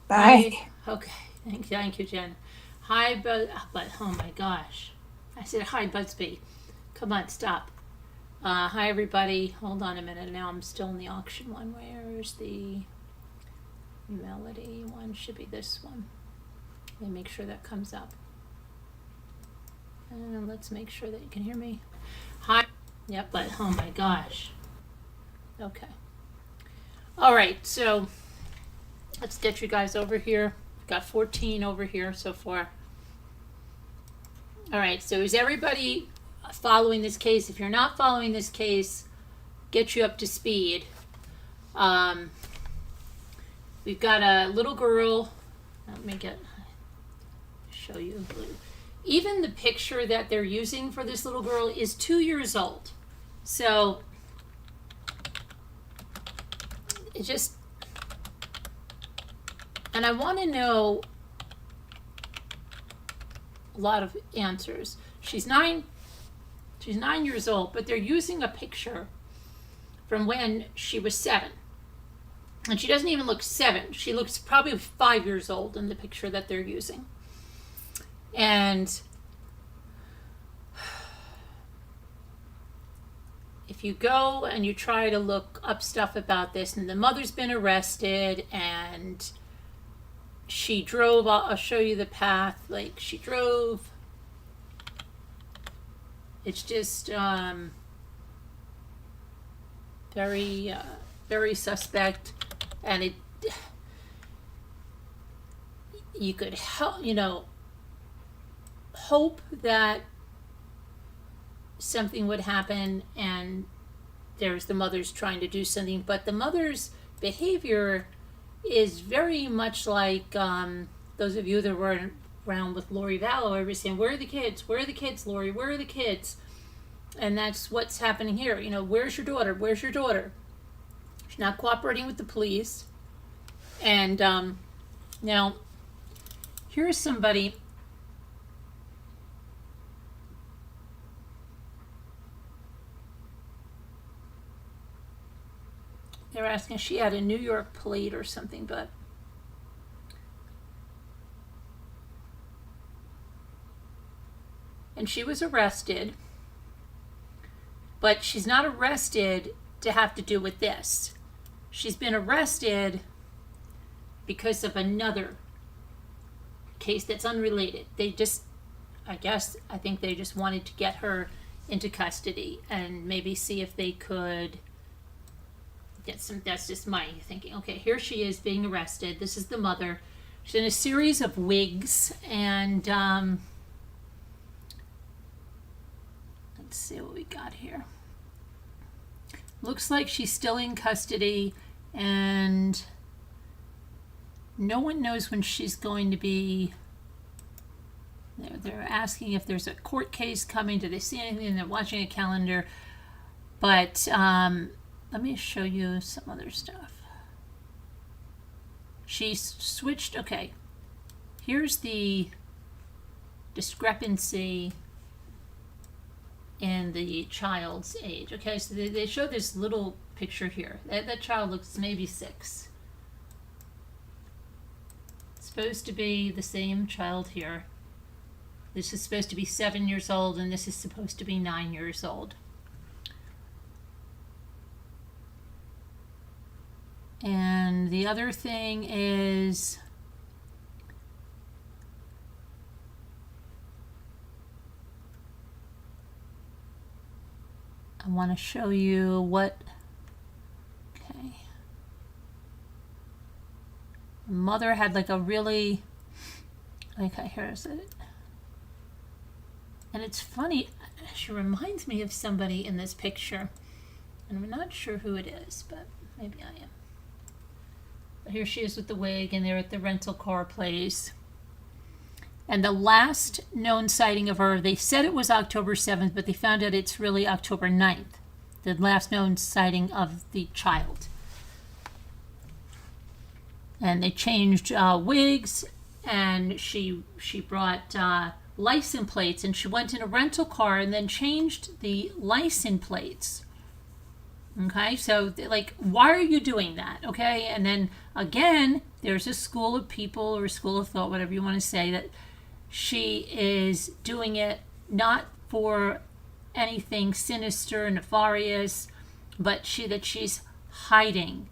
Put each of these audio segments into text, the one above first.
Bye. Okay. Thank you, Jen. Hi, but oh my gosh, I said hi, Budsby. Come on, stop. Hi, everybody. Hold on a minute. Now I'm still in the auction one. Where's the melody one? Should be this one. Let me make sure that comes up. And let's make sure that you can hear me. Hi. Yep, but oh my gosh. Okay. All right, so let's get you guys over here. Got 14 over here so far. All right, so is everybody following this case? If you're not following this case, get you up to speed. We've got a little girl. Let me show you. Even the picture that they're using for this little girl is 2 years old. So it just, and I want to know a lot of answers. She's 9 years old, but they're using a picture from when she was 7. And she doesn't even look 7. She looks probably 5 years old in the picture that they're using. And if you go and you try to look up stuff about this, and the mother's been arrested, and she drove, I'll show you the path, like she drove. It's just very, very suspect, and you could help, hope that something would happen, and there's the mother's trying to do something, but the mother's behavior is very much like those of you that were around with Lori Vallow. I was saying, where are the kids? Where are the kids, Lori? Where are the kids? And that's what's happening here. Where's your daughter? Where's your daughter? She's not cooperating with the police. And now, here's somebody. They're asking if she had a New York plate or something, but and she was arrested, but she's not arrested to have to do with this. She's been arrested because of another case that's unrelated. They just, I think they just wanted to get her into custody and maybe see if they could get some, that's just my thinking. Okay, here she is being arrested. This is the mother. She's in a series of wigs, and let's see what we got here. Looks like she's still in custody, and no one knows when she's going to be. They're asking if there's a court case coming. Do they see anything? They're watching a calendar. But let me show you some other stuff. She switched. Okay, here's the discrepancy in the child's age. Okay, so they show this little picture here. That child looks maybe 6. It's supposed to be the same child here. This is supposed to be 7 years old, and this is supposed to be 9 years old. And the other thing is I want to show you what, okay. The mother had like a really, okay, here's it. And it's funny, she reminds me of somebody in this picture. And I'm not sure who it is, but maybe I am. But here she is with the wig, and they're at the rental car place. And the last known sighting of her, they said it was October 7th, but they found out it's really October 9th. The last known sighting of the child. And they changed wigs, and she brought license plates, and she went in a rental car and then changed the license plates. Okay, so like, why are you doing that? Okay, and then again, there's a school of people or a school of thought, whatever you want to say, that she is doing it not for anything sinister, nefarious, but she's hiding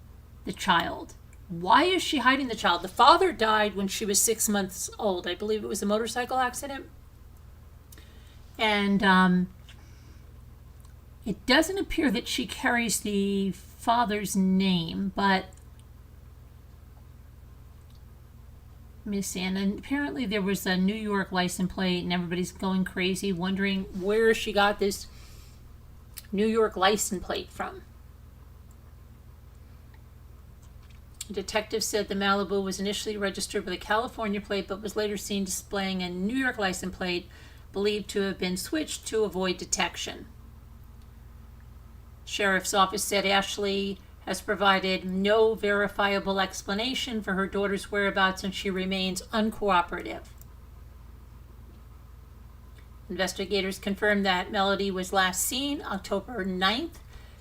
the child. Why is she hiding the child? The father died when she was 6 months old. I believe it was a motorcycle accident. And it doesn't appear that she carries the father's name, but let me see. And apparently there was a New York license plate, and everybody's going crazy, wondering where she got this New York license plate from. A detective said the Malibu was initially registered with a California plate, but was later seen displaying a New York license plate, believed to have been switched to avoid detection. Sheriff's office said Ashlee has provided no verifiable explanation for her daughter's whereabouts, and she remains uncooperative. Investigators confirmed that Melodee was last seen October 9th,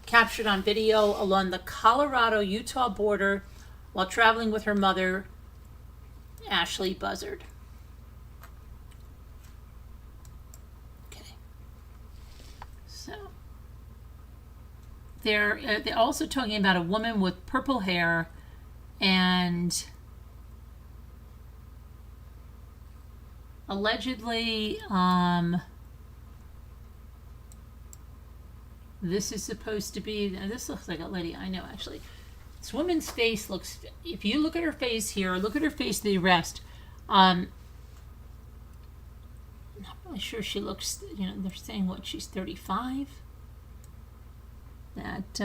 captured on video along the Colorado-Utah border while traveling with her mother, Ashlee Buzzard. Okay. So they're also talking about a woman with purple hair, and allegedly this is supposed to be, this looks like a lady I know actually. This woman's face looks, if you look at her face here, or look at her face at the arrest, I'm not really sure she looks, you know, they're saying what, she's 35? That's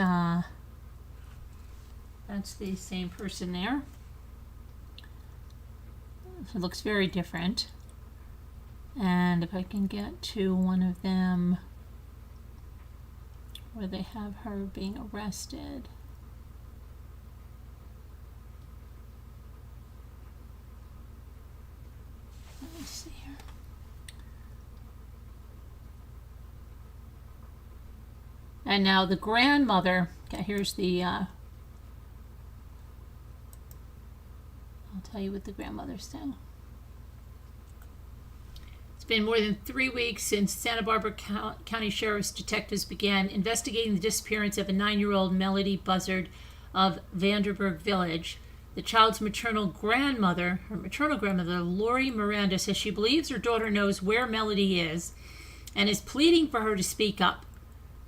the same person there. So it looks very different. And if I can get to one of them where they have her being arrested. Let me see here. And now the grandmother, okay, here's the, I'll tell you what the grandmother's saying. It's been more than 3 weeks since Santa Barbara County Sheriff's detectives began investigating the disappearance of a 9-year-old Melodee Buzzard of Vanderburg Village. The child's maternal grandmother, Lori Miranda, says she believes her daughter knows where Melodee is and is pleading for her to speak up.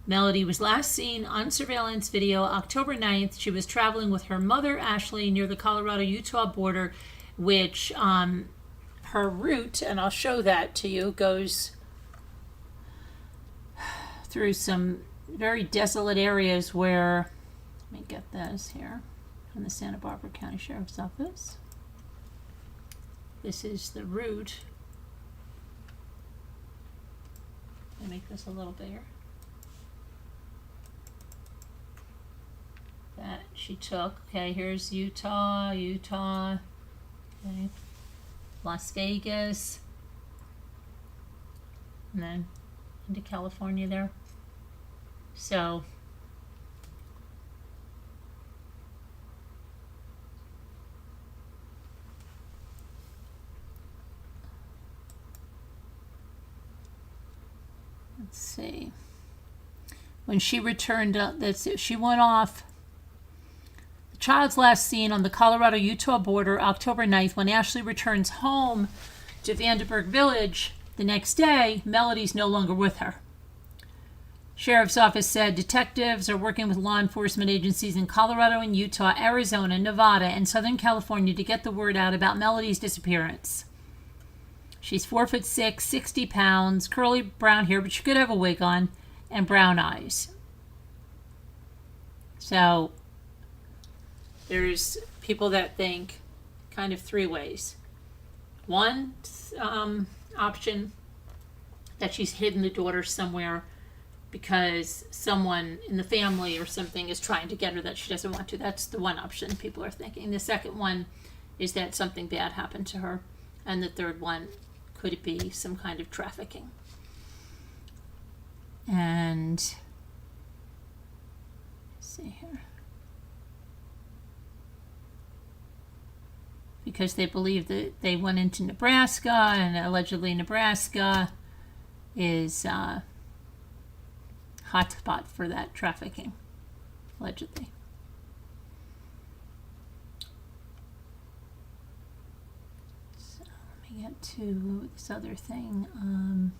Melodee was last seen on surveillance video October 9th. She was traveling with her mother, Ashlee, near the Colorado-Utah border, which her route, and I'll show that to you, goes through some very desolate areas where, let me get this here from the Santa Barbara County Sheriff's Office. This is the route. Let me make this a little bigger. That she took. Okay, here's Utah, okay, Las Vegas, and then into California there. So let's see. When she returned, she went off. The child's last seen on the Colorado-Utah border October 9th. When Ashlee returns home to Vanderburg Village the next day, Melodee's no longer with her. Sheriff's office said detectives are working with law enforcement agencies in Colorado and Utah, Arizona, Nevada, and Southern California to get the word out about Melodee's disappearance. She's 4'6", 60 pounds, curly brown hair, but she could have a wig on, and brown eyes. So there's people that think kind of 3 ways. One option, that she's hidden the daughter somewhere because someone in the family or something is trying to get her that she doesn't want to. That's the one option people are thinking. The second one is that something bad happened to her. And the third one, could it be some kind of trafficking? And let's see here. because they believe that they went into Nebraska, and allegedly Nebraska is hotspot for that trafficking, allegedly. So let me get to this other thing.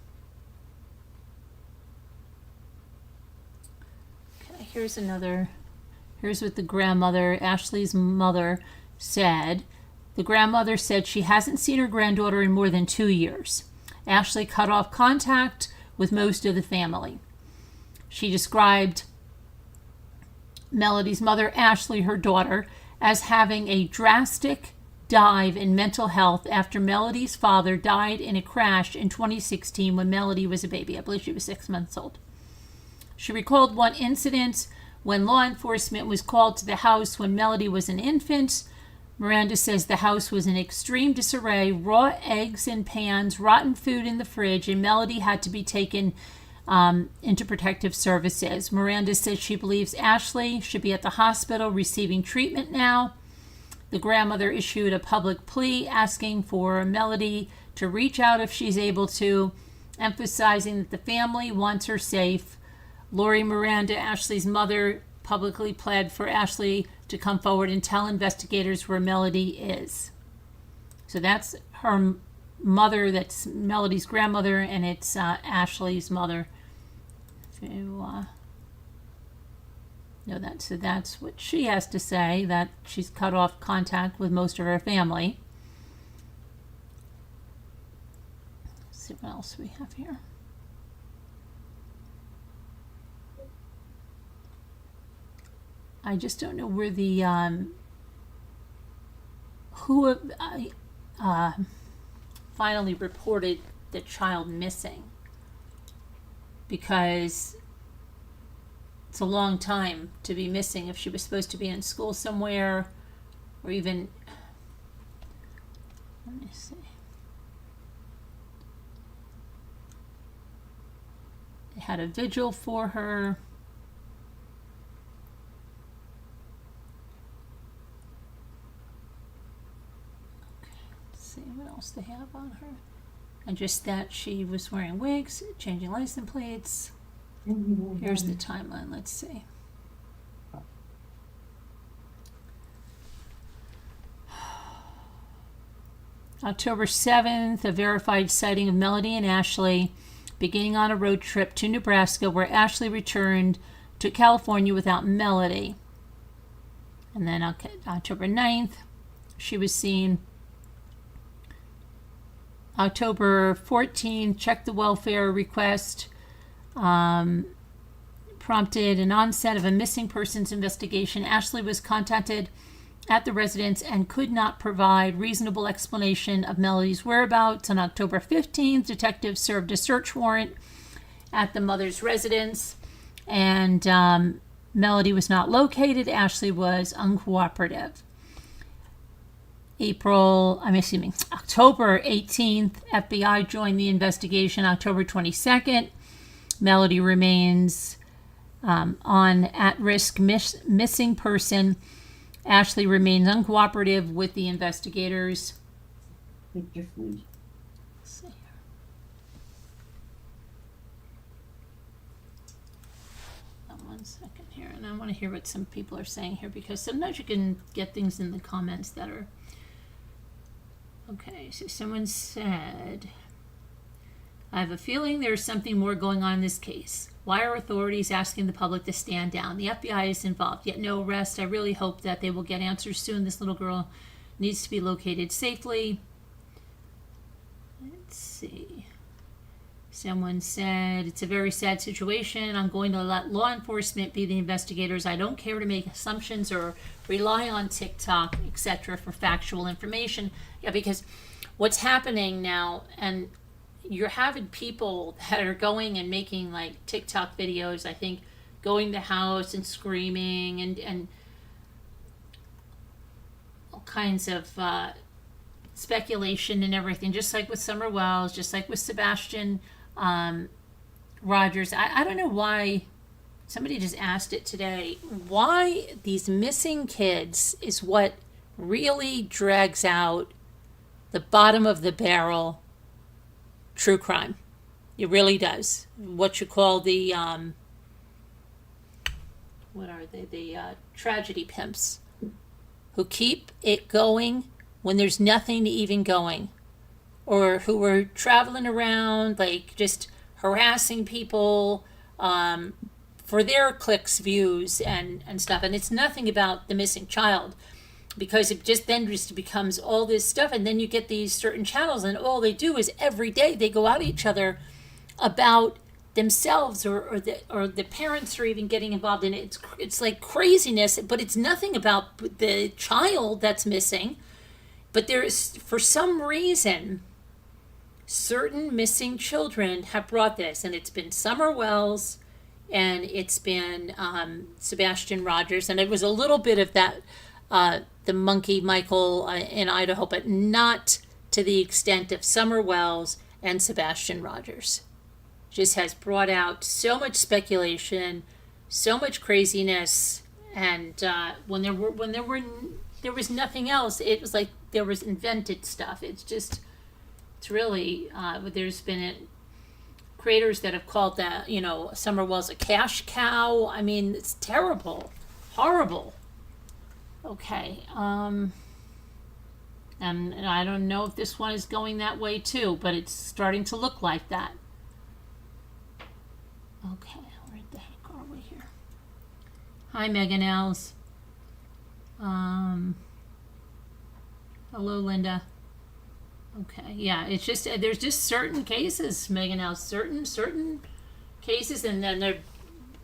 Okay, here's what the grandmother, Ashlee's mother, said. The grandmother said she hasn't seen her granddaughter in more than 2 years. Ashlee cut off contact with most of the family. She described Melodee's mother, Ashlee, her daughter, as having a drastic dive in mental health after Melodee's father died in a crash in 2016 when Melodee was a baby. I believe she was 6 months old. She recalled one incident when law enforcement was called to the house when Melodee was an infant. Miranda says the house was in extreme disarray, raw eggs in pans, rotten food in the fridge, and Melodee had to be taken into protective services. Miranda says she believes Ashlee should be at the hospital receiving treatment now. The grandmother issued a public plea asking for Melodee to reach out if she's able to, emphasizing that the family wants her safe. Lori Miranda, Ashlee's mother, publicly pled for Ashlee to come forward and tell investigators where Melodee is. So that's her mother, that's Melodee's grandmother, and it's Ashlee's mother. If you know that. So that's what she has to say, that she's cut off contact with most of her family. Let's see what else we have here. I just don't know where the who finally reported the child missing, because it's a long time to be missing if she was supposed to be in school somewhere, or even, let me see, they had a vigil for her. What else they have on her, and just that she was wearing wigs, changing license plates. Here's the timeline. Let's see. October 7th, a verified sighting of Melodee and Ashlee beginning on a road trip to Nebraska, where Ashlee returned to California without Melodee. And then October 9th, she was seen. October 14th, checked the welfare request, prompted an onset of a missing persons investigation. Ashlee was contacted at the residence and could not provide reasonable explanation of Melodee's whereabouts. On October 15th, detectives served a search warrant at the mother's residence, and Melodee was not located. Ashlee was uncooperative. October 18th, FBI joined the investigation. October 22nd, Melodee remains on at-risk missing person. Ashlee remains uncooperative with the investigators. Let's see here. One second here, and I want to hear what some people are saying here, because sometimes you can get things in the comments that are... Okay, so someone said, I have a feeling there's something more going on in this case. Why are authorities asking the public to stand down? The FBI is involved, yet no arrest. I really hope that they will get answers soon. This little girl needs to be located safely. Let's see. Someone said, it's a very sad situation. I'm going to let law enforcement be the investigators. I don't care to make assumptions or rely on TikTok, etc. for factual information. Yeah, because what's happening now, and you're having people that are going and making like TikTok videos, I think, going to the house and screaming and all kinds of speculation and everything, just like with Summer Wells, just like with Sebastian Rogers. I don't know why, somebody just asked it today, why these missing kids is what really drags out the bottom of the barrel true crime. It really does. What you call the what are they? The tragedy pimps who keep it going when there's nothing even going, or who are traveling around like just harassing people for their clicks, views, and stuff. And it's nothing about the missing child, because it just then just becomes all this stuff. And then you get these certain channels, and all they do is every day they go at each other about themselves, or the parents are even getting involved in it. It's like craziness, but it's nothing about the child that's missing. But there's, for some reason, certain missing children have brought this, and it's been Summer Wells, and it's been Sebastian Rogers, and it was a little bit of that, the monkey Michael in Idaho, but not to the extent of Summer Wells and Sebastian Rogers. Just has brought out so much speculation, so much craziness, and when there was nothing else, it was like there was invented stuff. It's really there's been creators that have called that, Summer Wells a cash cow. I mean, it's terrible, horrible. Okay, and I don't know if this one is going that way too, but it's starting to look like that. Okay, where the heck are we here? Hi, Megan Els. Hello, Linda. Okay, yeah, it's just there's just certain cases, Megan Els, certain cases, and then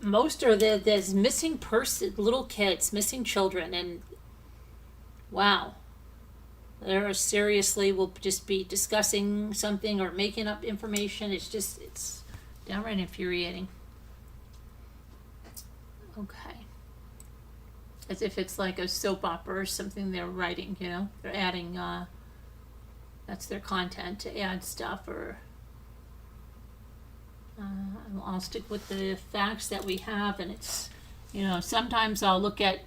most are there's missing person, little kids, missing children, and wow, there seriously will just be discussing something or making up information. It's downright infuriating. Okay. As if it's like a soap opera or something they're writing, They're adding, that's their content, to add stuff, or I'll stick with the facts that we have, and it's, sometimes I'll look at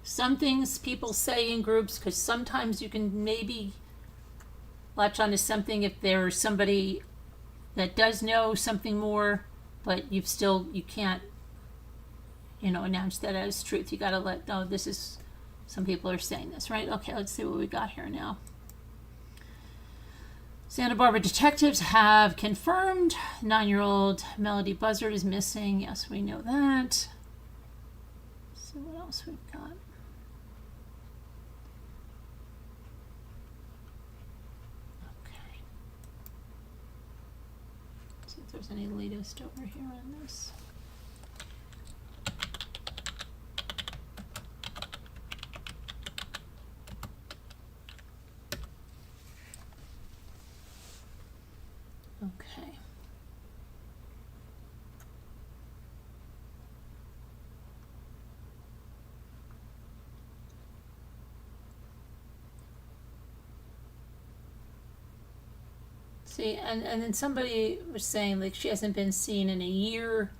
some things people say in groups, because sometimes you can maybe latch onto something if there's somebody that does know something more, but you can't, announce that as truth. You gotta some people are saying this, right? Okay, let's see what we got here now. Santa Barbara detectives have confirmed 9-year-old Melody Buzzard is missing. Yes, we know that. Let's see what else we've got. If there's any latest over here on this. Okay. See, and then somebody was saying, like, she hasn't been seen in a year.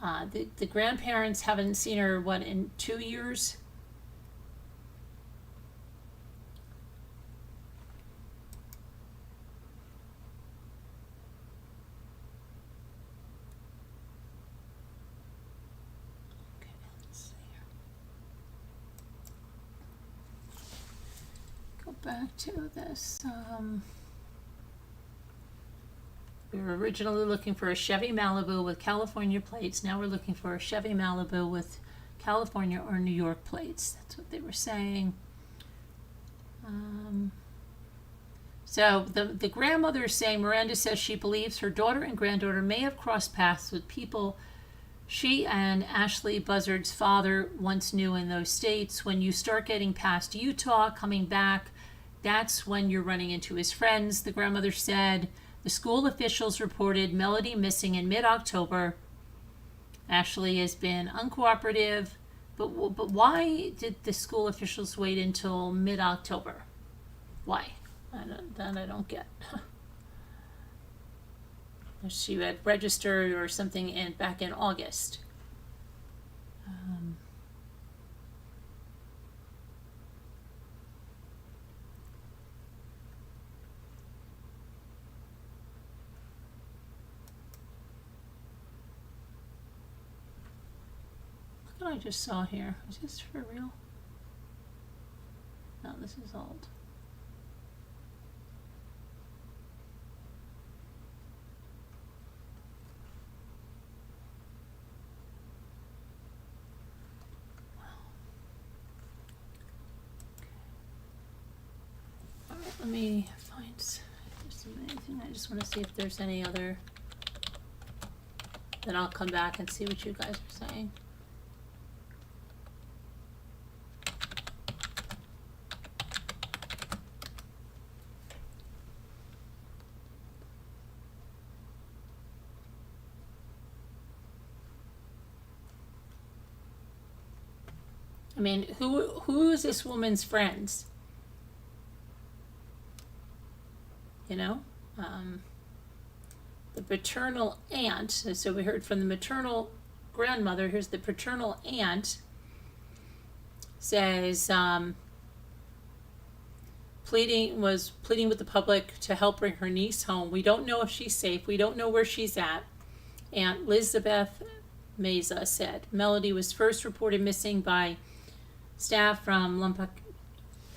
The grandparents haven't seen her, in 2 years? Okay, let's see here. Go back to this. We were originally looking for a Chevy Malibu with California plates. Now we're looking for a Chevy Malibu with California or New York plates. That's what they were saying. So the grandmother is saying, Miranda says she believes her daughter and granddaughter may have crossed paths with people she and Ashlee Buzzard's father once knew in those states. When you start getting past Utah, coming back, that's when you're running into his friends, the grandmother said. The school officials reported Melody missing in mid-October. Ashlee has been uncooperative, but why did the school officials wait until mid-October? Why? I don't get. She had registered or something back in August. what I just saw here. Is this for real? No, this is old. Alright, let me find anything. I just want to see if there's any other. Then I'll come back and see what you guys are saying. I mean, who is this woman's friends? You know? The paternal aunt, so we heard from the maternal grandmother, here's the paternal aunt, says, pleading with the public to help bring her niece home. We don't know if she's safe. We don't know where she's at. Aunt Elizabeth Meza said. Melody was first reported missing by staff from Lompoc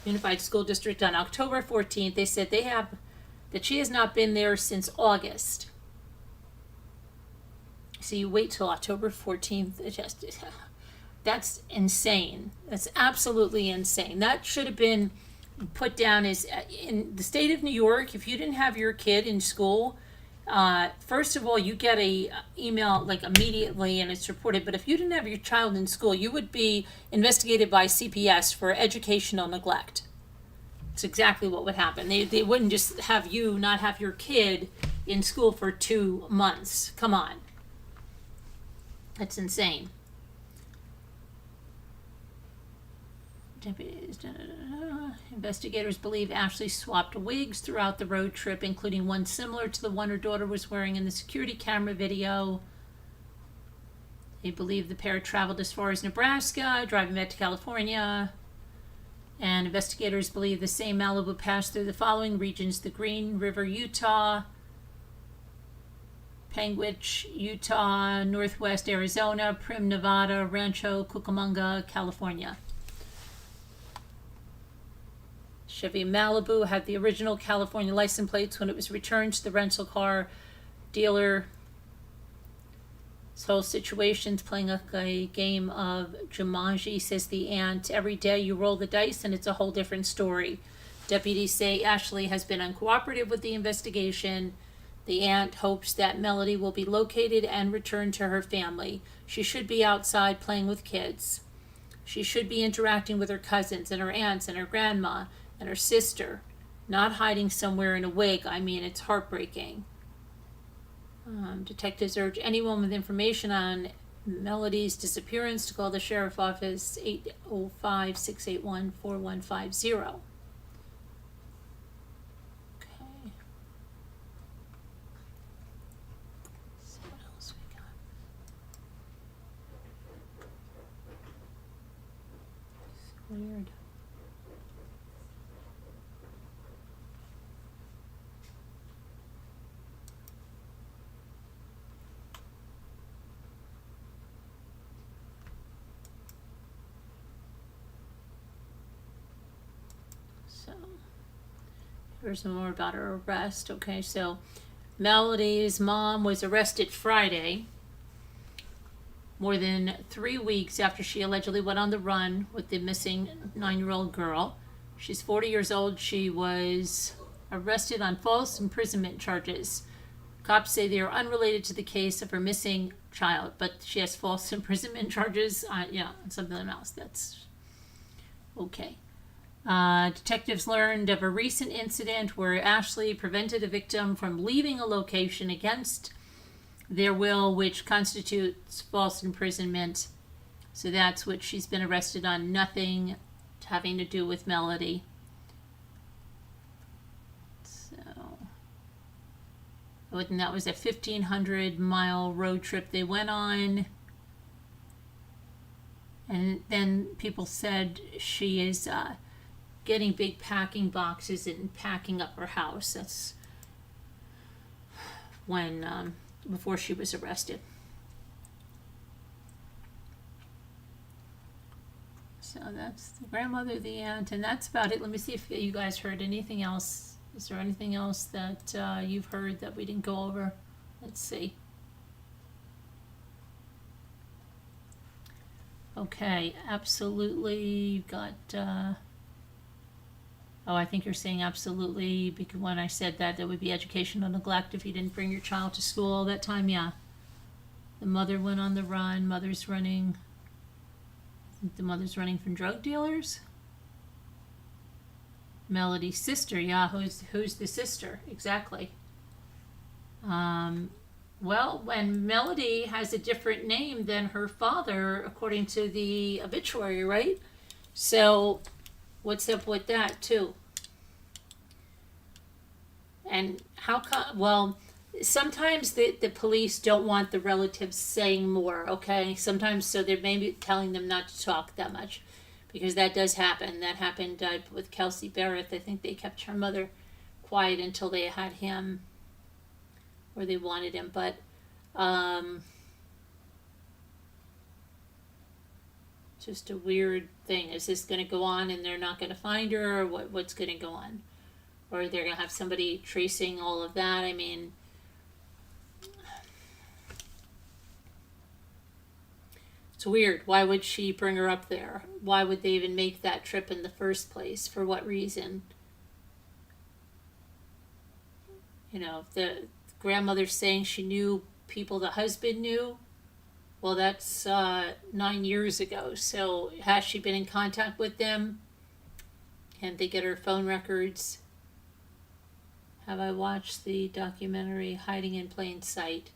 Unified School District on October 14th. They said that she has not been there since August. So you wait till October 14th. That's insane. That's absolutely insane. That should have been put down as, in the state of New York, if you didn't have your kid in school, first of all, you get a email like immediately and it's reported. But if you didn't have your child in school, you would be investigated by CPS for educational neglect. It's exactly what would happen. They wouldn't just have you not have your kid in school for 2 months. Come on. That's insane. Investigators believe Ashlee swapped wigs throughout the road trip, including one similar to the one her daughter was wearing in the security camera video. They believe the pair traveled as far as Nebraska, driving back to California. And investigators believe the same Malibu passed through the following regions: the Green River, Utah, Panguitch, Utah, Northwest Arizona, Primm, Nevada, Rancho Cucamonga, California. Chevy Malibu had the original California license plates when it was returned to the rental car dealer. This whole situation's playing a game of Jumanji, says the aunt. Every day you roll the dice and it's a whole different story. Deputies say Ashlee has been uncooperative with the investigation. The aunt hopes that Melody will be located and returned to her family. She should be outside playing with kids. She should be interacting with her cousins and her aunts and her grandma and her sister, not hiding somewhere in a wig. I mean, it's heartbreaking. Detectives urge anyone with information on Melodee's disappearance to call the sheriff's office 805-681-4150. Okay. So what else we got? It's weird. Here's more about her arrest. Okay, so Melodee's mom was arrested Friday, more than 3 weeks after she allegedly went on the run with the missing 9-year-old girl. She's 40 years old. She was arrested on false imprisonment charges. Cops say they are unrelated to the case of her missing child, but she has false imprisonment charges on, something else. That's okay. Detectives learned of a recent incident where Ashlee prevented a victim from leaving a location against their will, which constitutes false imprisonment. So that's what she's been arrested on, nothing having to do with Melodee. So, and that was a 1,500-mile road trip they went on. And then people said she is getting big packing boxes and packing up her house. That's when before she was arrested. So that's the grandmother, the aunt, and that's about it. Let me see if you guys heard anything else. Is there anything else that you've heard that we didn't go over? Let's see. Okay, absolutely. You've got, oh, I think you're saying absolutely, because when I said that, there would be educational neglect if you didn't bring your child to school all that time. Yeah. The mother went on the run. Mother's running. I think the mother's running from drug dealers. Melodee's sister. Yeah, who's the sister? Exactly. Well, when Melodee has a different name than her father, according to the obituary, right? So, what's up with that, too? And how come, well, sometimes the police don't want the relatives saying more, okay? Sometimes, so they're maybe telling them not to talk that much, because that does happen. That happened with Kelsey Barrett. I think they kept her mother quiet until they had him, or they wanted him, but just a weird thing. Is this going to go on and they're not going to find her, or what's going to go on? Or they're going to have somebody tracing all of that? I mean, it's weird. Why would she bring her up there? Why would they even make that trip in the first place? For what reason? You know, the grandmother's saying she knew people the husband knew. Well, that's 9 years ago. So has she been in contact with them? Can they get her phone records? Have I watched the documentary Hiding in Plain Sight?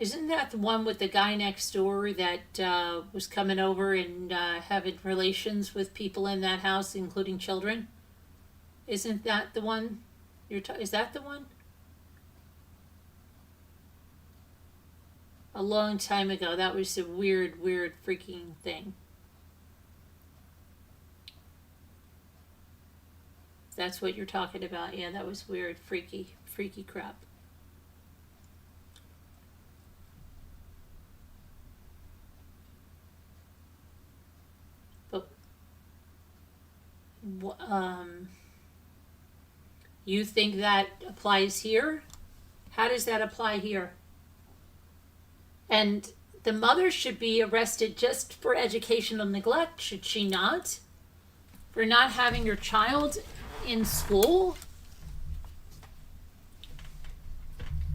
Isn't that the one with the guy next door that was coming over and having relations with people in that house, including children? Isn't that the one? Is that the one? A long time ago. That was a weird freaking thing. That's what you're talking about. Yeah, that was weird, freaky crap. But you think that applies here? How does that apply here? And the mother should be arrested just for educational neglect, should she not? For not having her child in school?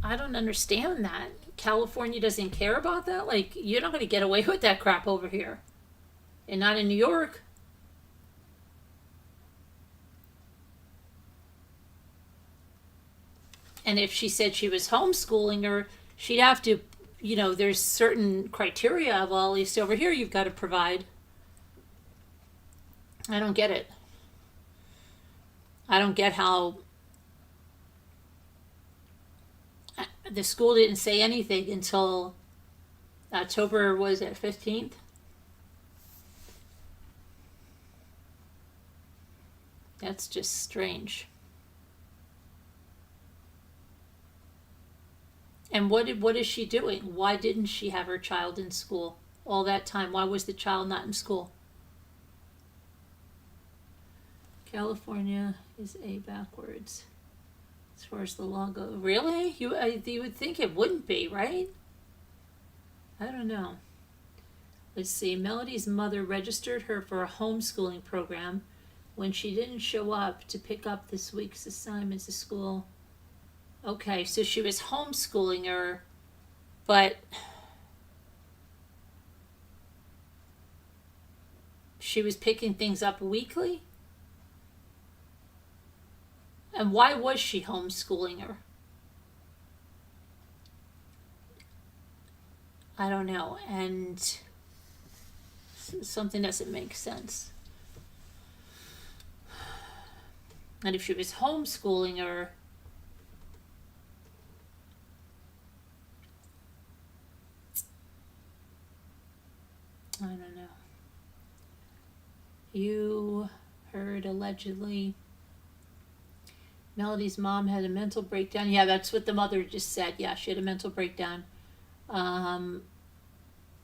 I don't understand that. California doesn't care about that? Like, you're not going to get away with that crap over here. And not in New York. And if she said she was homeschooling her, she'd have to, you know, there's certain criteria of, well, at least over here you've got to provide. I don't get it. I don't get how the school didn't say anything until October, was it 15th? That's just strange. And what is she doing? Why didn't she have her child in school all that time? Why was the child not in school? California is A backwards as far as the law goes. Really? You would think it wouldn't be, right? I don't know. Let's see. Melodee's mother registered her for a homeschooling program when she didn't show up to pick up this week's assignments at school. Okay, so she was homeschooling her, but she was picking things up weekly? And why was she homeschooling her? I don't know. And something doesn't make sense. And if she was homeschooling her, I don't know. You heard allegedly Melodee's mom had a mental breakdown. Yeah, that's what the mother just said. Yeah, she had a mental breakdown.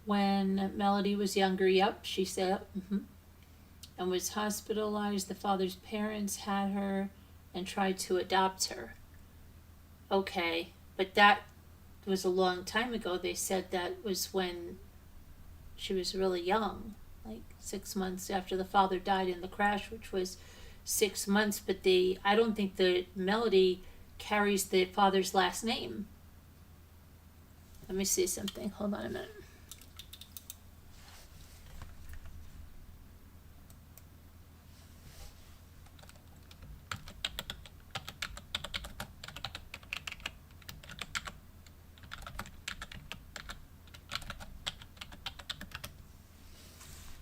When Melody was younger, yep, she said, and was hospitalized. The father's parents had her and tried to adopt her. Okay, but that was a long time ago. They said that was when she was really young, like 6 months after the father died in the crash, which was 6 months. But I don't think the Melody carries the father's last name. Let me see something. Hold on a minute.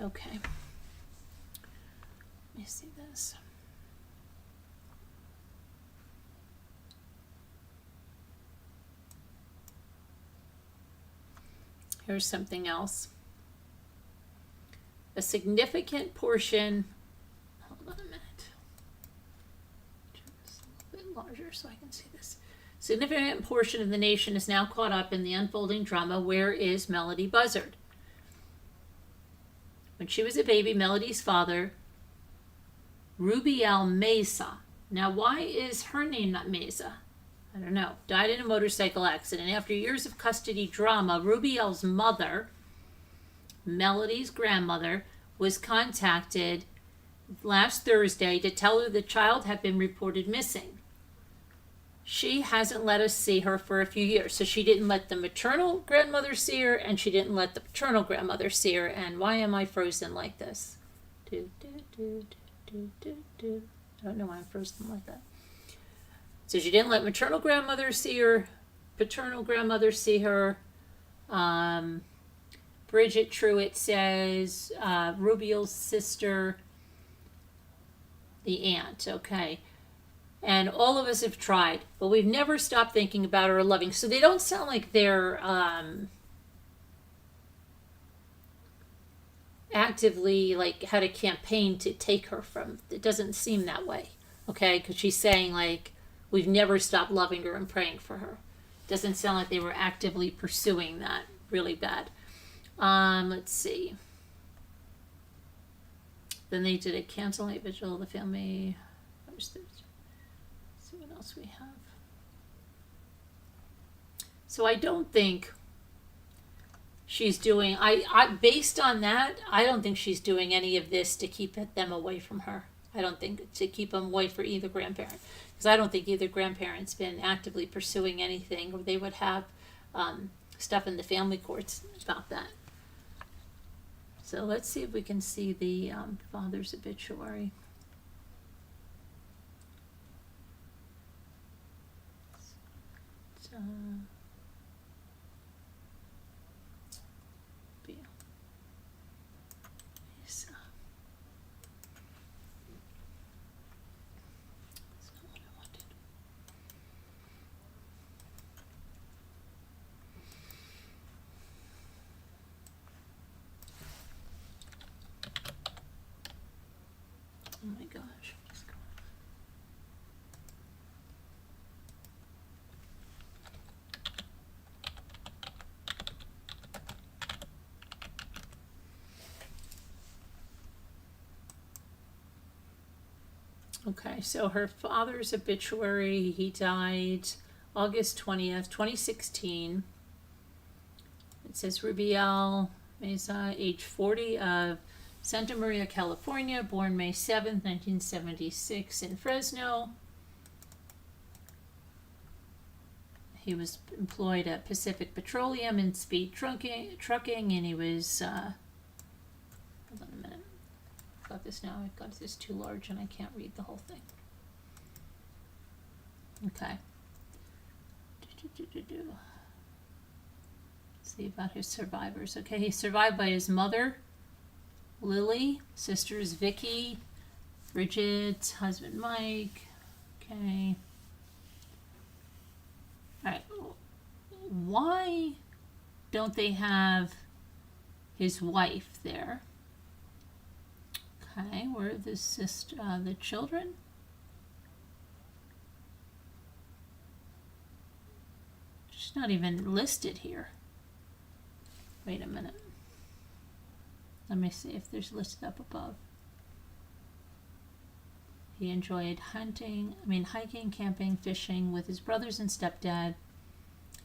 Okay. Let me see this. Here's something else. A significant portion, hold on a minute. Turn this a little bit larger so I can see this. Significant portion of the nation is now caught up in the unfolding drama. Where is Melodee Buzzard? When she was a baby, Melody's father, Rubiel Mesa. Now, why is her name not Mesa? I don't know. Died in a motorcycle accident. After years of custody drama, Rubiel's mother, Melody's grandmother, was contacted last Thursday to tell her the child had been reported missing. She hasn't let us see her for a few years. So she didn't let the maternal grandmother see her, and she didn't let the paternal grandmother see her. And why am I frozen like this? I don't know why I'm frozen like that. So she didn't let maternal grandmother see her, paternal grandmother see her. Bridget Truitt says Rubiel's sister, the aunt. Okay. And all of us have tried, but we've never stopped thinking about her or loving. So they don't sound like they're actively like had a campaign to take her from. It doesn't seem that way, okay? Because she's saying like we've never stopped loving her and praying for her. Doesn't sound like they were actively pursuing that really bad. Let's see. Then they did a candlelight vigil. The family. See what else we have. So I don't think she's doing, I based on that, I don't think she's doing any of this to keep them away from her. I don't think to keep them away for either grandparent. Because I don't think either grandparent's been actively pursuing anything, or they would have stuff in the family courts about that. So let's see if we can see the father's obituary. Oh my gosh. Okay, so her father's obituary, he died August 20th, 2016. It says Rubiel Mesa, age 40, of Santa Maria, California, born May 7th, 1976 in Fresno. He was employed at Pacific Petroleum in speed trucking, and he was, hold on a minute. Got this now. I've got this too large and I can't read the whole thing. Okay. Let's see about his survivors. Okay, he's survived by his mother, Lily, sisters Vicky, Bridget, husband Mike. Okay. All right. Why don't they have his wife there? Okay, where are the children? She's not even listed here. Wait a minute. Let me see if there's listed up above. He enjoyed hiking, camping, fishing with his brothers and stepdad.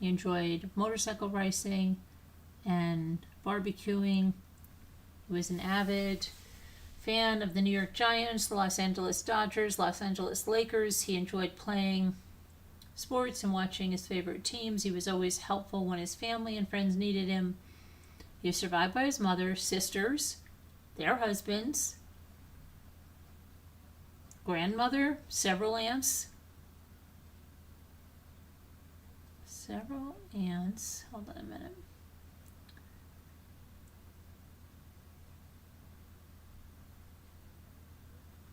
He enjoyed motorcycle racing and barbecuing. He was an avid fan of the New York Giants, the Los Angeles Dodgers, Los Angeles Lakers. He enjoyed playing sports and watching his favorite teams. He was always helpful when his family and friends needed him. He was survived by his mother, sisters, their husbands, grandmother, several aunts. Hold on a minute.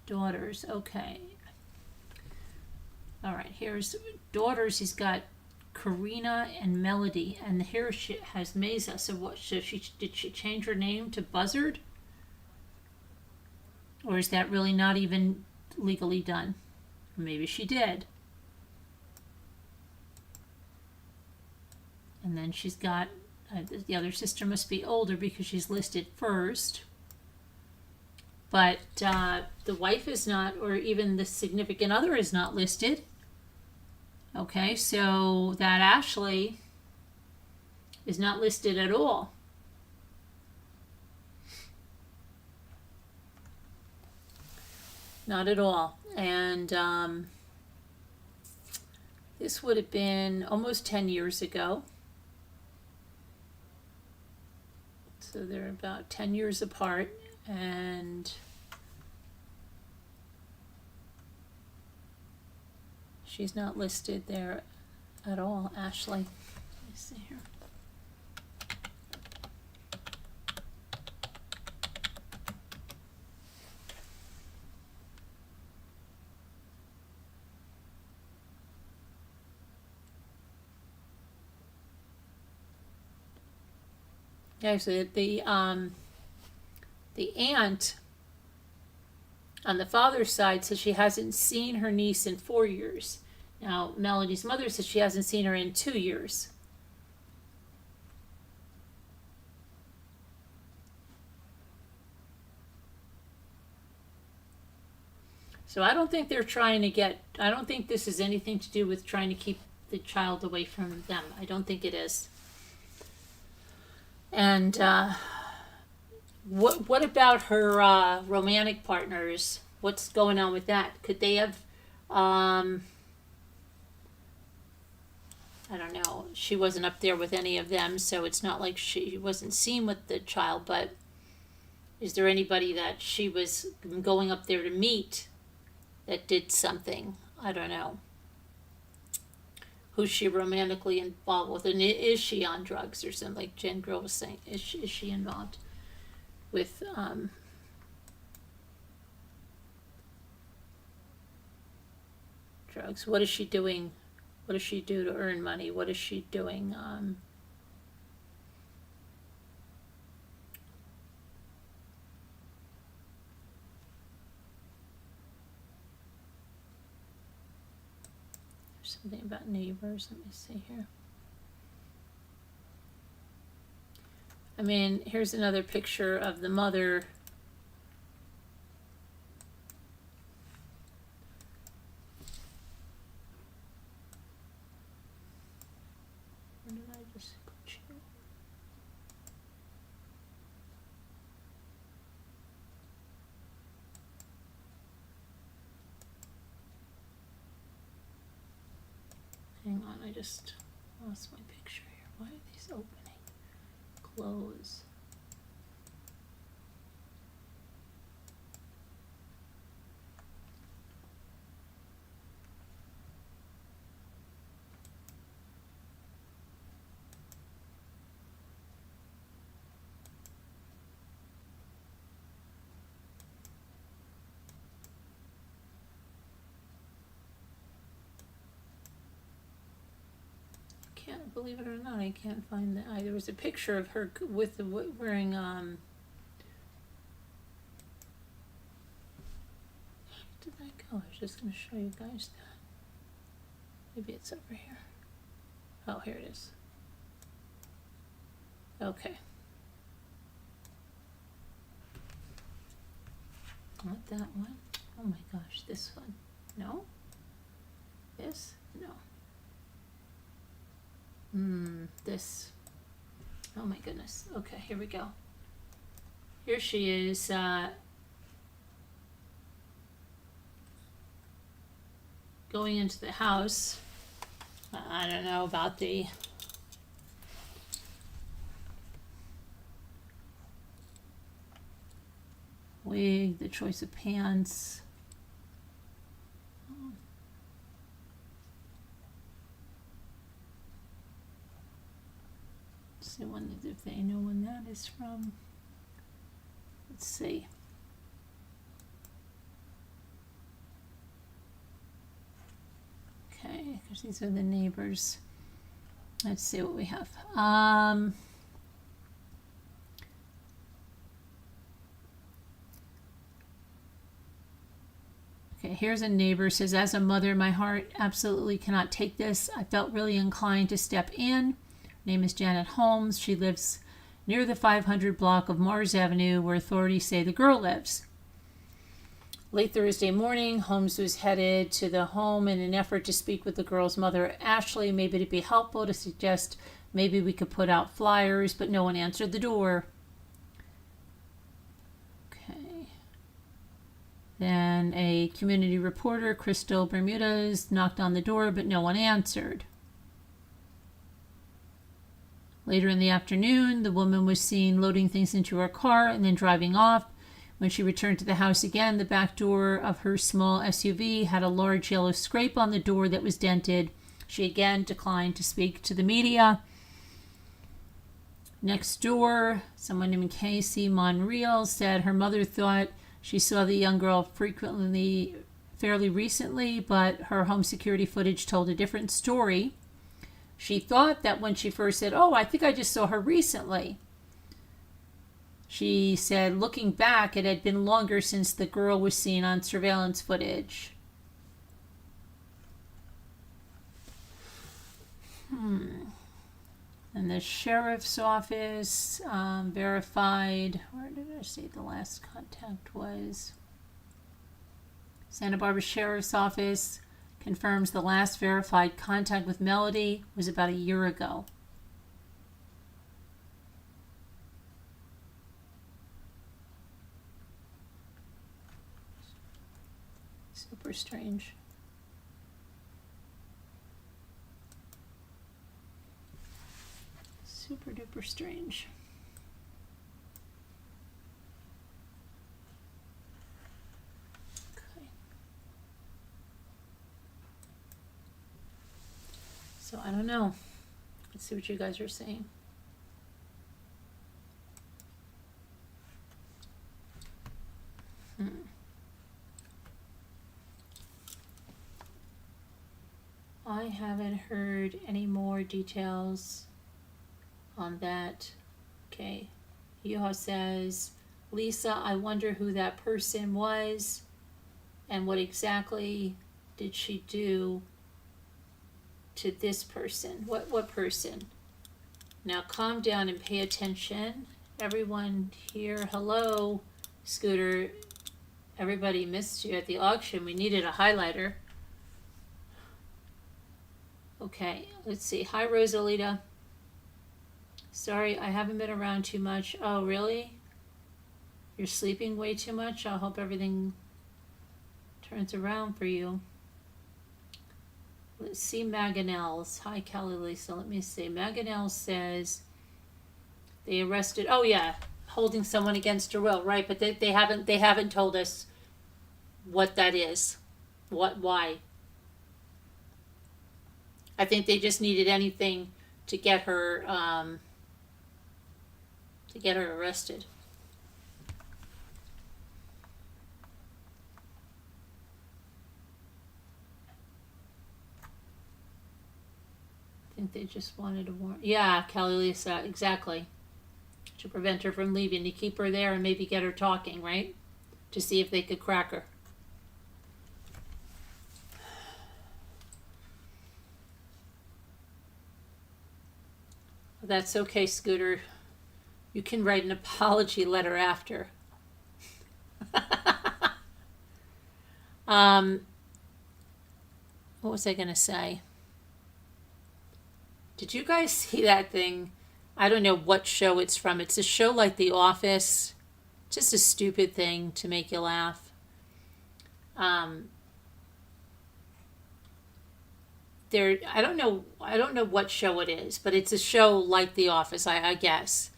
Daughters, okay. All right, here's daughters. He's got Karina and Melody, and here she has Mesa. So what? So did she change her name to Buzzard, or is that really not even legally done? Maybe she did. And then she's got the other sister must be older because she's listed first. But the wife is not, or even the significant other is not listed. Okay, so that Ashlee is not listed at all. Not at all. And this would have been almost 10 years ago. So they're about 10 years apart. And she's not listed there at all, Ashlee. Let me see here. Actually, the aunt on the father's side says she hasn't seen her niece in 4 years. Now, Melody's mother says she hasn't seen her in 2 years. So I don't think they're trying to I don't think this has anything to do with trying to keep the child away from them. I don't think it is. And what about her romantic partners? What's going on with that? Could they have, I don't know, she wasn't up there with any of them, so it's not like she wasn't seen with the child, but is there anybody that she was going up there to meet that did something? I don't know. Who's she romantically involved with? And is she on drugs or something? Like Jen Grill was saying, is she involved with drugs? What is she doing? What does she do to earn money? What is she doing? Something about neighbors. Let me see here. I mean, here's another picture of the mother. Where did I just put you? Hang on, I just lost my picture here. Why are these opening? Close. Believe it or not, I can't find that. There was a picture of her with the wearing where did that go? I was just going to show you guys that. Maybe it's over here. Oh, here it is. Okay. Not that one. Oh my gosh, this one. No? This? No. This. Oh my goodness. Okay, here we go. Here she is, going into the house. I don't know about the wig, the choice of pants. See if they know when that is from. Let's see. Okay, because these are the neighbors. Let's see what we have. Okay, here's a neighbor says, as a mother, my heart absolutely cannot take this. I felt really inclined to step in. Her name is Janet Holmes. She lives near the 500 block of Mars Avenue where authorities say the girl lives. Late Thursday morning, Holmes was headed to the home in an effort to speak with the girl's mother, Ashlee, maybe to be helpful, to suggest maybe we could put out flyers, but no one answered the door. Okay. Then a community reporter, Crystal Bermudez, knocked on the door, but no one answered. Later in the afternoon, the woman was seen loading things into her car and then driving off. When she returned to the house again, the back door of her small SUV had a large yellow scrape on the door that was dented. She again declined to speak to the media. Next door, someone named Casey Monreal said her mother thought she saw the young girl fairly recently, but her home security footage told a different story. She thought that when she first said, "Oh, I think I just saw her recently," she said, looking back, it had been longer since the girl was seen on surveillance footage. And the sheriff's office verified, where did I say the last contact was? Santa Barbara Sheriff's Office confirms the last verified contact with Melody was about a year ago. Super strange. Super duper strange. Okay. So I don't know. Let's see what you guys are saying. I haven't heard any more details on that. Okay. Yuha says, Lisa, I wonder who that person was and what exactly did she do to this person. What person? Now calm down and pay attention. Everyone here, hello, Scooter. Everybody missed you at the auction. We needed a highlighter. Okay, let's see. Hi, Rosalita. Sorry, I haven't been around too much. Oh, really? You're sleeping way too much? I hope everything turns around for you. Let's see Maganells. Hi, Kelly Lisa. Let me see. Maganells says they arrested. Oh, yeah. Holding someone against her will. Right, but they haven't told us what that is. Why. I think they just needed anything to get her arrested. I think they just wanted a warrant. Yeah, Kelly Lisa, exactly. To prevent her from leaving, to keep her there and maybe get her talking, right? To see if they could crack her. That's okay, Scooter. You can write an apology letter after. Um, what was I going to say? Did you guys see that thing? I don't know what show it's from. It's a show like The Office. Just a stupid thing to make you laugh. Um, I don't know what show it is, but it's a show like The Office, I guess.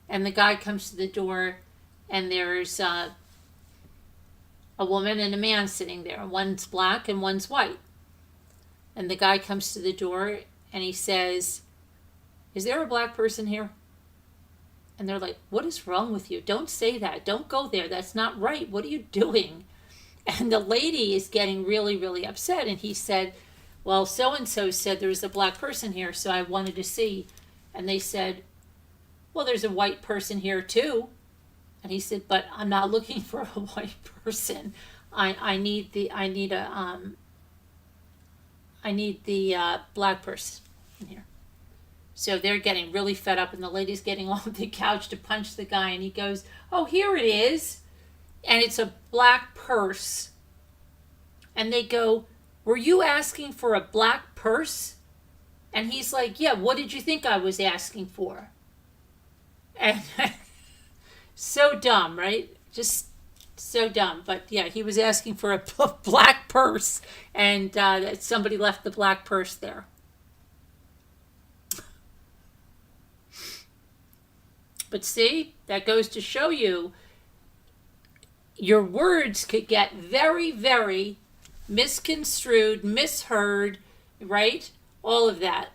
And the guy comes to the door, and there's a woman and a man sitting there. One's black and one's white. And the guy comes to the door and he says, "Is there a black person here?" And they're like, "What is wrong with you? Don't say that. Don't go there. That's not right. What are you doing?" And the lady is getting really, really upset. And he said, "Well, so-and-so said there's a black person here, so I wanted to see." And they said, "Well, there's a white person here too." And he said, "But I'm not looking for a white person. I need the black person in here." So they're getting really fed up, and the lady's getting off the couch to punch the guy, and he goes, "Oh, here it is." And it's a black purse. And they go, "Were you asking for a black purse?" And he's like, "Yeah, what did you think I was asking for?" And so dumb, right? Just so dumb. But yeah, he was asking for a black purse, and somebody left the black purse there. But see, that goes to show you your words could get very, very misconstrued, misheard, right? All of that.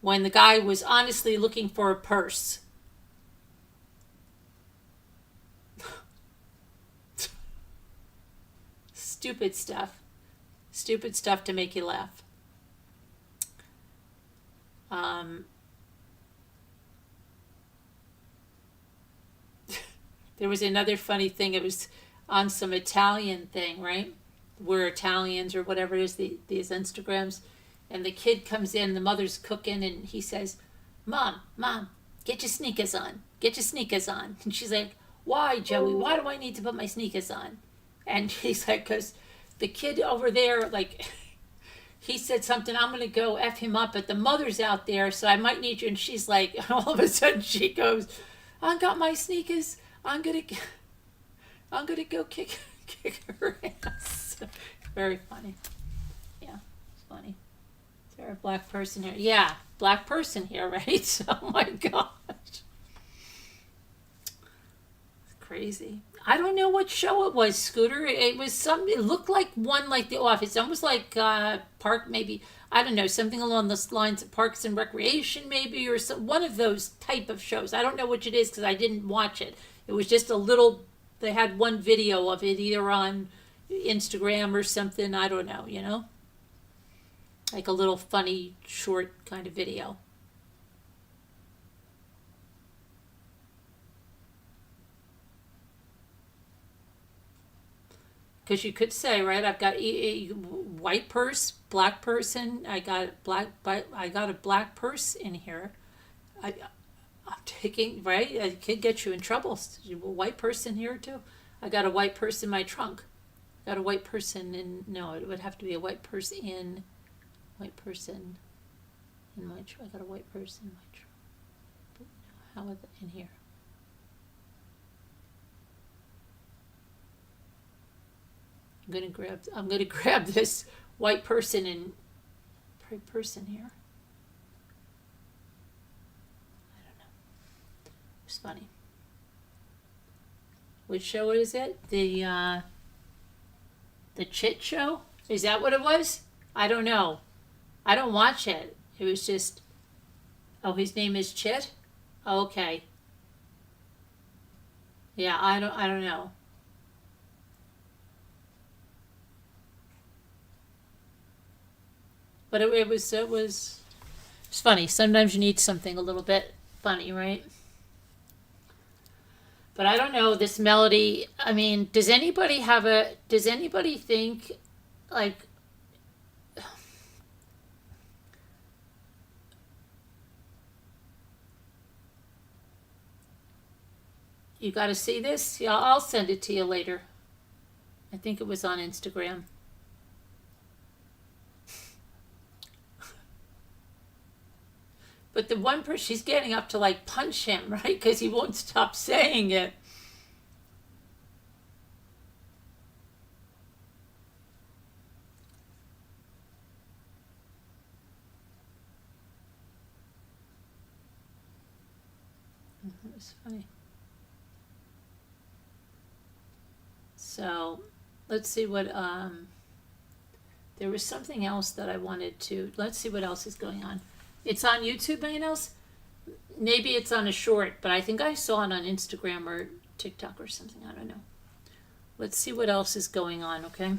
When the guy was honestly looking for a purse. Stupid stuff. Stupid stuff to make you laugh. There was another funny thing. It was on some Italian thing, right? We're Italians or whatever it is, these Instagrams. And the kid comes in, the mother's cooking, and he says, Mom, get your sneakers on. Get your sneakers on." And she's like, "Why, Joey? Why do I need to put my sneakers on?" And he's like, "Because the kid over there, like, he said something, I'm going to go F him up, but the mother's out there, so I might need you." And she's like, all of a sudden she goes, "I got my sneakers. I'm gonna go kick her ass." Very funny. Yeah, it's funny. Is there a black person here? Yeah, black person here, right? Oh my gosh. It's crazy. I don't know what show it was, Scooter. It was some. It looked like one like The Office. Almost like Park, maybe. I don't know, something along the lines of Parks and Recreation, maybe, or one of those type of shows. I don't know which it is because I didn't watch it. It was just a little. They had one video of it either on Instagram or something. I don't know. Like a little funny short kind of video. Because you could say, right? I've got a white purse, black person. I got a black purse in here. I'm taking, right? It could get you in trouble. A white person here too. I got a white purse in my trunk. Got a white person in. No, it would have to be a white purse in. White person in my trunk. I got a white purse in my trunk. How is it in here? I'm gonna grab this white person and person here. I don't know. It's funny. Which show is it? The Chit Show? Is that what it was? I don't know. I don't watch it. It was just. Oh, his name is Chit? Oh, okay. Yeah, I don't know. But it was funny. Sometimes you need something a little bit funny, right? But I don't know this melody. I mean, does anybody think like you got to see this? Yeah, I'll send it to you later. I think it was on Instagram. But the one person, she's getting up to like punch him, right? Because he won't stop saying it. That was funny. So, let's see what, there was something else that I wanted to, let's see what else is going on. It's on YouTube, anything else? Maybe it's on a short, but I think I saw it on Instagram or TikTok or something, I don't know. Let's see what else is going on, okay?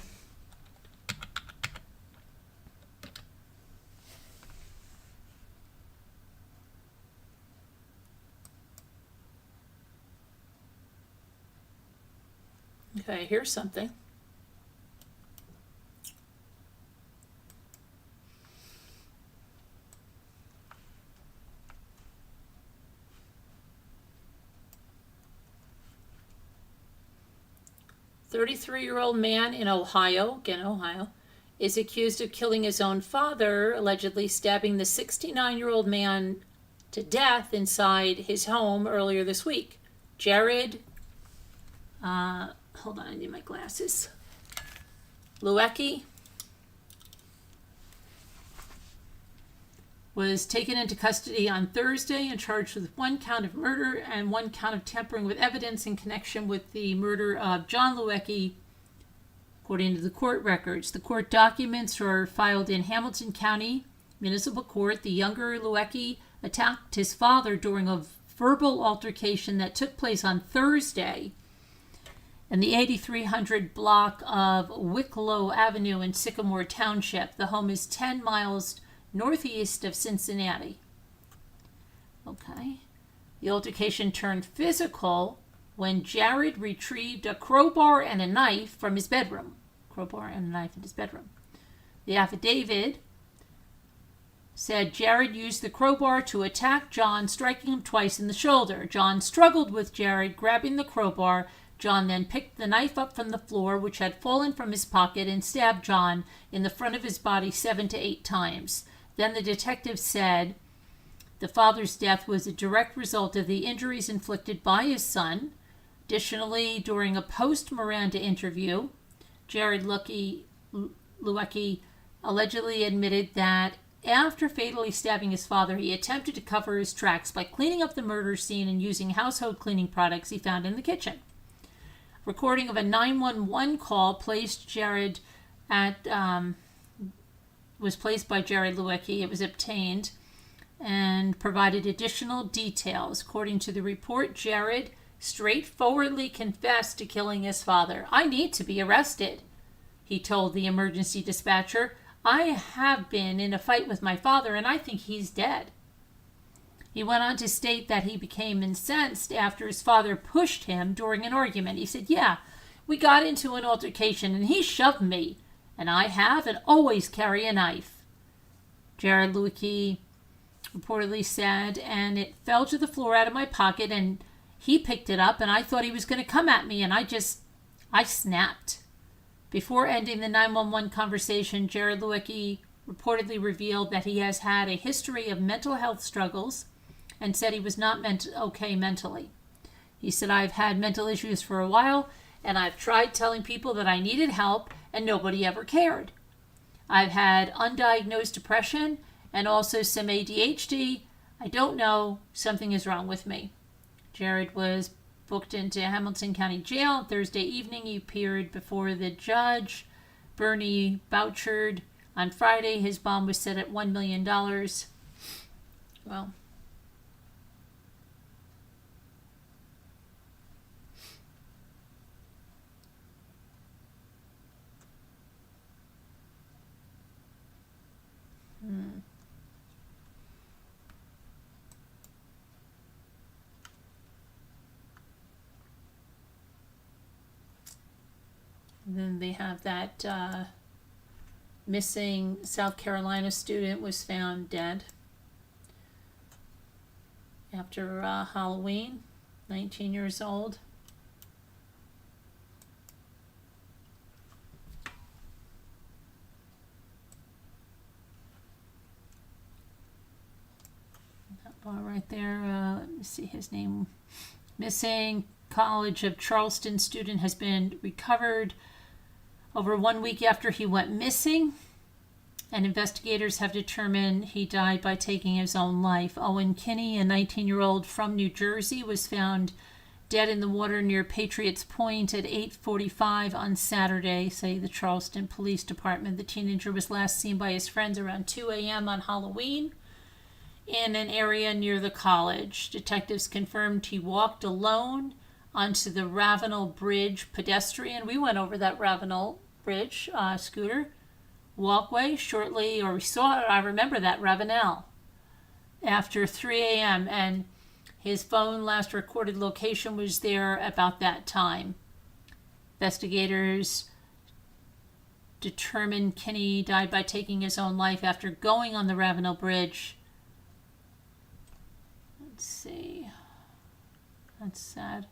Okay, here's something. "33-year-old man in Ohio," again Ohio, "is accused of killing his own father, allegedly stabbing the 69-year-old man to death inside his home earlier this week. Jared, hold on, I need my glasses. Luecki was taken into custody on Thursday and charged with 1 count of murder and 1 count of tampering with evidence in connection with the murder of John Luecki, according to the court records. The court documents are filed in Hamilton County Municipal Court. The younger Luecki attacked his father during a verbal altercation that took place on Thursday in the 8300 block of Wicklow Avenue in Sycamore Township. The home is 10 miles northeast of Cincinnati. Okay. The altercation turned physical when Jared retrieved a crowbar and a knife from his bedroom. Crowbar and a knife in his bedroom. The affidavit said Jared used the crowbar to attack John, striking him twice in the shoulder. John struggled with Jared, grabbing the crowbar. John then picked the knife up from the floor, which had fallen from his pocket, and stabbed John in the front of his body 7 to 8 times. Then the detective said the father's death was a direct result of the injuries inflicted by his son. Additionally, during a post-Miranda interview, Jared Luecki allegedly admitted that after fatally stabbing his father, he attempted to cover his tracks by cleaning up the murder scene and using household cleaning products he found in the kitchen. Recording of a 911 call was placed by Jared Luecki. It was obtained and provided additional details. According to the report, Jared straightforwardly confessed to killing his father. "I need to be arrested," he told the emergency dispatcher. "I have been in a fight with my father and I think he's dead." He went on to state that he became incensed after his father pushed him during an argument. He said, "Yeah, we got into an altercation and he shoved me, and I have and always carry a knife," Jared Luecki reportedly said, "and it fell to the floor out of my pocket and he picked it up and I thought he was going to come at me and I snapped." Before ending the 911 conversation, Jared Luecki reportedly revealed that he has had a history of mental health struggles and said he was not okay mentally. He said, "I've had mental issues for a while and I've tried telling people that I needed help and nobody ever cared. I've had undiagnosed depression and also some ADHD. I don't know, something is wrong with me." Jared was booked into Hamilton County Jail on Thursday evening. He appeared before the judge, Bernie Bouchard, on Friday. His bond was set at $1 million. Well, then they have that missing South Carolina student was found dead after Halloween, 19 years old. bar right there. Let me see his name. Missing College of Charleston student has been recovered over 1 week after he went missing, and investigators have determined he died by taking his own life. Owen Kinney, a 19-year-old from New Jersey, was found dead in the water near Patriots Point at 8:45 on Saturday, say the Charleston Police Department. The teenager was last seen by his friends around 2 a.m. on Halloween in an area near the college. Detectives confirmed he walked alone onto the Ravenel Bridge pedestrian. We went over that Ravenel Bridge scooter walkway shortly, or we saw it, I remember that, Ravenel, after 3 a.m. and his phone last recorded location was there about that time. Investigators determined Kinney died by taking his own life after going on the Ravenel Bridge. Let's see. That's sad.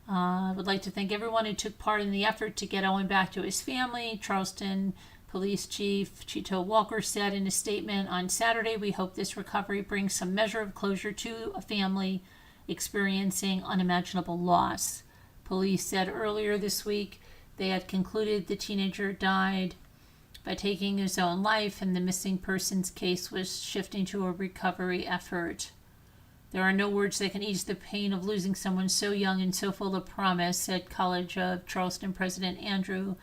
I would like to thank everyone who took part in the effort to get Owen back to his family. Charleston Police Chief Chito Walker said in a statement on Saturday, "We hope this recovery brings some measure of closure to a family experiencing unimaginable loss." Police said earlier this week they had concluded the teenager died by taking his own life, and the missing persons case was shifting to a recovery effort. "There are no words that can ease the pain of losing someone so young and so full of promise," said College of Charleston President Andrew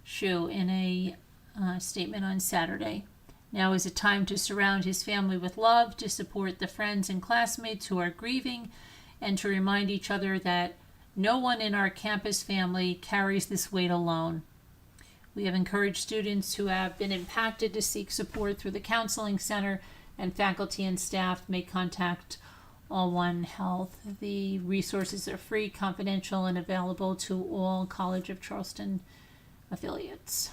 Shue in a statement on Saturday. "Now is a time to surround his family with love, to support the friends and classmates who are grieving, and to remind each other that no one in our campus family carries this weight alone. We have encouraged students who have been impacted to seek support through the counseling center, and faculty and staff may contact All One Health. The resources are free, confidential, and available to all College of Charleston affiliates."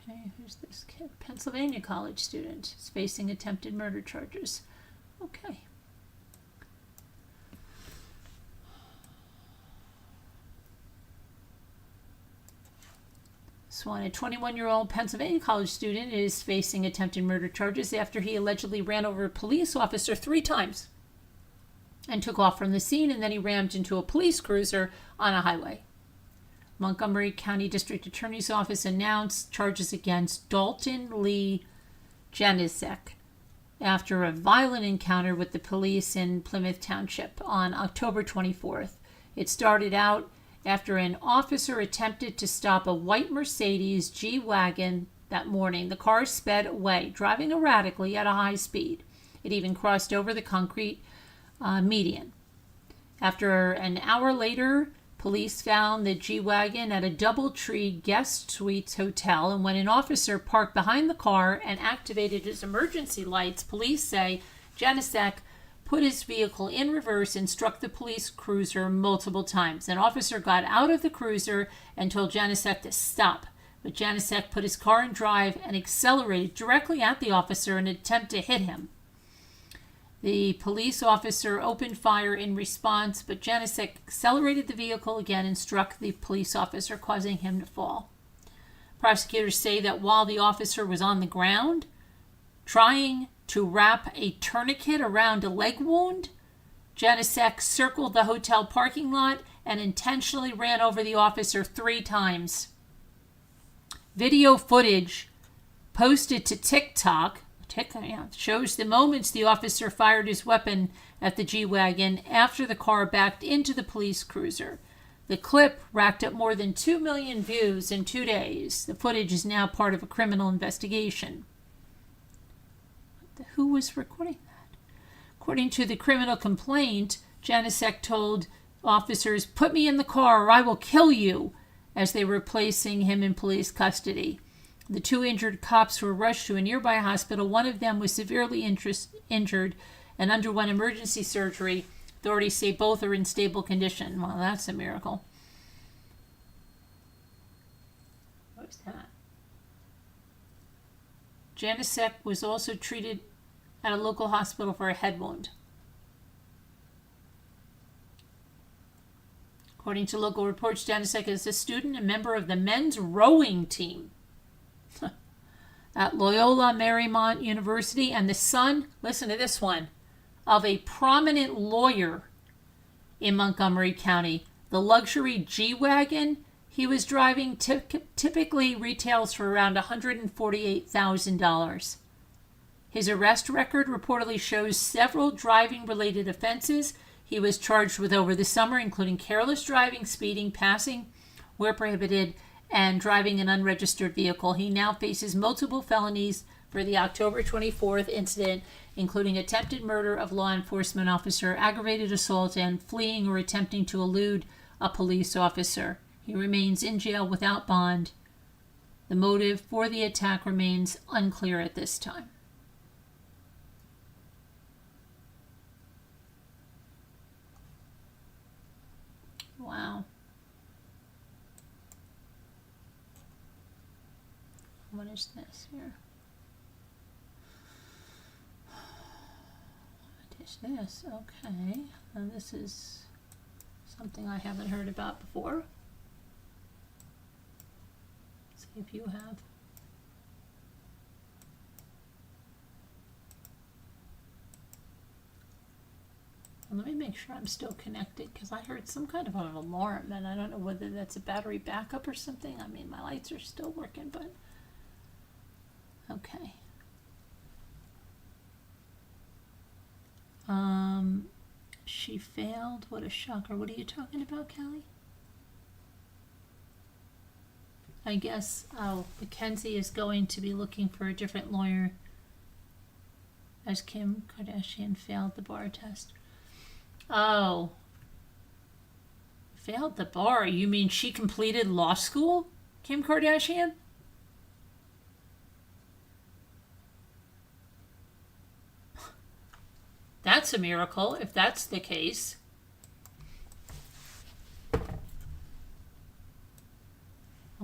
Okay, who's this kid? Pennsylvania college student is facing attempted murder charges. Okay. Swan, a 21-year-old Pennsylvania college student, is facing attempted murder charges after he allegedly ran over a police officer 3 times and took off from the scene, and then he rammed into a police cruiser on a highway. Montgomery County District Attorney's Office announced charges against Dalton Lee Janicek after a violent encounter with the police in Plymouth Township on October 24th. It started out after an officer attempted to stop a white Mercedes G-Wagon that morning. The car sped away, driving erratically at a high speed. It even crossed over the concrete median. After an hour later, police found the G-Wagon at a DoubleTree Guest Suites hotel, and when an officer parked behind the car and activated his emergency lights, police say Janicek put his vehicle in reverse and struck the police cruiser multiple times. An officer got out of the cruiser and told Janicek to stop, but Janicek put his car in drive and accelerated directly at the officer in an attempt to hit him. The police officer opened fire in response, but Janicek accelerated the vehicle again and struck the police officer, causing him to fall. Prosecutors say that while the officer was on the ground, trying to wrap a tourniquet around a leg wound, Janicek circled the hotel parking lot and intentionally ran over the officer 3 times. Video footage posted to TikTok shows the moments the officer fired his weapon at the G-Wagon after the car backed into the police cruiser. The clip racked up more than 2 million views in 2 days. The footage is now part of a criminal investigation. Who was recording that? According to the criminal complaint, Janicek told officers, "Put me in the car or I will kill you," as they were placing him in police custody. The 2 injured cops were rushed to a nearby hospital. One of them was severely injured and underwent emergency surgery. Authorities say both are in stable condition. Well, that's a miracle. What was that? Janicek was also treated at a local hospital for a head wound. According to local reports, Janicek is a student and member of the men's rowing team at Loyola Marymount University and the son, listen to this one, of a prominent lawyer in Montgomery County. The luxury G-Wagon he was driving typically retails for around $148,000. His arrest record reportedly shows several driving-related offenses he was charged with over the summer, including careless driving, speeding, passing where prohibited, and driving an unregistered vehicle. He now faces multiple felonies for the October 24th incident, including attempted murder of law enforcement officer, aggravated assault, and fleeing or attempting to elude a police officer. He remains in jail without bond. The motive for the attack remains unclear at this time. Wow. What is this here? What is this? Okay. Now this is something I haven't heard about before. See if you have. And let me make sure I'm still connected, because I heard some kind of an alarm, and I don't know whether that's a battery backup or something. I mean, my lights are still working, but okay. She failed. What a shocker. What are you talking about, Callie? I guess, Mackenzie is going to be looking for a different lawyer as Kim Kardashian failed the bar test. Oh. Failed the bar? You mean she completed law school, Kim Kardashian? That's a miracle, if that's the case.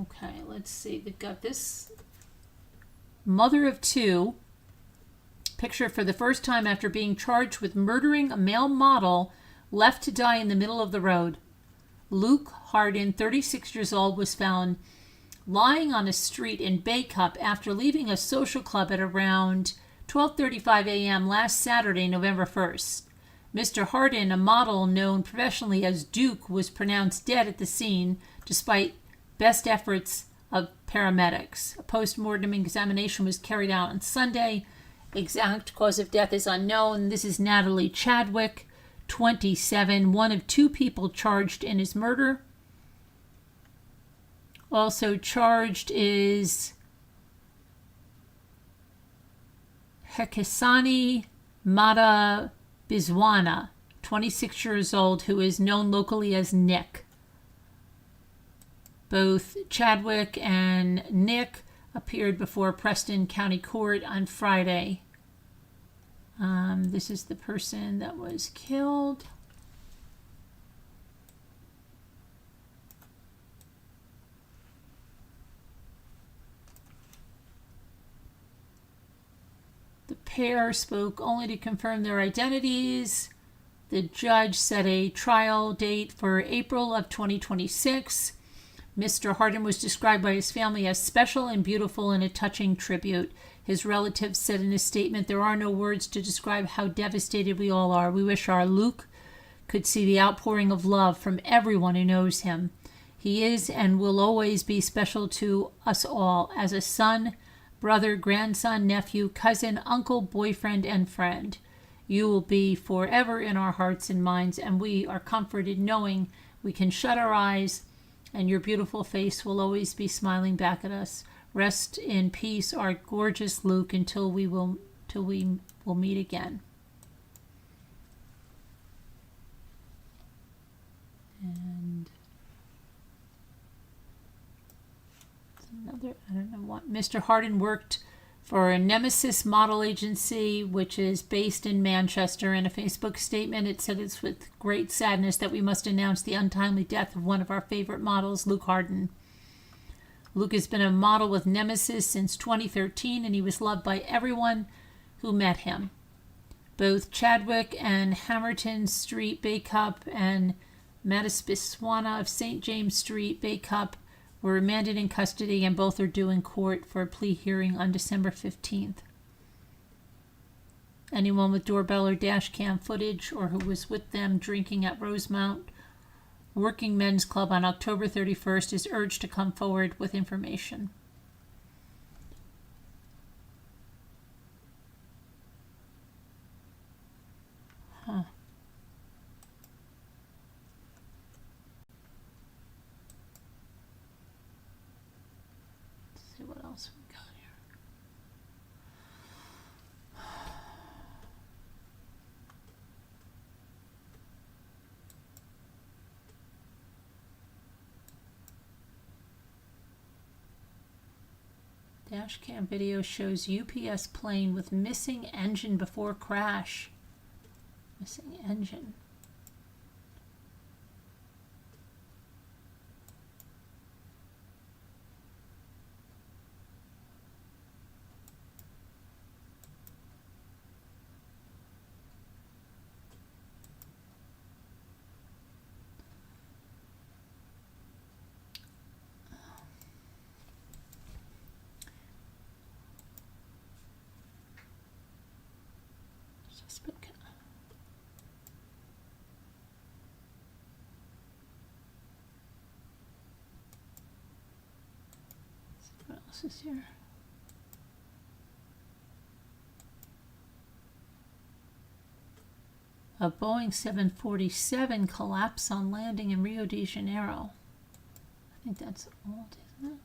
Okay, let's see. They've got this mother of two. Picture for the first time after being charged with murdering a male model left to die in the middle of the road. Luke Hardin, 36 years old, was found lying on a street in Bay Cup after leaving a social club at around 12:35 a.m. last Saturday, November 1st. Mr. Hardin, a model known professionally as Duke, was pronounced dead at the scene despite best efforts of paramedics. A post-mortem examination was carried out on Sunday. Exact cause of death is unknown. This is Natalie Chadwick, 27, one of two people charged in his murder. Also charged is Hekesani Mata Bizwana, 26 years old, who is known locally as Nick. Both Chadwick and Nick appeared before Preston County Court on Friday. This is the person that was killed. The pair spoke only to confirm their identities. The judge set a trial date for April of 2026. Mr. Hardin was described by his family as special and beautiful and a touching tribute. His relatives said in a statement, "There are no words to describe how devastated we all are. We wish our Luke could see the outpouring of love from everyone who knows him. He is and will always be special to us all as a son, brother, grandson, nephew, cousin, uncle, boyfriend, and friend. You will be forever in our hearts and minds, and we are comforted knowing we can shut our eyes and your beautiful face will always be smiling back at us. Rest in peace, our gorgeous Luke, until we will meet again." And another, I don't know what. Mr. Hardin worked for a Nemesis model agency, which is based in Manchester. In a Facebook statement, it said, "It's with great sadness that we must announce the untimely death of one of our favorite models, Luke Hardin. Luke has been a model with Nemesis since 2013, and he was loved by everyone who met him. Both Chadwick and Hamerton Street Baycup and Mataspiswana of St. James Street Baycup were remanded in custody, and both are due in court for a plea hearing on December 15th. Anyone with doorbell or dash cam footage or who was with them drinking at Rosemount Working Men's Club on October 31st is urged to come forward with information. Huh. Let's see what else we got here. Dashcam video shows UPS plane with missing engine before crash. Missing engine. What else is here? A Boeing 747 collapsed on landing in Rio de Janeiro. I think that's old, isn't it?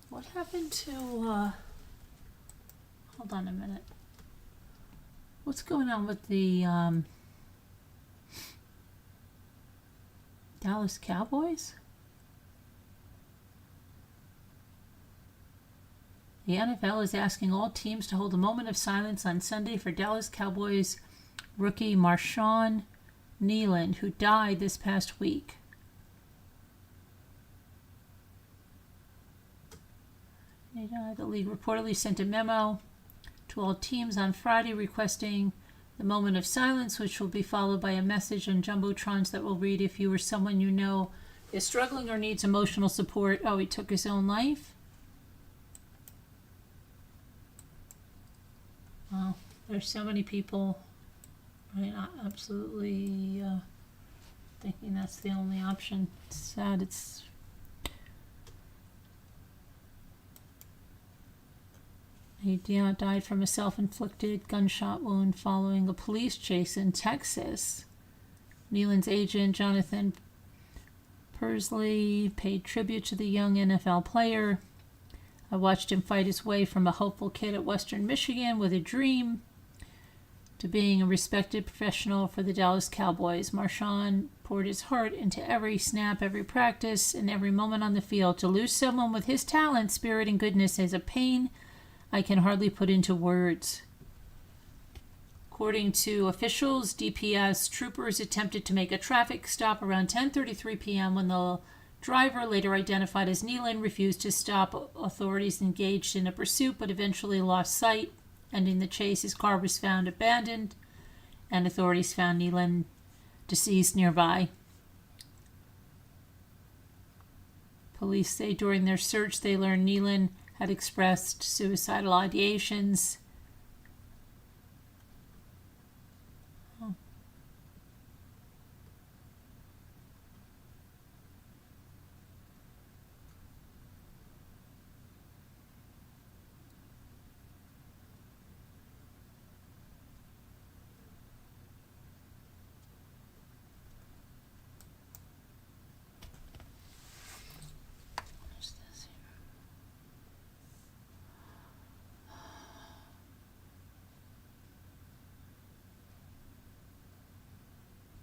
What happened to, hold on a minute. What's going on with the Dallas Cowboys? The NFL is asking all teams to hold a moment of silence on Sunday for Dallas Cowboys rookie Marshawn Kneeland, who died this past week. The league reportedly sent a memo to all teams on Friday requesting the moment of silence, which will be followed by a message on jumbotrons that will read, "If you or someone you know is struggling or needs emotional support." Oh, he took his own life? Well, there's so many people, right, absolutely thinking that's the only option. It's sad. He died from a self-inflicted gunshot wound following a police chase in Texas. Kneeland's agent, Jonathan Persley, paid tribute to the young NFL player. "I watched him fight his way from a hopeful kid at Western Michigan with a dream to being a respected professional for the Dallas Cowboys. Marshawn poured his heart into every snap, every practice, and every moment on the field. To lose someone with his talent, spirit, and goodness is a pain I can hardly put into words." According to officials, DPS troopers attempted to make a traffic stop around 10:33 p.m. when the driver, later identified as Kneeland, refused to stop. Authorities engaged in a pursuit but eventually lost sight. Ending the chase, his car was found abandoned, and authorities found Kneeland deceased nearby. Police say during their search they learned Kneeland had expressed suicidal ideations.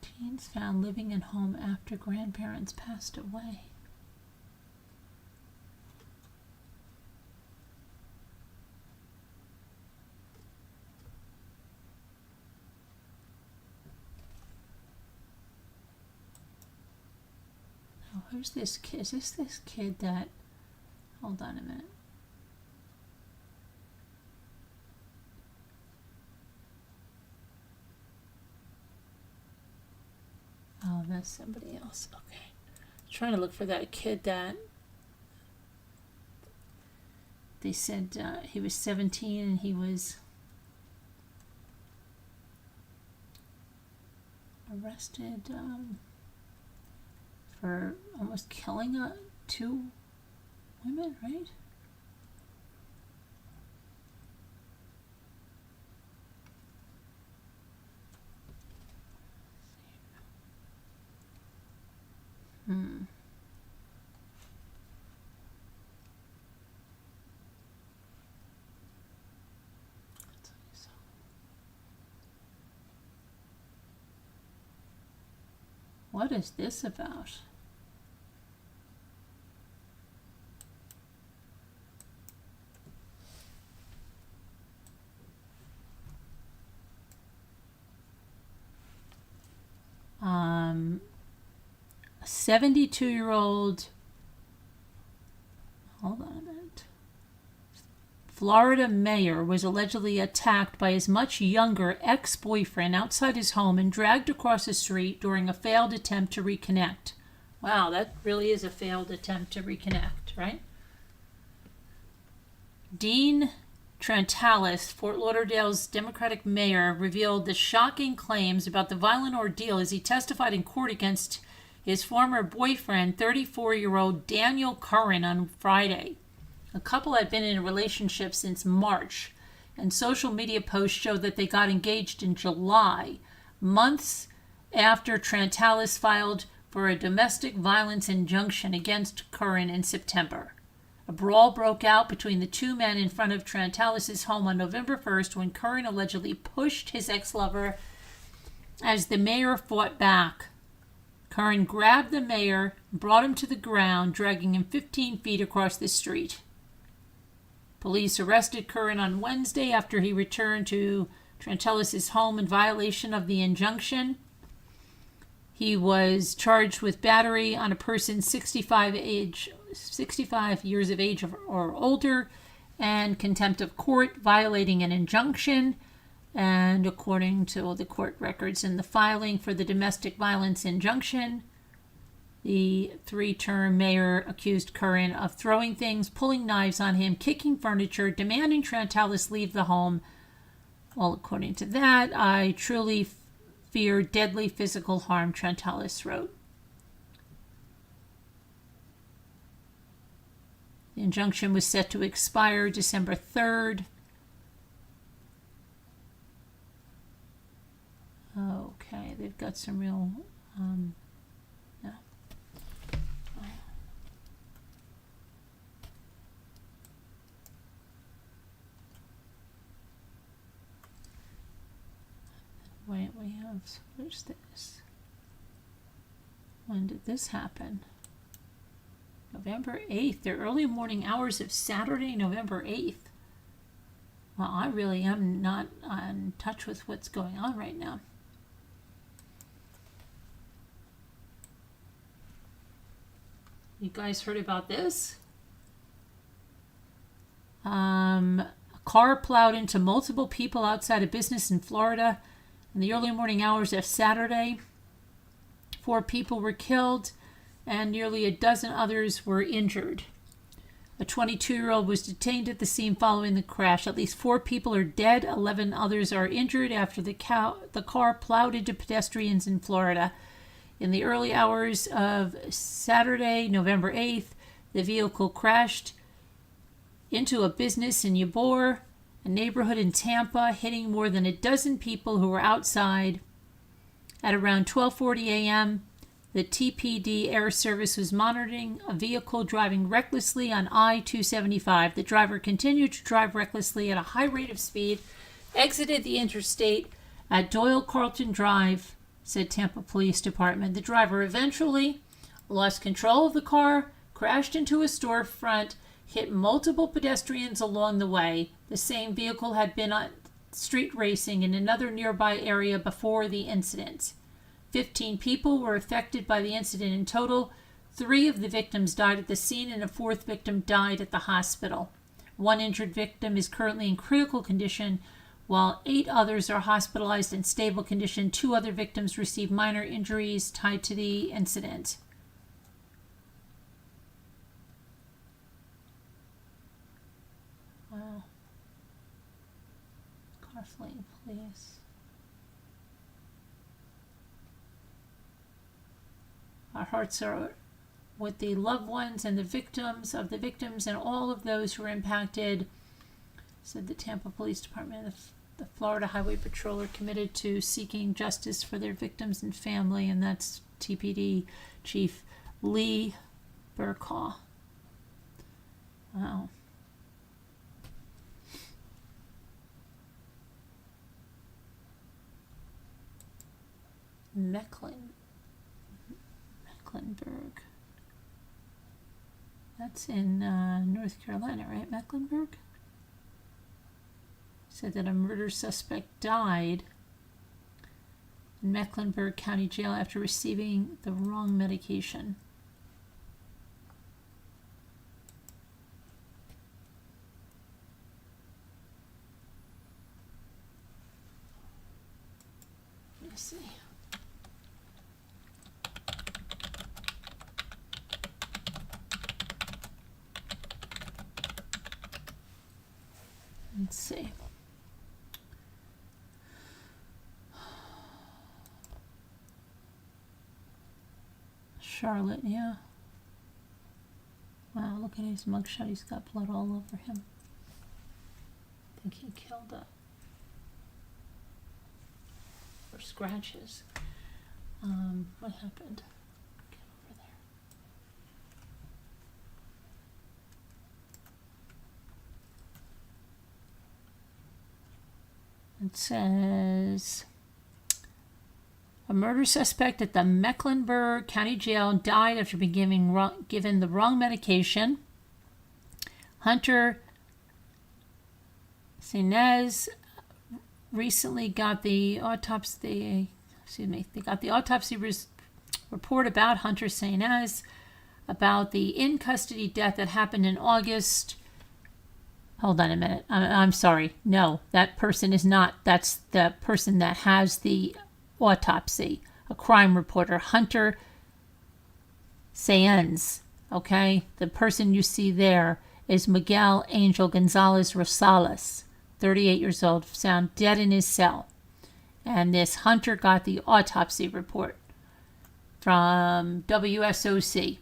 Teens found living at home after grandparents passed away. Oh, who's this kid? Is this kid that... Hold on a minute. Oh, that's somebody else. Okay. I'm trying to look for that kid that they said he was 17 and he was arrested for almost killing two women, right? What is this about? A 72-year-old, hold on a minute, Florida mayor was allegedly attacked by his much younger ex-boyfriend outside his home and dragged across the street during a failed attempt to reconnect. Wow, that really is a failed attempt to reconnect, right? Dean Trantalis, Fort Lauderdale's Democratic mayor, revealed the shocking claims about the violent ordeal as he testified in court against his former boyfriend, 34-year-old Daniel Curran, on Friday. The couple had been in a relationship since March, and social media posts show that they got engaged in July, months after Trantalis filed for a domestic violence injunction against Curran in September. A brawl broke out between the two men in front of Trantalis' home on November 1st when Curran allegedly pushed his ex-lover as the mayor fought back. Curran grabbed the mayor and brought him to the ground, dragging him 15 feet across the street. Police arrested Curran on Wednesday after he returned to Trantalis' home in violation of the injunction. He was charged with battery on a person 65 years of age or older, and contempt of court, violating an injunction. And according to the court records in the filing for the domestic violence injunction, the 3-term mayor accused Curran of throwing things, pulling knives on him, kicking furniture, demanding Trantalis leave the home. Well, according to that, I truly fear deadly physical harm, Trantalis wrote. The injunction was set to expire December 3rd. Okay, they've got some real, yeah. Wait, we have, where's this? When did this happen? November 8th, the early morning hours of Saturday, November 8th. Well, I really am not in touch with what's going on right now. You guys heard about this? A car plowed into multiple people outside a business in Florida in the early morning hours of Saturday. 4 people were killed and nearly a dozen others were injured. A 22-year-old was detained at the scene following the crash. At least 4 people are dead. 11 others are injured after the car plowed into pedestrians in Florida. In the early hours of Saturday, November 8th, the vehicle crashed into a business in Ybor, a neighborhood in Tampa, hitting more than a dozen people who were outside. At around 12:40 a.m., the TPD Air Service was monitoring a vehicle driving recklessly on I-275. The driver continued to drive recklessly at a high rate of speed, exited the interstate at Doyle Carlton Drive, said Tampa Police Department. The driver eventually lost control of the car, crashed into a storefront, hit multiple pedestrians along the way. The same vehicle had been on street racing in another nearby area before the incident. 15 people were affected by the incident in total. 3 of the victims died at the scene and a 4th victim died at the hospital. 1 injured victim is currently in critical condition, while 8 others are hospitalized in stable condition. 2 other victims received minor injuries tied to the incident. Wow. Carflane Police. Our hearts are with the loved ones and the victims and all of those who are impacted, said the Tampa Police Department. The Florida Highway Patrol are committed to seeking justice for their victims and family, and that's TPD Chief Lee Burkaw. Wow. Mecklenburg. That's in North Carolina, right? Mecklenburg? Said that a murder suspect died in Mecklenburg County Jail after receiving the wrong medication. Let's see. Let's see. Charlotte, yeah. Wow, look at his mugshot. He's got blood all over him. I think he killed her. Or scratches. What happened? Get over there. It says a murder suspect at the Mecklenburg County Jail died after being given the wrong medication. Hunter Sainez recently got the autopsy. They got the autopsy report about Hunter Sainez, about the in-custody death that happened in August. Hold on a minute. I'm sorry. No, that person is not. That's the person that has the autopsy. A crime reporter, Hunter Saenz. Okay? The person you see there is Miguel Angel Gonzalez Rosales, 38 years old, found dead in his cell. And this Hunter got the autopsy report from WSOC.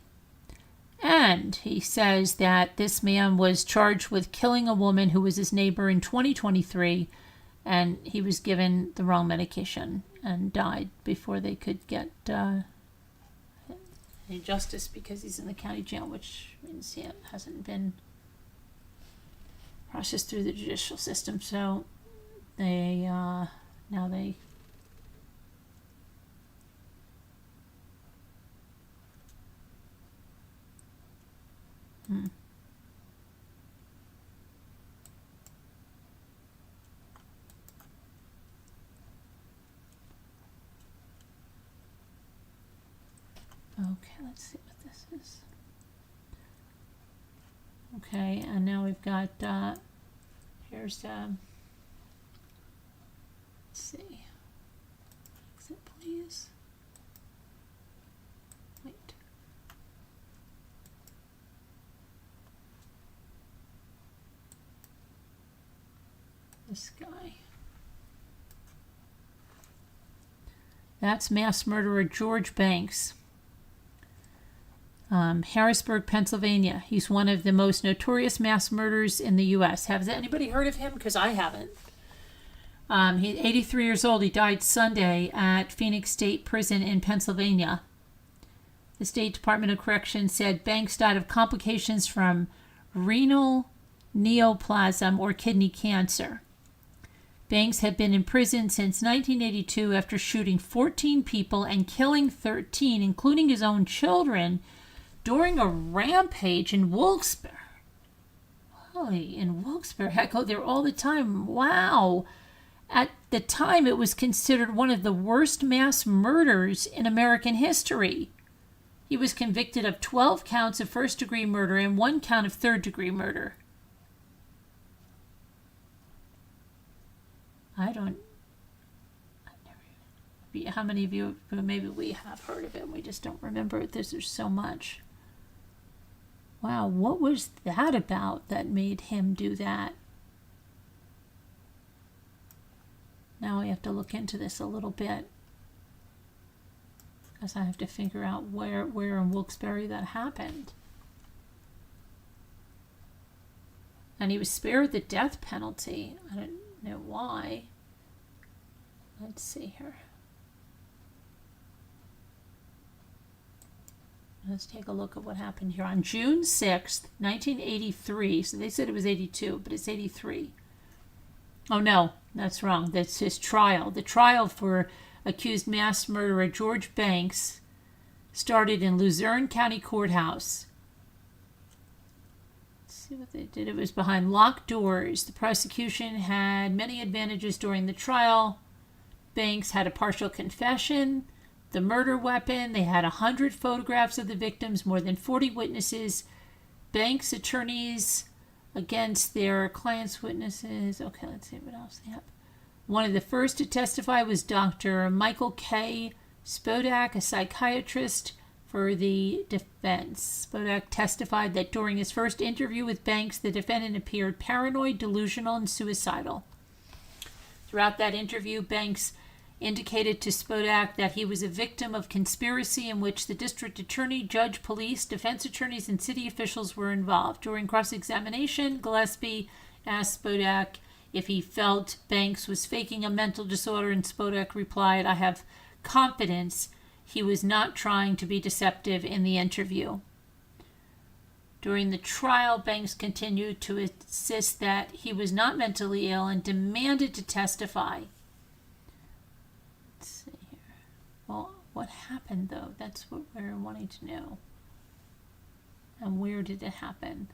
And he says that this man was charged with killing a woman who was his neighbor in 2023, and he was given the wrong medication and died before they could get any justice because he's in the county jail, which means he hasn't been processed through the judicial system. So they now they Okay, let's see what this is. Okay, and now we've got here's let's see. Exit, please. Wait. This guy. That's mass murderer George Banks. Harrisburg, Pennsylvania. He's one of the most notorious mass murderers in the U.S. Has anybody heard of him? Because I haven't. He's 83 years old. He died Sunday at Phoenix State Prison in Pennsylvania. The State Department of Corrections said Banks died of complications from renal neoplasm or kidney cancer. Banks had been in prison since 1982 after shooting 14 people and killing 13, including his own children, during a rampage in Wilkes-Barre. Holy, in Wilkes-Barre. I go there all the time. Wow. At the time, it was considered one of the worst mass murders in American history. He was convicted of 12 counts of first-degree murder and 1 count of third-degree murder. How many of you, maybe we have heard of it and we just don't remember it. There's so much. Wow, what was that about that made him do that? Now I have to look into this a little bit, because I have to figure out where in Wilkes-Barre that happened. And he was spared the death penalty. I don't know why. Let's see here. Let's take a look at what happened here. On June 6th, 1983, so they said it was 82, but it's 83. Oh no, that's wrong. That's his trial. The trial for accused mass murderer George Banks started in Luzerne County Courthouse. Let's see what they did. It was behind locked doors. The prosecution had many advantages during the trial. Banks had a partial confession. The murder weapon. They had 100 photographs of the victims, more than 40 witnesses. Banks' attorneys against their clients' witnesses. Okay, let's see what else they have. One of the first to testify was Dr. Michael K. Spodak, a psychiatrist for the defense. Spodak testified that during his first interview with Banks, the defendant appeared paranoid, delusional, and suicidal. Throughout that interview, Banks indicated to Spodak that he was a victim of conspiracy in which the district attorney, judge, police, defense attorneys, and city officials were involved. During cross-examination, Gillespie asked Spodak if he felt Banks was faking a mental disorder, and Spodak replied, "I have confidence he was not trying to be deceptive in the interview." During the trial, Banks continued to insist that he was not mentally ill and demanded to testify. Let's see here. Well, what happened, though? That's what we're wanting to know. And where did it happen?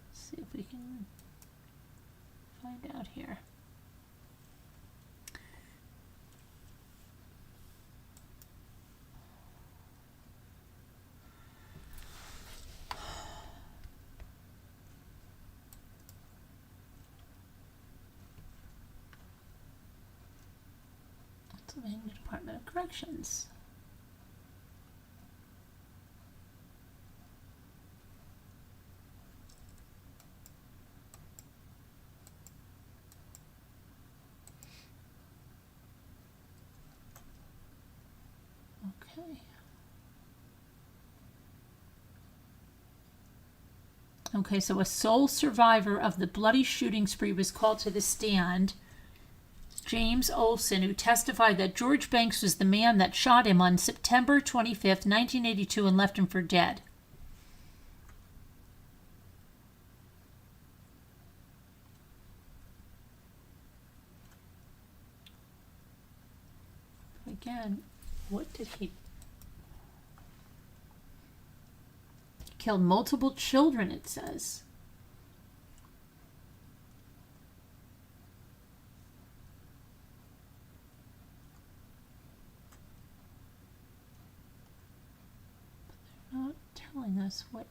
Let's see if we can find out here. Pennsylvania Department of Corrections. Okay. Okay, so a sole survivor of the bloody shooting spree was called to the stand. James Olson, who testified that George Banks was the man that shot him on September 25th, 1982, and left him for dead. Again, what did he... He killed multiple children, it says. Not telling us what.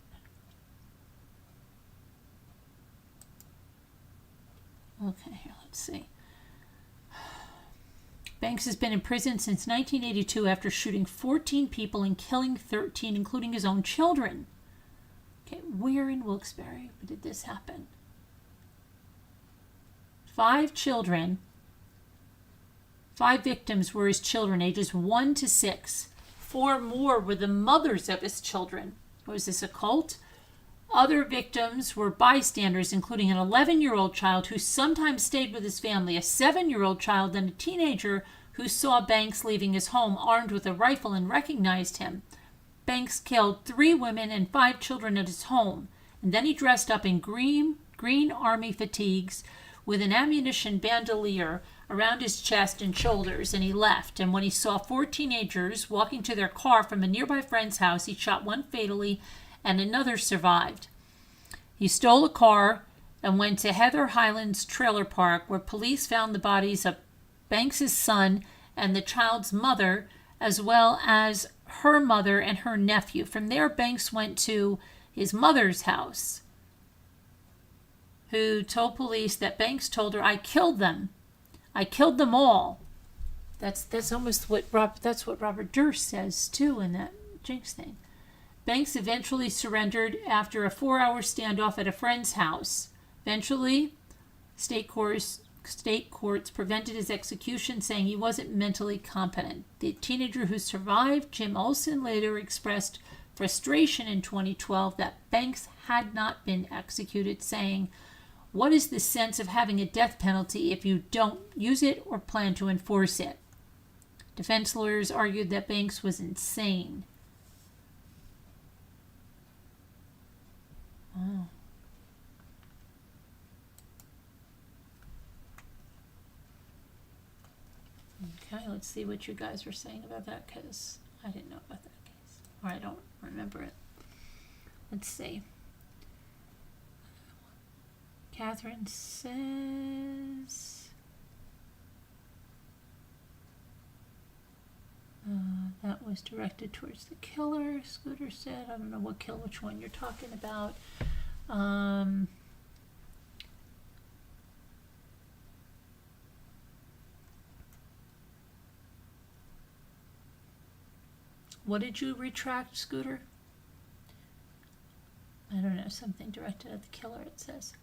Okay, here, let's see. Banks has been in prison since 1982 after shooting 14 people and killing 13, including his own children. Okay, where in Wilkes-Barre did this happen? 5 children. 5 victims were his children, ages 1 to 6. 4 more were the mothers of his children. Was this a cult? Other victims were bystanders, including an 11-year-old child who sometimes stayed with his family, a 7-year-old child, and a teenager who saw Banks leaving his home armed with a rifle and recognized him. Banks killed 3 women and 5 children at his home, and then he dressed up in green army fatigues with an ammunition bandolier around his chest and shoulders, and he left. And when he saw 4 teenagers walking to their car from a nearby friend's house, he shot one fatally and another survived. He stole a car and went to Heather Highlands Trailer Park, where police found the bodies of Banks's son and the child's mother, as well as her mother and her nephew. From there, Banks went to his mother's house, who told police that Banks told her, "I killed them. I killed them all." That's almost what Robert Durst says too in that Jinx thing. Banks eventually surrendered after a 4-hour standoff at a friend's house. Eventually, state courts prevented his execution, saying he wasn't mentally competent. The teenager who survived, Jim Olsen, later expressed frustration in 2012 that Banks had not been executed, saying, "What is the sense of having a death penalty if you don't use it or plan to enforce it?" Defense lawyers argued that Banks was insane. Oh. Okay, let's see what you guys were saying about that, because I didn't know about that case. Or I don't remember it. Let's see. Catherine says... that was directed towards the killer. Scooter said, I don't know which one you're talking about. What did you retract, Scooter? I don't know, something directed at the killer, it says.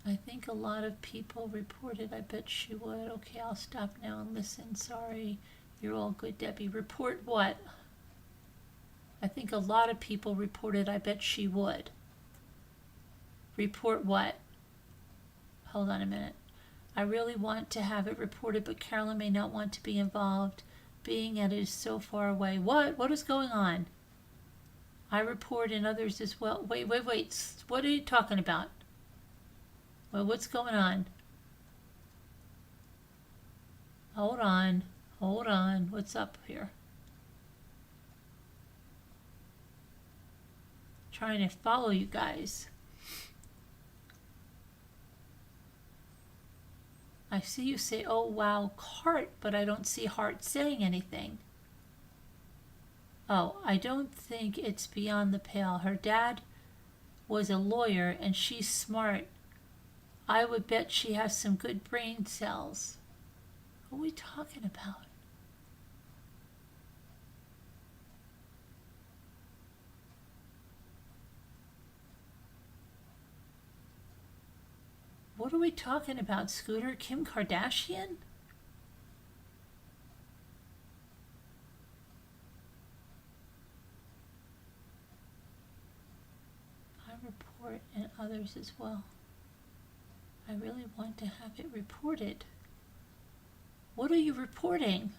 I think a lot of people reported. I bet she would. Okay, I'll stop now and listen. Sorry. You're all good, Debbie. Report what? I think a lot of people reported. I bet she would. Report what? Hold on a minute. I really want to have it reported, but Carolyn may not want to be involved. Being at it is so far away. What? What is going on? I report and others as well. Wait. What are you talking about? Well, what's going on? Hold on. What's up here? Trying to follow you guys. I see you say, "Oh wow, Hart," but I don't see Hart saying anything. Oh, I don't think it's beyond the pale. Her dad was a lawyer and she's smart. I would bet she has some good brain cells. What are we talking about? What are we talking about, Scooter? Kim Kardashian? I report and others as well. I really want to have it reported. What are you reporting?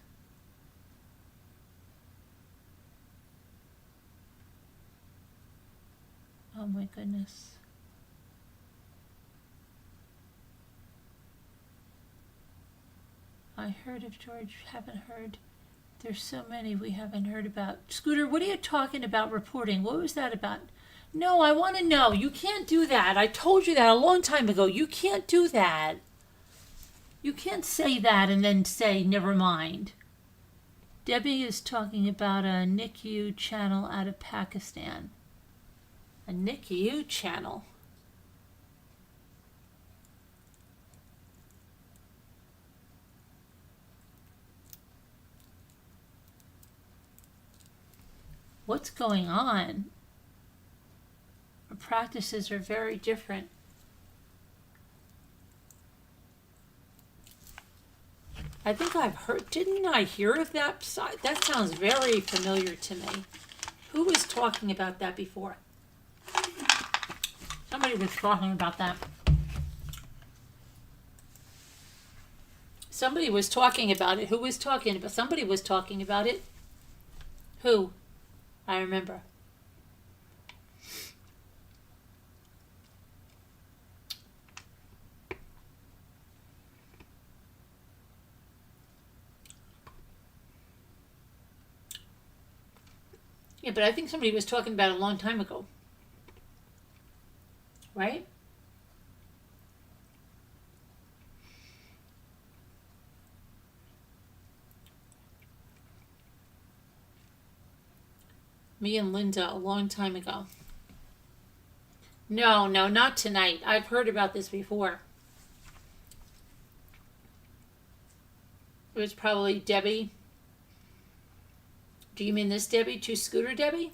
Oh my goodness. I heard of George, haven't heard. There's so many we haven't heard about. Scooter, what are you talking about reporting? What was that about? No, I want to know. You can't do that. I told you that a long time ago. You can't do that. You can't say that and then say, never mind. Debbie is talking about a NICU channel out of Pakistan. A NICU channel. What's going on? Our practices are very different. I think I've heard, didn't I hear of that? That sounds very familiar to me. Who was talking about that before? Somebody was talking about that. Somebody was talking about it. Who was talking about? Somebody was talking about it. Who? I remember. Yeah, but I think somebody was talking about it a long time ago. Right? Me and Linda a long time ago. No, no, not tonight. I've heard about this before. It was probably Debbie. Do you mean this Debbie? To Scooter Debbie?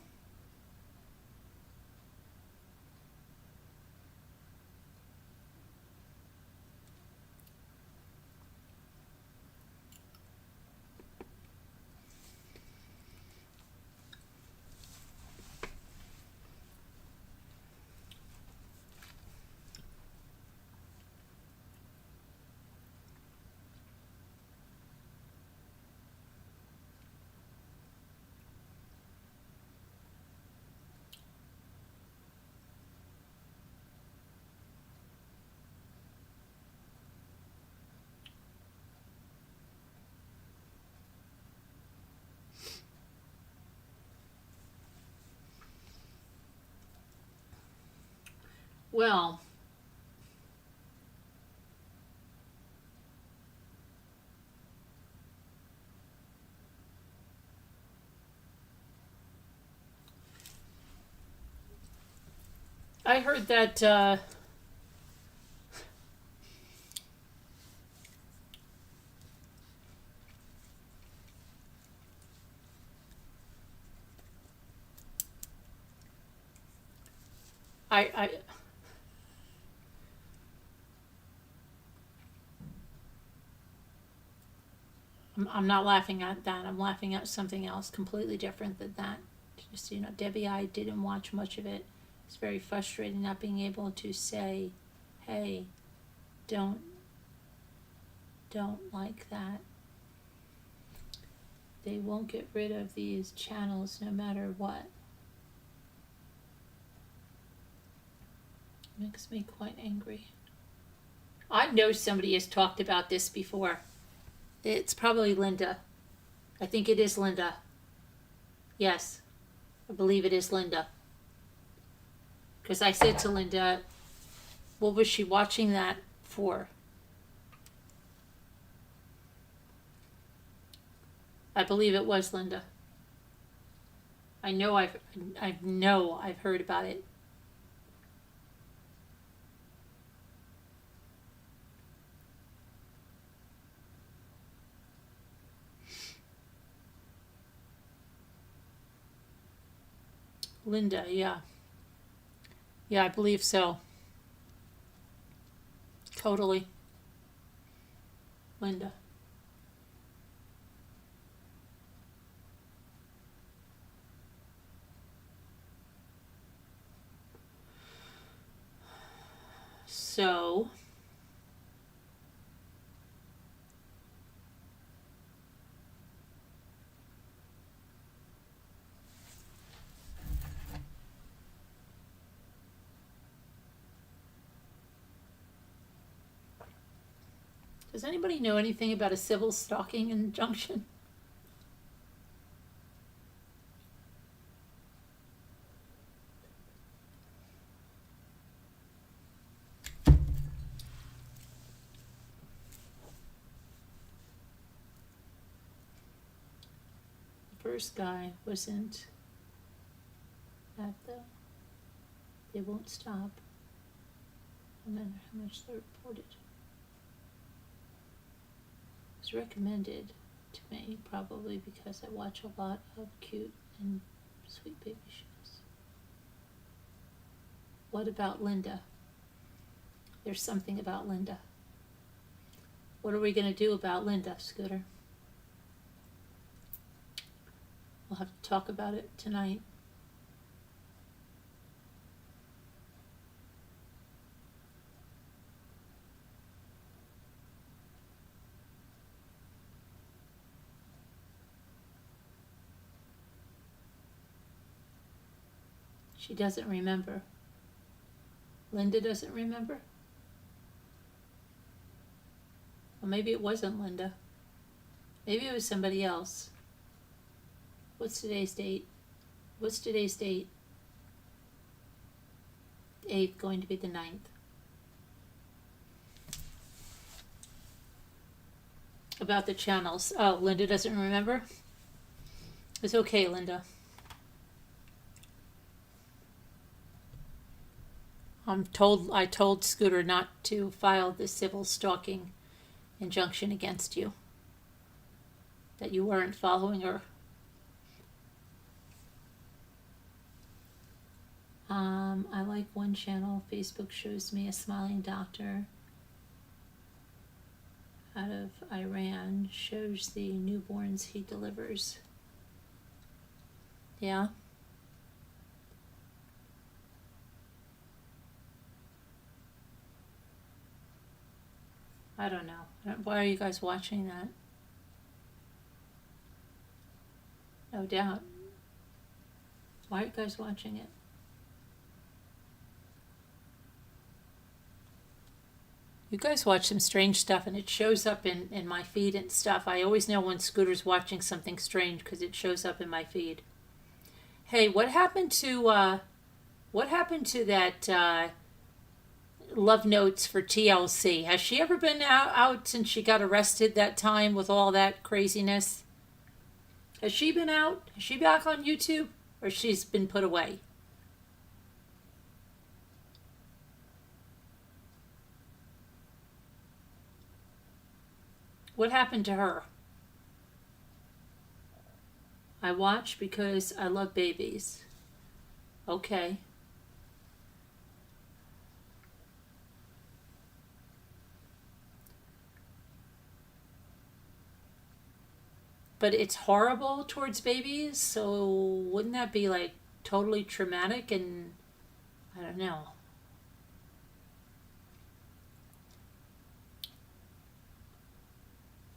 Well, I heard that I I'm not laughing at that. I'm laughing at something else completely different than that. Just, Debbie, I didn't watch much of it. It's very frustrating not being able to say, hey, don't like that. They won't get rid of these channels no matter what. Makes me quite angry. I know somebody has talked about this before. It's probably Linda. I think it is Linda. Yes, I believe it is Linda. Because I said to Linda, what was she watching that for? I believe it was Linda. I know I've heard about it. Linda, yeah. Yeah, I believe so. Totally. Linda. So, does anybody know anything about a civil stalking injunction? The first guy wasn't that though. They won't stop, no matter how much they're reported. It's recommended to me, probably because I watch a lot of cute and sweet baby shows. What about Linda? There's something about Linda. What are we going to do about Linda, Scooter? We'll have to talk about it tonight. She doesn't remember. Linda doesn't remember? Well, maybe it wasn't Linda. Maybe it was somebody else. What's today's date? What's today's date? 8th, going to be the 9th. About the channels. Oh, Linda doesn't remember? It's okay, Linda. I told Scooter not to file the civil stalking injunction against you. That you weren't following her. I like one channel. Facebook shows me a smiling doctor out of Iran. Shows the newborns he delivers. Yeah? I don't know. Why are you guys watching that? No doubt. Why are you guys watching it? You guys watch some strange stuff, and it shows up in my feed and stuff. I always know when Scooter's watching something strange because it shows up in my feed. Hey, what happened to that Love Notes for TLC? Has she ever been out since she got arrested that time with all that craziness? Has she been out? Is she back on YouTube? Or she's been put away? What happened to her? I watch because I love babies. Okay. But it's horrible towards babies, so wouldn't that be like totally traumatic? And I don't know.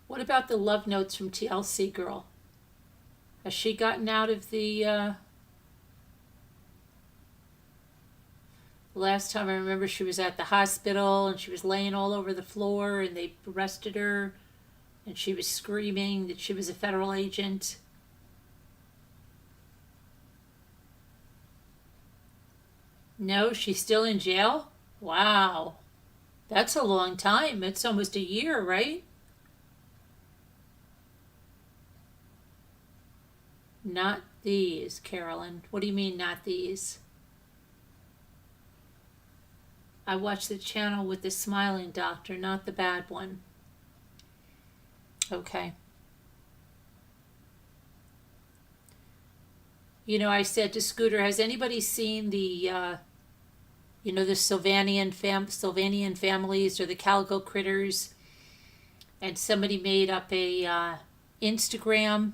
What about the love notes from TLC girl? Has she gotten out of the last time I remember she was at the hospital and she was laying all over the floor and they arrested her and she was screaming that she was a federal agent. No, she's still in jail? Wow. That's a long time. It's almost a year, right? Not these, Carolyn. What do you mean, not these? I watched the channel with the smiling doctor, not the bad one. Okay. You know, I said to Scooter, has anybody seen the, the Sylvanian families or the Calico Critters? And somebody made up a Instagram.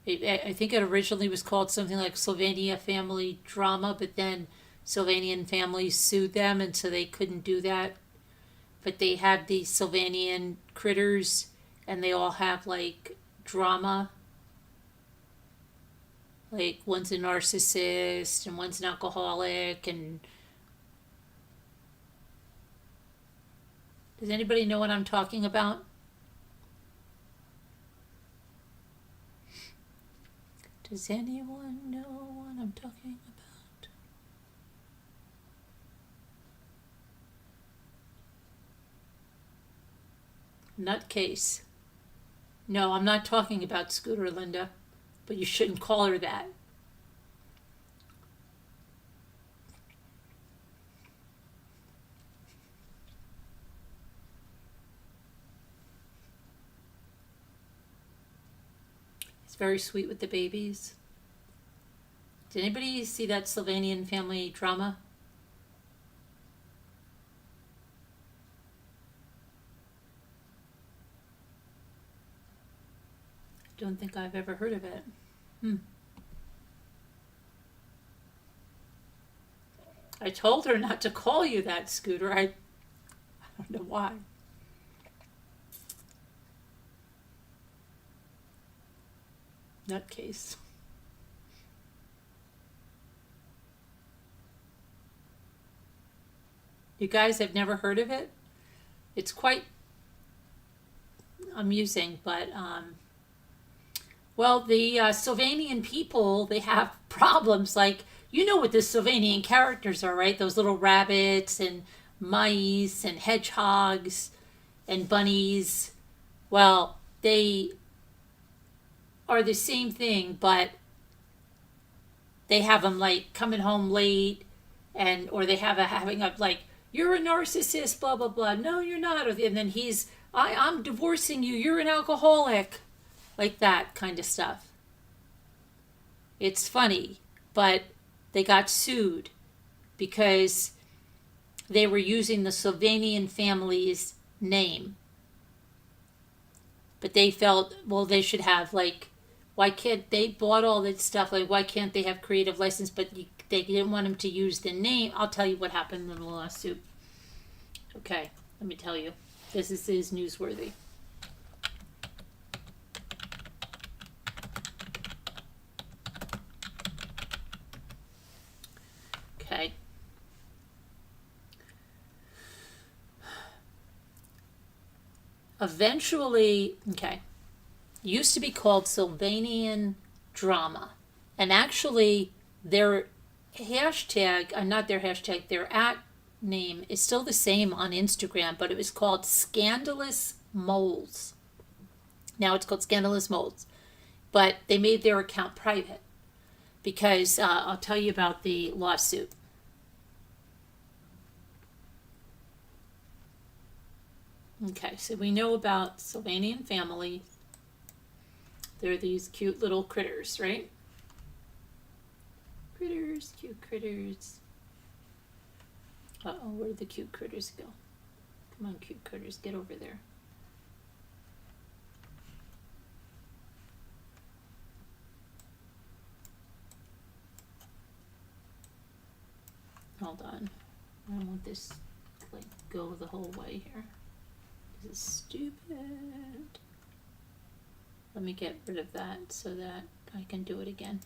I think it originally was called something like Sylvania Family Drama, but then Sylvanian families sued them, and so they couldn't do that. But they had the Sylvanian critters, and they all have like drama. Like one's a narcissist, and one's an alcoholic, and does anybody know what I'm talking about? Does anyone know what I'm talking about? Nutcase. No, I'm not talking about Scooter, Linda, but you shouldn't call her that. Very sweet with the babies. Did anybody see that Sylvanian family drama? I don't think I've ever heard of it. I told her not to call you that, Scooter. I don't know why. Nutcase. You guys have never heard of it? It's quite amusing, but well, the Sylvanian people, they have problems. Like, you know what the Sylvanian characters are, right? Those little rabbits and mice and hedgehogs and bunnies. Well, they are the same thing, but they have them like coming home late, and or they have having a like, you're a narcissist, blah blah blah. No, you're not. And then I'm divorcing you. You're an alcoholic, like that kind of stuff. It's funny, but they got sued because they were using the Sylvanian family's name. But they felt, well, they should have, like, why can't they bought all that stuff? Like, why can't they have creative license? But they didn't want them to use the name. I'll tell you what happened in the lawsuit. Okay, let me tell you. This is newsworthy. Okay. Eventually, okay, used to be called Sylvanian Drama. And actually, their hashtag, not their hashtag, their at name is still the same on Instagram, but it was called Scandalous Moles. Now it's called Scandalous Moles. But they made their account private because I'll tell you about the lawsuit. Okay, so we know about Sylvanian family. They're these cute little critters, right? Critters, cute critters. Uh-oh, where did the cute critters go? Come on, cute critters, get over there. Hold on. I don't want this to like go the whole way here. This is stupid. Let me get rid of that so that I can do it again.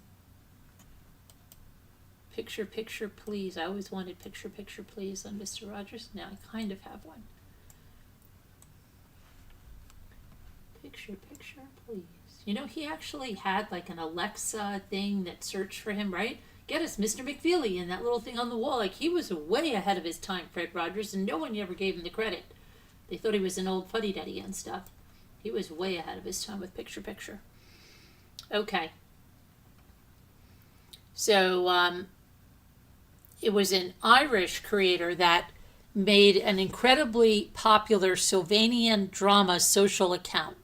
Picture, picture, please. I always wanted picture, picture, please on Mr. Rogers. Now I kind of have one. Picture, picture, please. You know, he actually had like an Alexa thing that searched for him, right? Get us Mr. McFeely and that little thing on the wall. Like, he was way ahead of his time, Fred Rogers, and no one ever gave him the credit. They thought he was an old fuddy-duddy and stuff. He was way ahead of his time with picture, picture. Okay. So, it was an Irish creator that made an incredibly popular Sylvanian drama social account.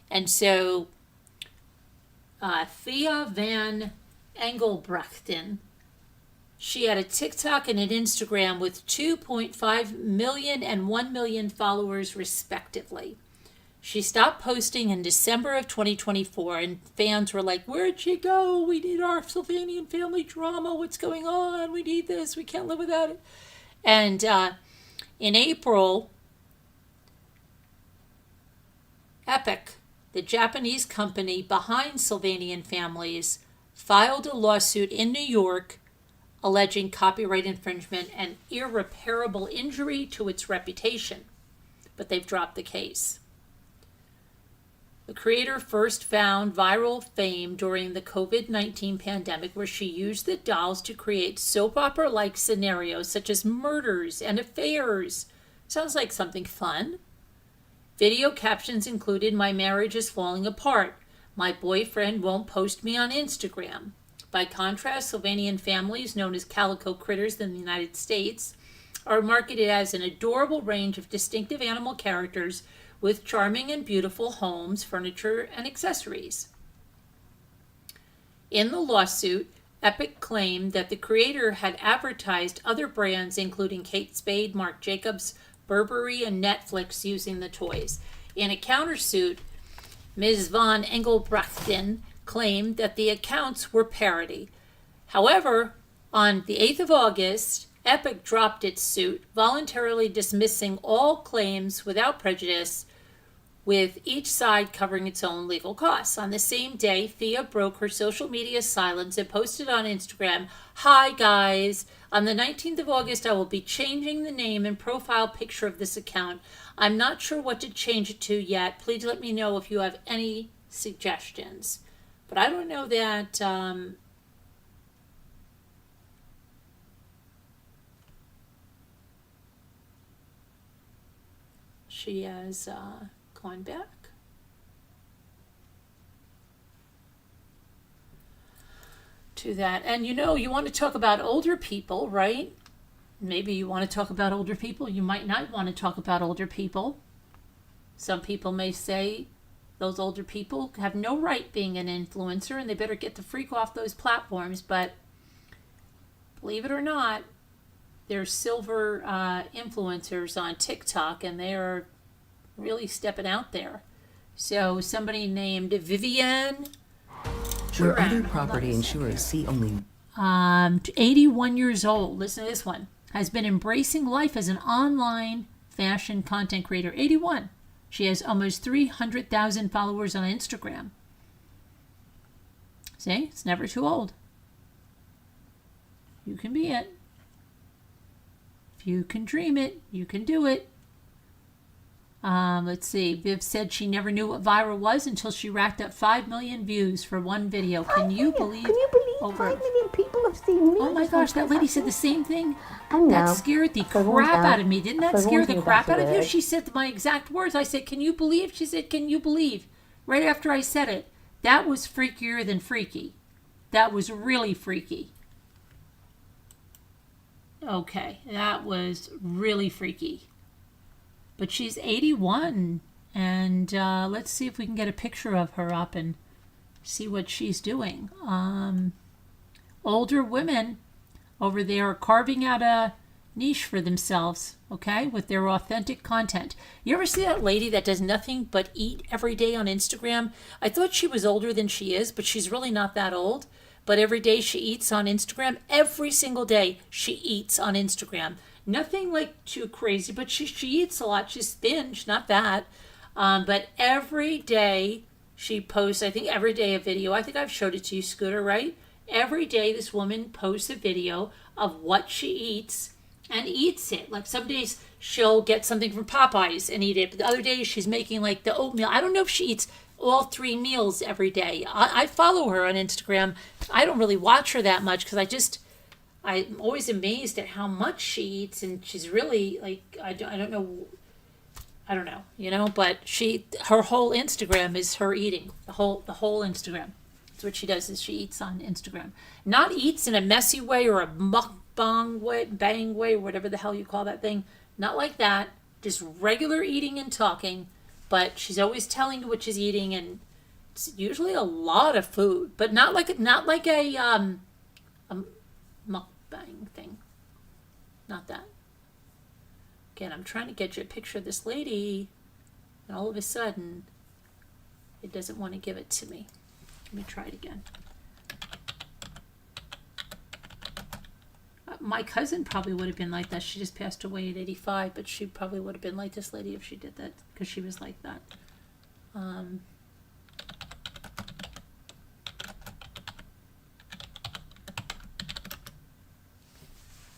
And so, Thea Van Engelbrechten, she had a TikTok and an Instagram with 2.5 million and 1 million followers respectively. She stopped posting in December of 2024, and fans were like, where'd she go? We need our Sylvanian family drama. What's going on? We need this. We can't live without it. And in April, Epic, the Japanese company behind Sylvanian families, filed a lawsuit in New York alleging copyright infringement and irreparable injury to its reputation, but they've dropped the case. The creator first found viral fame during the COVID-19 pandemic, where she used the dolls to create soap opera-like scenarios such as murders and affairs. Sounds like something fun. Video captions included, "My marriage is falling apart. My boyfriend won't post me on Instagram." By contrast, Sylvanian families, known as calico critters in the United States, are marketed as an adorable range of distinctive animal characters with charming and beautiful homes, furniture, and accessories. In the lawsuit, Epic claimed that the creator had advertised other brands, including Kate Spade, Marc Jacobs, Burberry, and Netflix, using the toys. In a countersuit, Ms. Van Engelbrechten claimed that the accounts were parody. However, on the 8th of August, Epic dropped its suit, voluntarily dismissing all claims without prejudice, with each side covering its own legal costs. On the same day, Thea broke her social media silence and posted on Instagram, "Hi guys, On the 19th of August, I will be changing the name and profile picture of this account. I'm not sure what to change it to yet. Please let me know if you have any suggestions. But I don't know that she has gone back. To that. And you know, you want to talk about older people, right? Maybe you want to talk about older people. You might not want to talk about older people. Some people may say those older people have no right being an influencer and they better get the freak off those platforms. But believe it or not, there's silver influencers on TikTok and they are really stepping out there. So somebody named Vivian, where other property insurers see only 81 years old, listen to this one, has been embracing life as an online fashion content creator. 81. She has almost 300,000 followers on Instagram. See, it's never too old. You can be it. If you can dream it, you can do it. Let's see. Viv said she never knew what viral was until she racked up 5 million views for one video. Can you believe? Can you believe 5 million people have seen me? Oh my gosh, that lady said the same thing. I know. That scared the crap out of me. Didn't that scare the crap out of you? She said my exact words. I said, "Can you believe?" She said, "Can you believe?" Right after I said it. That was freakier than freaky. That was really freaky. Okay, that was really freaky. But she's 81, and let's see if we can get a picture of her up and see what she's doing. Older women over there are carving out a niche for themselves, okay, with their authentic content. You ever see that lady that does nothing but eat every day on Instagram? I thought she was older than she is, but she's really not that old. But every day she eats on Instagram. Every single day she eats on Instagram. Nothing like too crazy, but she eats a lot. She's thin. She's not fat. But every day she posts, I think every day a video. I think I've showed it to you, Scooter, right? Every day this woman posts a video of what she eats and eats it. Like some days she'll get something from Popeyes and eat it. But the other days she's making like the oatmeal. I don't know if she eats all 3 meals every day. I follow her on Instagram. I don't really watch her that much because I'm always amazed at how much she eats, and she's really like I don't know, you know. But her whole Instagram is her eating. The whole Instagram. That's what she does. Is she eats on Instagram? Not eats in a messy way or a mukbang way, bang way, whatever the hell you call that thing. Not like that. Just regular eating and talking. But she's always telling you what she's eating, and it's usually a lot of food, but not like a mukbang thing. Not that. Again, I'm trying to get you a picture of this lady, and all of a sudden, it doesn't want to give it to me. Let me try it again. My cousin probably would have been like that. She just passed away at 85, but she probably would have been like this lady if she did that, because she was like that.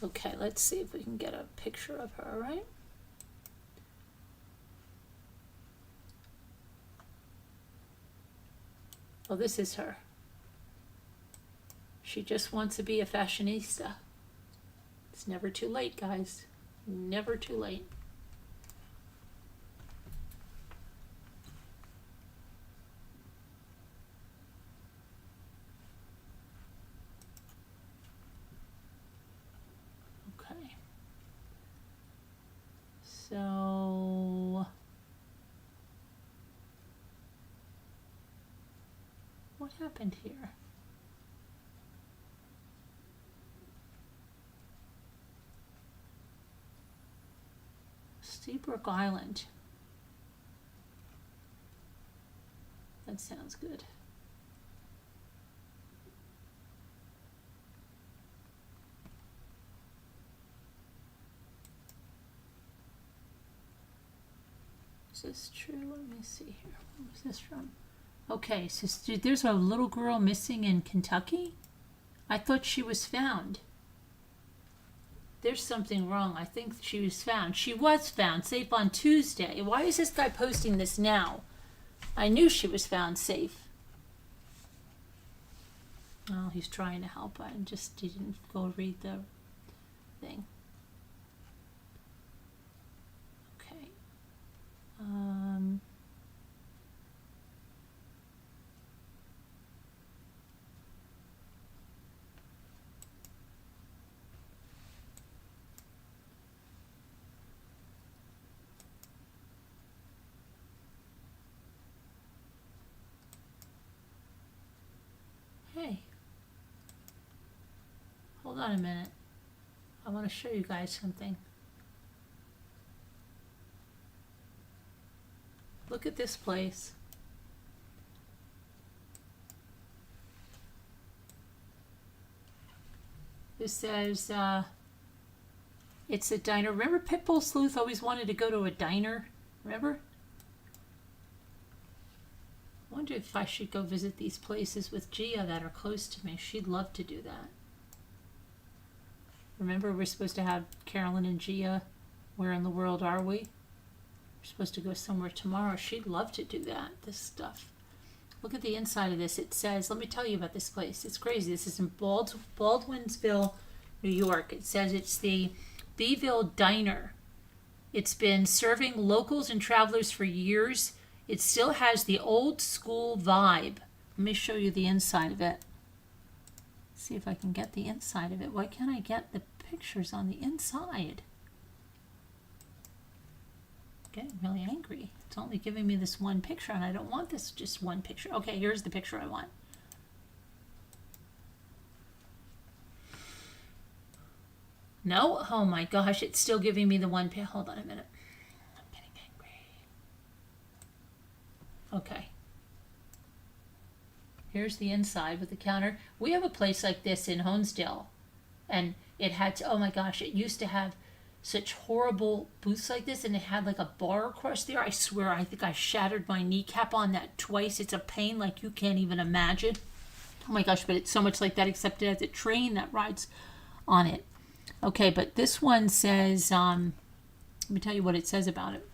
Okay, let's see if we can get a picture of her, all right? Oh, this is her. She just wants to be a fashionista. It's never too late, guys. Never too late. Okay. So, what happened here? Seabrook Island. That sounds good. Is this true? Let me see here. Where was this from? Okay, so there's a little girl missing in Kentucky. I thought she was found. there's something wrong. I think she was found. She was found safe on Tuesday. Why is this guy posting this now? I knew she was found safe. Oh, he's trying to help. I just didn't go read the thing. Okay. Hey. Hold on a minute. I want to show you guys something. Look at this place. This says, it's a diner. Remember Pitbull Sleuth always wanted to go to a diner? Remember? I wonder if I should go visit these places with Gia that are close to me. She'd love to do that. Remember, we're supposed to have Carolyn and Gia. Where in the world are we? We're supposed to go somewhere tomorrow. She'd love to do that, this stuff. Look at the inside of this. It says, let me tell you about this place. It's crazy. This is in Baldwinsville, New York. It says it's the Beeville Diner. It's been serving locals and travelers for years. It still has the old school vibe. Let me show you the inside of it. See if I can get the inside of it. Why can't I get the pictures on the inside? Getting really angry. It's only giving me this one picture, and I don't want this just one picture. Okay, here's the picture I want. No? Oh my gosh, it's still giving me the one picture. Hold on a minute. I'm getting angry. Okay. Here's the inside with the counter. We have a place like this in Honesdale, and it had to, oh my gosh, it used to have such horrible booths like this, and it had like a bar across there. I swear, I think I shattered my kneecap on that twice. It's a pain like you can't even imagine. Oh my gosh, but it's so much like that, except it has a train that rides on it. Okay, but this one says, let me tell you what it says about it.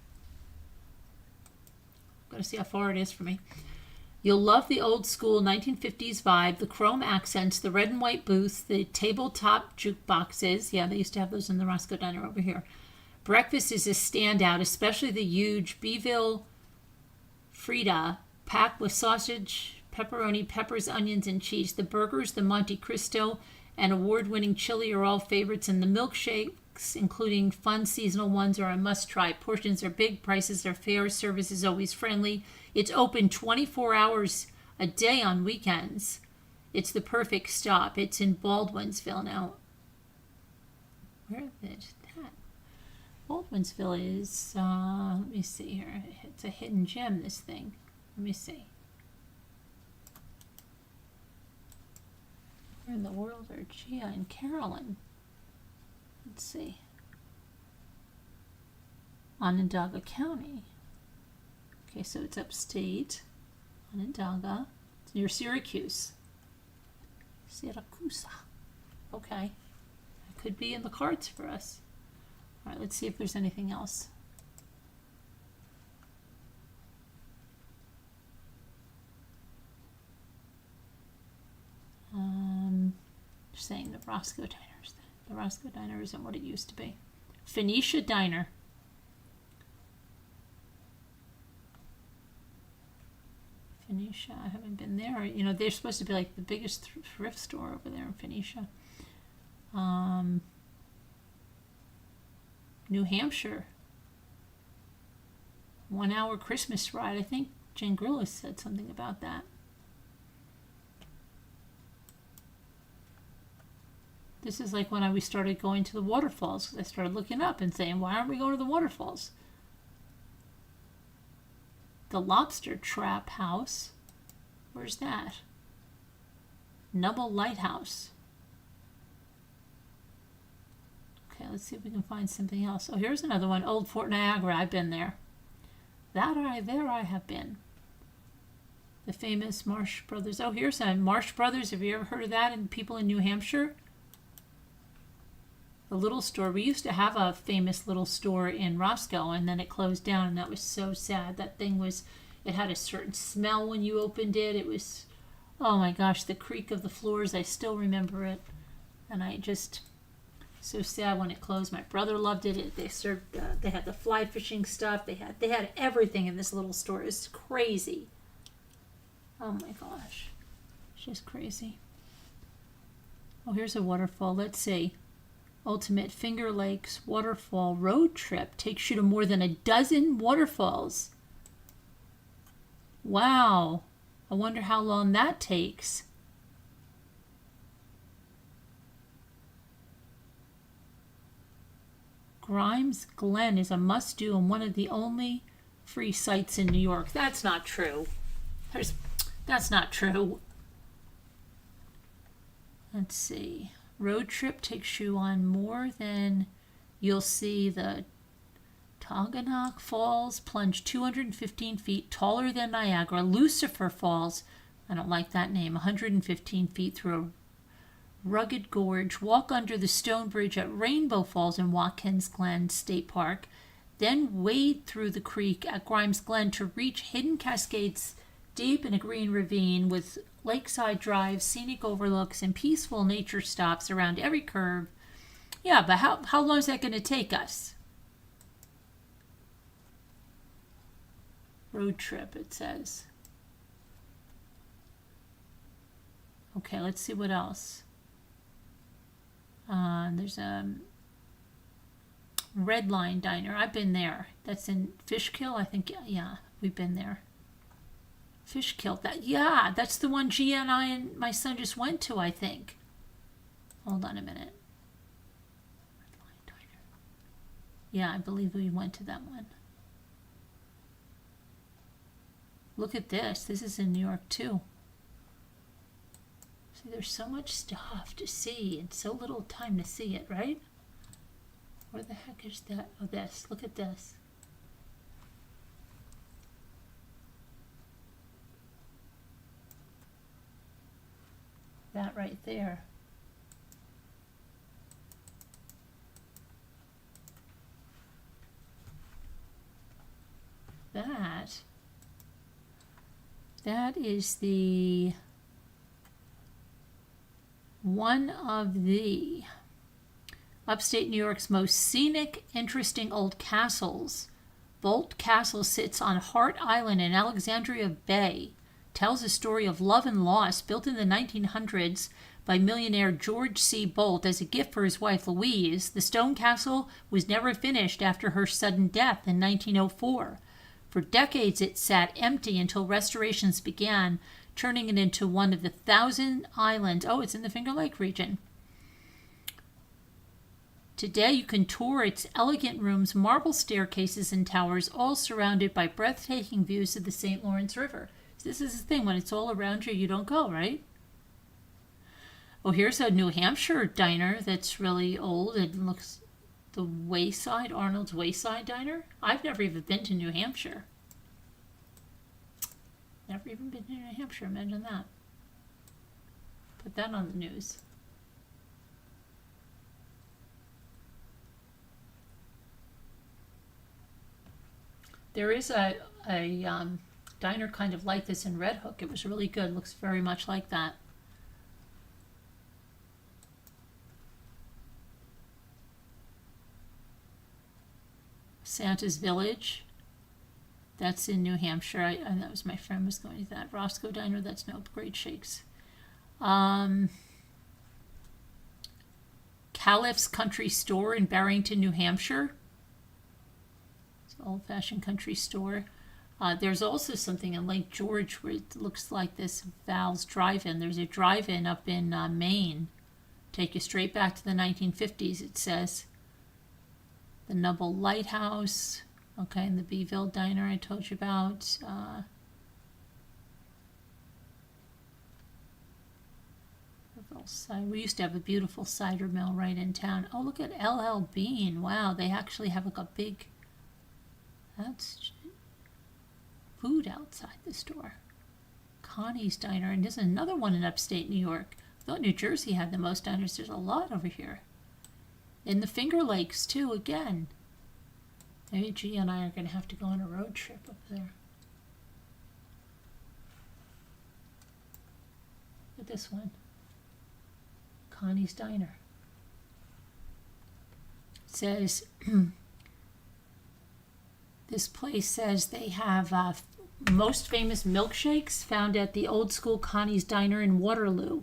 I'm going to see how far it is for me. You'll love the old school 1950s vibe, the chrome accents, the red and white booths, the tabletop jukeboxes. Yeah, they used to have those in the Roscoe Diner over here. Breakfast is a standout, especially the huge Beeville Frita, packed with sausage, pepperoni, peppers, onions, and cheese. The burgers, the Monte Cristo, and award-winning chili are all favorites, and the milkshakes, including fun seasonal ones, are a must-try. Portions are big, prices are fair, service is always friendly. It's open 24 hours a day on weekends. It's the perfect stop. It's in Baldwinsville now. Where is that? Baldwinsville is, let me see here. It's a hidden gem, this thing. Let me see. Where in the world are Gia and Carolyn? Let's see. Onondaga County. Okay, so it's upstate. Onondaga. It's near Syracuse. Syracuse. Okay. That could be in the cards for us. All right, let's see if there's anything else. Just saying the Roscoe Diners. The Roscoe Diner isn't what it used to be. Phoenicia Diner. Phoenicia, I haven't been there. You know, they're supposed to be like the biggest thrift store over there in Phoenicia. New Hampshire. 1 hour Christmas ride. I think Jen Grillis said something about that. This is like when we started going to the waterfalls, because I started looking up and saying, why aren't we going to the waterfalls? The Lobster Trap House. Where's that? Nubble Lighthouse. Okay, let's see if we can find something else. Oh, here's another one. Old Fort Niagara. I've been there. There I have been. The famous Marsh Brothers. Oh, here's a Marsh Brothers. Have you ever heard of that? And people in New Hampshire? The little store, we used to have a famous little store in Roscoe, and then it closed down, and that was so sad. That thing was, it had a certain smell when you opened it. It was, oh my gosh, the creak of the floors, I still remember it. And I just, so sad when it closed. My brother loved it. They served, they had the fly fishing stuff. They had everything in this little store. It's crazy. Oh my gosh, it's just crazy. Oh, here's a waterfall. Let's see. Ultimate Finger Lakes Waterfall Road Trip takes you to more than a dozen waterfalls. Wow. I wonder how long that takes. Grimes Glen is a must-do and one of the only free sites in New York. That's not true. That's not true. Let's see. Road trip takes you on more than, you'll see the Toganock Falls, plunge 215 feet taller than Niagara. Lucifer Falls, I don't like that name, 115 feet through a rugged gorge. Walk under the stone bridge at Rainbow Falls in Watkins Glen State Park. Then wade through the creek at Grimes Glen to reach hidden cascades deep in a green ravine with lakeside drives, scenic overlooks, and peaceful nature stops around every curve. Yeah, but how long is that going to take us? Road trip, it says. Okay, let's see what else. There's a Red Line Diner. I've been there. That's in Fishkill, I think. Yeah, we've been there. Fishkill. Yeah, that's the one Gia and I and my son just went to, I think. Hold on a minute. Red Line Diner. Yeah, I believe we went to that one. Look at this. This is in New York too. See, there's so much stuff to see and so little time to see it, right? Where the heck is that? Oh, this. Look at this. That right there. That is the one of the upstate New York's most scenic, interesting old castles. Bolt Castle sits on Hart Island in Alexandria Bay. Tells a story of love and loss, built in the 1900s by millionaire George C. Bolt as a gift for his wife Louise. The stone castle was never finished after her sudden death in 1904. For decades it sat empty until restorations began, turning it into one of the 1,000 islands. Oh, it's in the Finger Lake region. Today you can tour its elegant rooms, marble staircases, and towers, all surrounded by breathtaking views of the St. Lawrence River. This is the thing, when it's all around you, you don't go, right? Oh, here's a New Hampshire diner that's really old. It looks the Wayside, Arnold's Wayside Diner. I've never even been to New Hampshire. Never even been to New Hampshire, imagine that. Put that on the news. There is a diner kind of like this in Red Hook. It was really good. Looks very much like that. Santa's Village. That's in New Hampshire. And that was my friend was going to that. Roscoe Diner. That's no Great Shakes. Califf's Country Store in Barrington, New Hampshire. It's an old-fashioned country store. There's also something in Lake George where it looks like this Val's Drive-In. There's a drive-in up in Maine. Take you straight back to the 1950s, it says. The Nubble Lighthouse. Okay, and the Beeville Diner I told you about. We used to have a beautiful cider mill right in town. Oh, look at LL Bean. Wow, they actually have like a big... That's... food outside the store. Connie's Diner, and there's another one in upstate New York. I thought New Jersey had the most diners. There's a lot over here. In the Finger Lakes, too, again. Maybe Gia and I are going to have to go on a road trip up there. Look at this one. Connie's Diner. It says, this place says they have most famous milkshakes found at the old school Connie's Diner in Waterloo.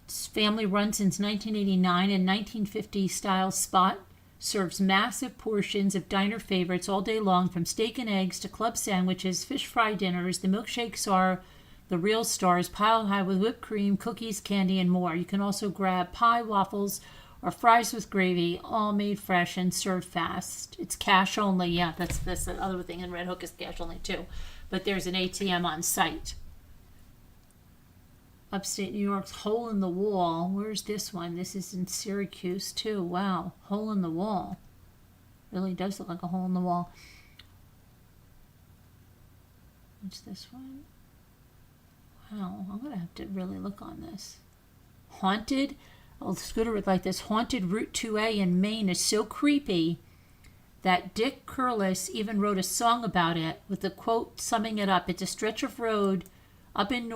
It's family run since 1989 and 1950 style spot serves massive portions of diner favorites all day long, from steak and eggs to club sandwiches, fish fry dinners. The milkshakes are the real stars, piled high with whipped cream, cookies, candy, and more. You can also grab pie, waffles, or fries with gravy, all made fresh and served fast. It's cash only. Yeah, that's the other thing. And Red Hook is cash only too. But there's an ATM on site. Upstate New York's Hole in the Wall. Where's this one? This is in Syracuse too. Wow, Hole in the Wall. Really does look like a hole in the wall. What's this one? Wow, I'm going to have to really look on this. Haunted. Oh, Scooter would like this. Haunted Route 2A in Maine is so creepy that Dick Curlis even wrote a song about it with the quote summing it up. It's a stretch of road up in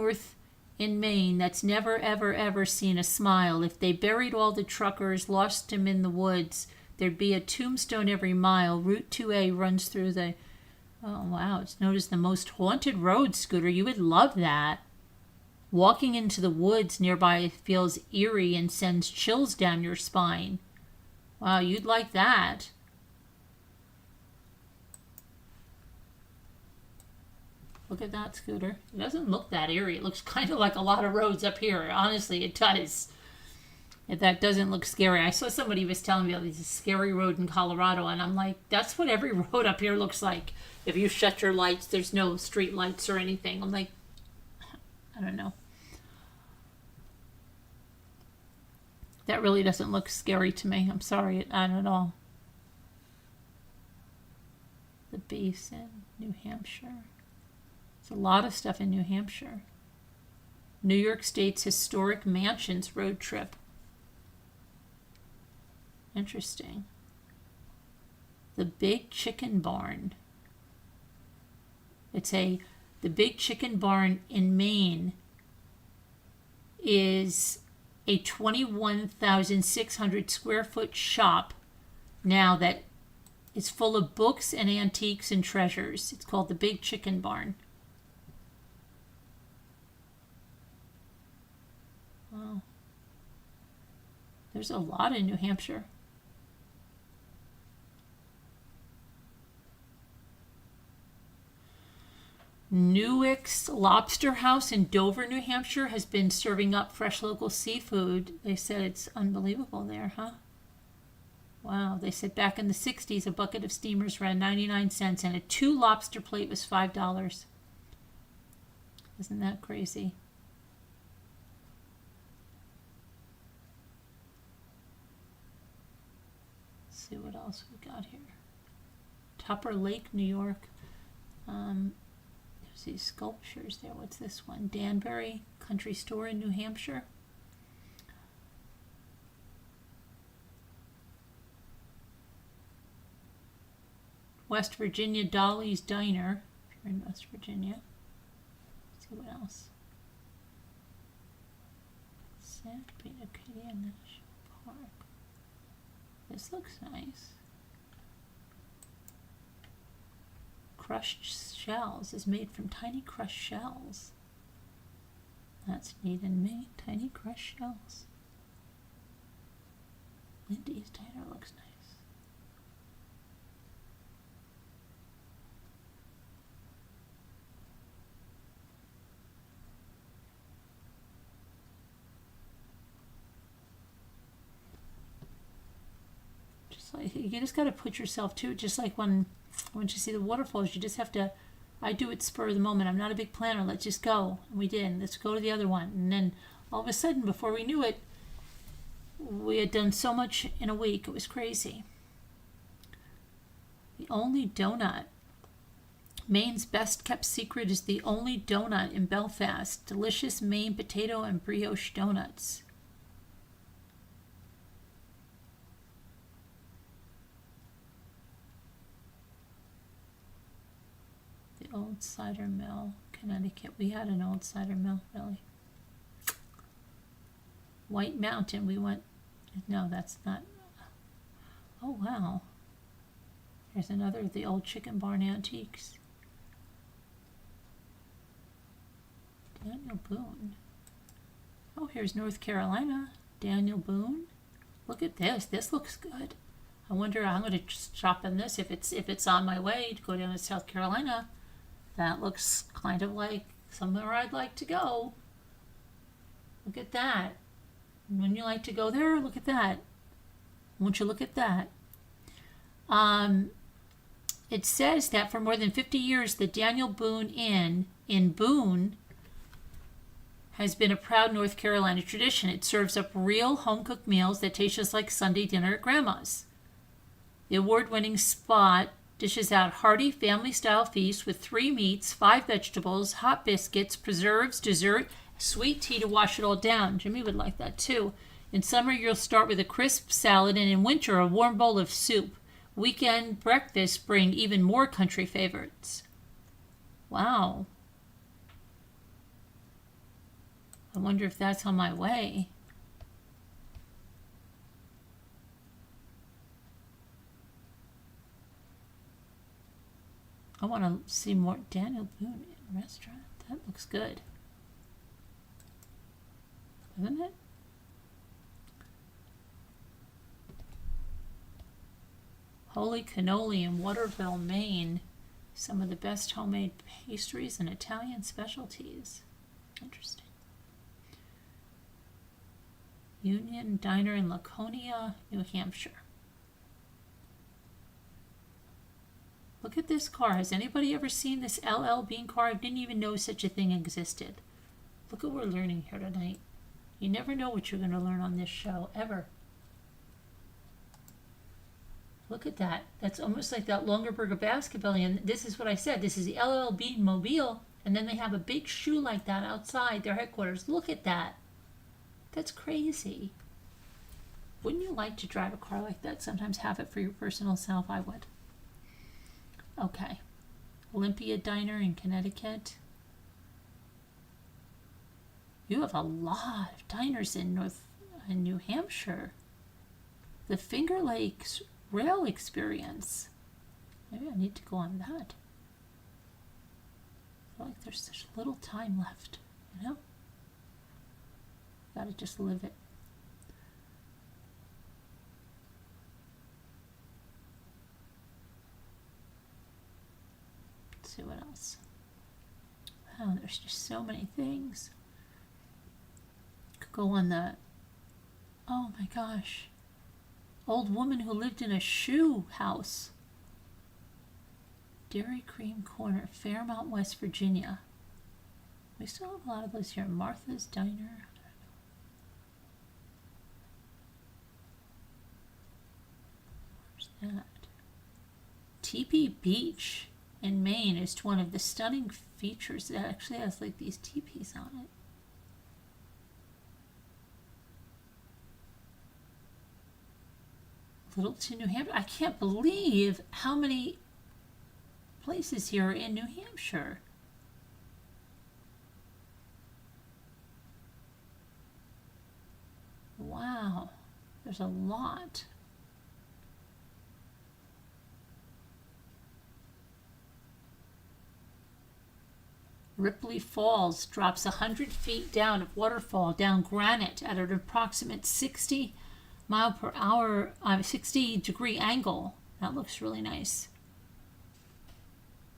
Maine that's never, ever, ever seen a smile. If they buried all the truckers, lost him in the woods, there'd be a tombstone every mile. Route 2A runs through the... Oh, wow. It's known as the most haunted road, Scooter. You would love that. Walking into the woods nearby feels eerie and sends chills down your spine. Wow, you'd like that. Look at that, Scooter. It doesn't look that eerie. It looks kind of like a lot of roads up here. Honestly, it does. If that doesn't look scary. I saw somebody was telling me, oh, there's a scary road in Colorado, and I'm like, that's what every road up here looks like. If you shut your lights, there's no street lights or anything. I'm like, I don't know. That really doesn't look scary to me. I'm sorry, not at all. The base in New Hampshire. There's a lot of stuff in New Hampshire. New York State's Historic Mansions road trip. Interesting. The Big Chicken Barn. The Big Chicken Barn in Maine is a 21,600 square foot shop now that is full of books and antiques and treasures. It's called the Big Chicken Barn. Wow. There's a lot in New Hampshire. Newick's Lobster House in Dover, New Hampshire has been serving up fresh local seafood. They said it's unbelievable there, huh? Wow. They said back in the 60s, a bucket of steamers ran 99 cents and a 2 lobster plate was $5. Isn't that crazy? Let's see what else we got here. Tupper Lake, New York. These sculptures there. What's this one? Danbury Country Store in New Hampshire. West Virginia Dolly's Diner, if you're in West Virginia. Let's see what else. San Pedro National Park. This looks nice. Crushed shells is made from tiny crushed shells. That's neat and me. Tiny crushed shells. Lindy's Diner looks nice. Just like you just got to put yourself to it. Just like when you see the waterfalls, you just have to. I do it spur of the moment. I'm not a big planner. Let's just go. And we did. Let's go to the other one. And then all of a sudden, before we knew it, we had done so much in a week. It was crazy. The only donut. Maine's best kept secret is the only donut in Belfast. Delicious Maine potato and brioche donuts. Old cider mill, Connecticut. We had an old cider mill, really. White Mountain, we went, no, that's not, oh wow. There's another of the old chicken barn antiques. Daniel Boone. Oh, here's North Carolina. Daniel Boone. Look at this. This looks good. I wonder, I'm going to shop in this if it's on my way to go down to South Carolina. That looks kind of like somewhere I'd like to go. Look at that. Wouldn't you like to go there? Look at that. Won't you look at that? It says that for more than 50 years, the Daniel Boone Inn in Boone has been a proud North Carolina tradition. It serves up real home-cooked meals that taste just like Sunday dinner at Grandma's. The award-winning spot dishes out hearty family-style feasts with 3 meats, 5 vegetables, hot biscuits, preserves, dessert, sweet tea to wash it all down. Jimmy would like that too. In summer, you'll start with a crisp salad, and in winter, a warm bowl of soup. Weekend breakfasts bring even more country favorites. Wow. I wonder if that's on my way. I want to see more Daniel Boone restaurant. That looks good. Isn't it? Holy Cannoli in Waterville, Maine. Some of the best homemade pastries and Italian specialties. Interesting. Union Diner in Laconia, New Hampshire. Look at this car. Has anybody ever seen this LL Bean car? I didn't even know such a thing existed. Look at what we're learning here tonight. You never know what you're going to learn on this show, ever. Look at that. That's almost like that Longaberger basketball. And this is what I said. This is the LL Bean Mobile. And then they have a big shoe like that outside their headquarters. Look at that. That's crazy. Wouldn't you like to drive a car like that? Sometimes have it for your personal self. I would. Okay. Olympia Diner in Connecticut. You have a lot of diners in New Hampshire. The Finger Lakes Rail Experience. Maybe I need to go on that. I feel like there's such little time left, you know? Gotta just live it. Let's see what else. Wow, there's just so many things. Could go on the, oh my gosh, old woman who lived in a shoe house. Dairy Cream Corner, Fairmount, West Virginia. We still have a lot of those here. Martha's Diner. Where's that? Teepee Beach in Maine is one of the stunning features that actually has like these teepees on it. Littleton, New Hampshire. I can't believe how many places here are in New Hampshire. Wow, there's a lot. Ripley Falls drops 100 feet down of waterfall down granite at an approximate 60 mile per hour, 60-degree angle. That looks really nice.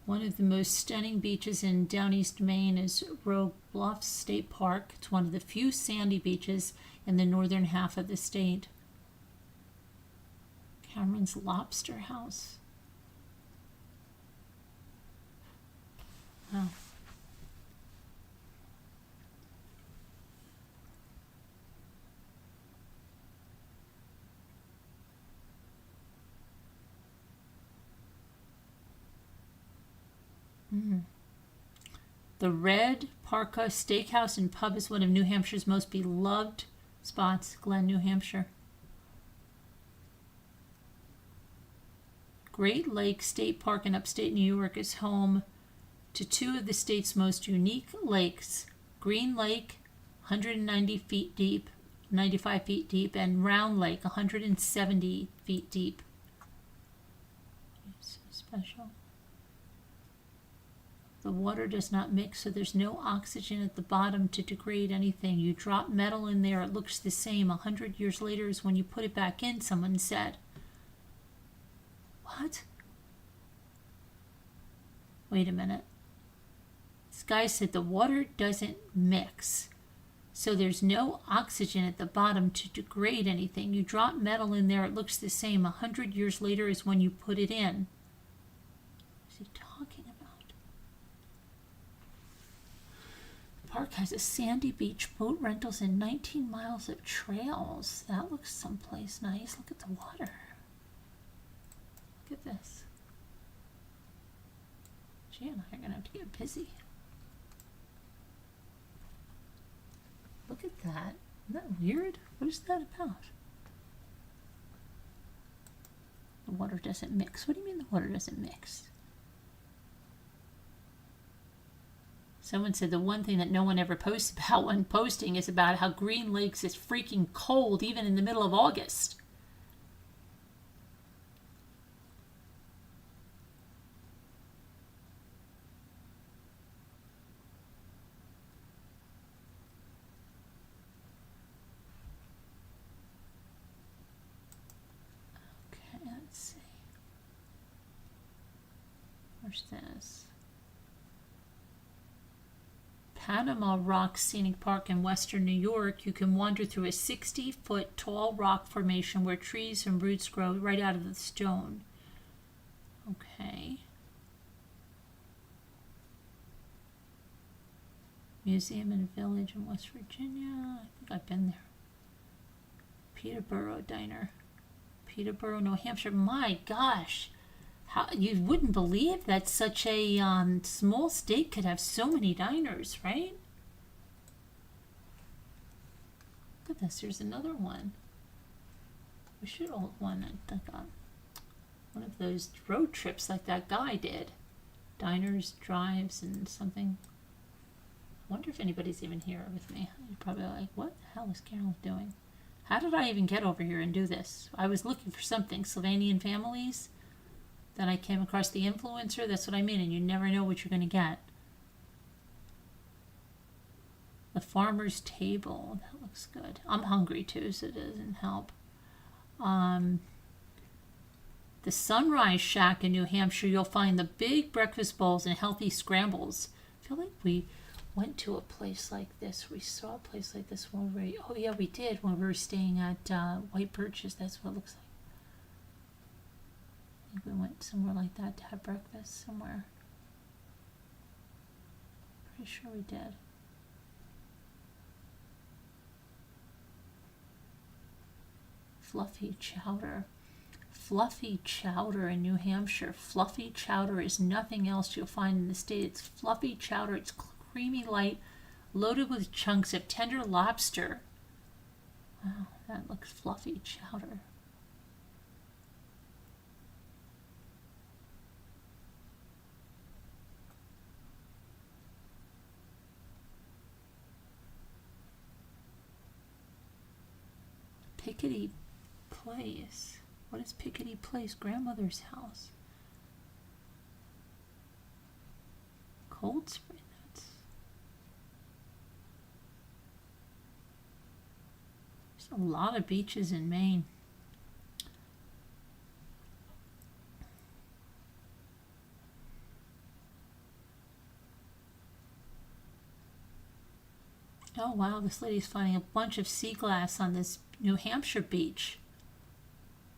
One of the most stunning beaches in down east Maine is Rogue Bluffs State Park. It's one of the few sandy beaches in the northern half of the state. Cameron's Lobster House. Wow. The Red Parka Steakhouse and Pub is one of New Hampshire's most beloved spots. Glen, New Hampshire. Great Lake State Park in upstate New York is home to two of the state's most unique lakes, Green Lake, 190 feet deep, 95 feet deep, and Round Lake, 170 feet deep. It's special. The water does not mix, so there's no oxygen at the bottom to degrade anything. You drop metal in there, it looks the same 100 years later as when you put it back in, someone said. What? Wait a minute. This guy said the water doesn't mix, so there's no oxygen at the bottom to degrade anything. You drop metal in there, it looks the same 100 years later as when you put it in. What is he talking about? The park has a sandy beach, boat rentals, and 19 miles of trails. That looks someplace nice. Look at the water. Look at this. Gee and I are going to have to get busy. Look at that. Isn't that weird? What is that about? The water doesn't mix. What do you mean the water doesn't mix? Someone said the one thing that no one ever posts about when posting is about how Green Lakes is freaking cold even in the middle of August. Okay, let's see. Where's this? Panama Rock Scenic Park in western New York. You can wander through a 60-foot tall rock formation where trees and roots grow right out of the stone. Okay. Museum and Village in West Virginia. I think I've been there. Peterborough Diner. Peterborough, New Hampshire. My gosh. How, you wouldn't believe that such a small state could have so many diners, right? Look at this. There's another one. We should hold one at one of those road trips like that guy did. Diners, drives, and something. I wonder if anybody's even here with me. You're probably like, what the hell is Carol doing? How did I even get over here and do this? I was looking for something. Sylvanian families. Then I came across the influencer. That's what I mean. And you never know what you're going to get. The Farmer's Table. That looks good. I'm hungry too, so it doesn't help. The Sunrise Shack in New Hampshire. You'll find the big breakfast bowls and healthy scrambles. I feel like we went to a place like this. We saw a place like this when we were, oh yeah, we did when we were staying at White Birches. That's what it looks like. I think we went somewhere like that to have breakfast somewhere. Pretty sure we did. Fluffy Chowder. Fluffy Chowder in New Hampshire. Fluffy Chowder is nothing else you'll find in the state. It's fluffy chowder. It's creamy light, loaded with chunks of tender lobster. Wow, that looks fluffy chowder. Pickety Place. What is Pickety Place? Grandmother's house. Cold Spring. There's a lot of beaches in Maine. Oh wow, this lady's finding a bunch of sea glass on this New Hampshire beach.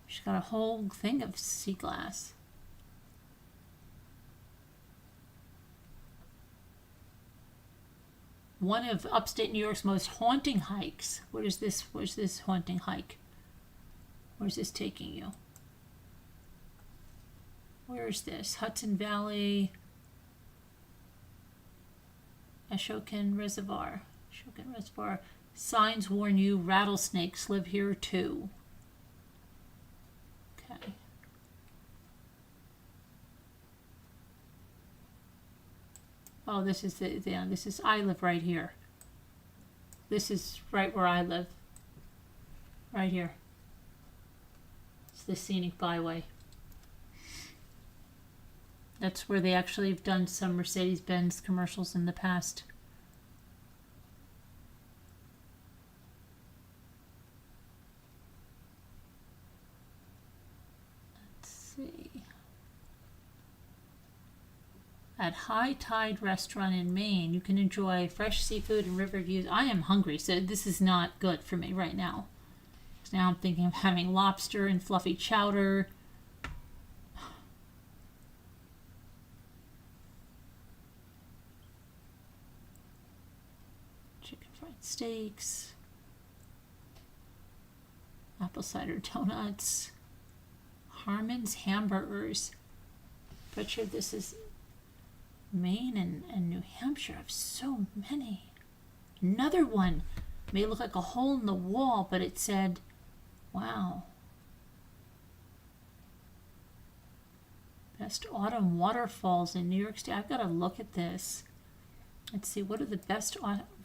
She's got a whole thing of sea glass. One of upstate New York's most haunting hikes. What is this? Where's this haunting hike? Where's this taking you? Where is this? Hudson Valley, Ashokan Reservoir. Ashokan Reservoir. Signs warn you rattlesnakes live here too. Okay. Oh, this is the, yeah, this is, I live right here. This is right where I live. Right here. It's the scenic byway. That's where they actually have done some Mercedes-Benz commercials in the past. Let's see. At High Tide Restaurant in Maine, you can enjoy fresh seafood and river views. I am hungry, so this is not good for me right now. So now I'm thinking of having lobster and fluffy chowder. Chicken fried steaks. Apple cider donuts. Harmon's hamburgers. Butcher, this is Maine and New Hampshire have so many. Another one may look like a hole in the wall, but it said, wow. Best autumn waterfalls in New York State. I've got to look at this. Let's see, what are the best,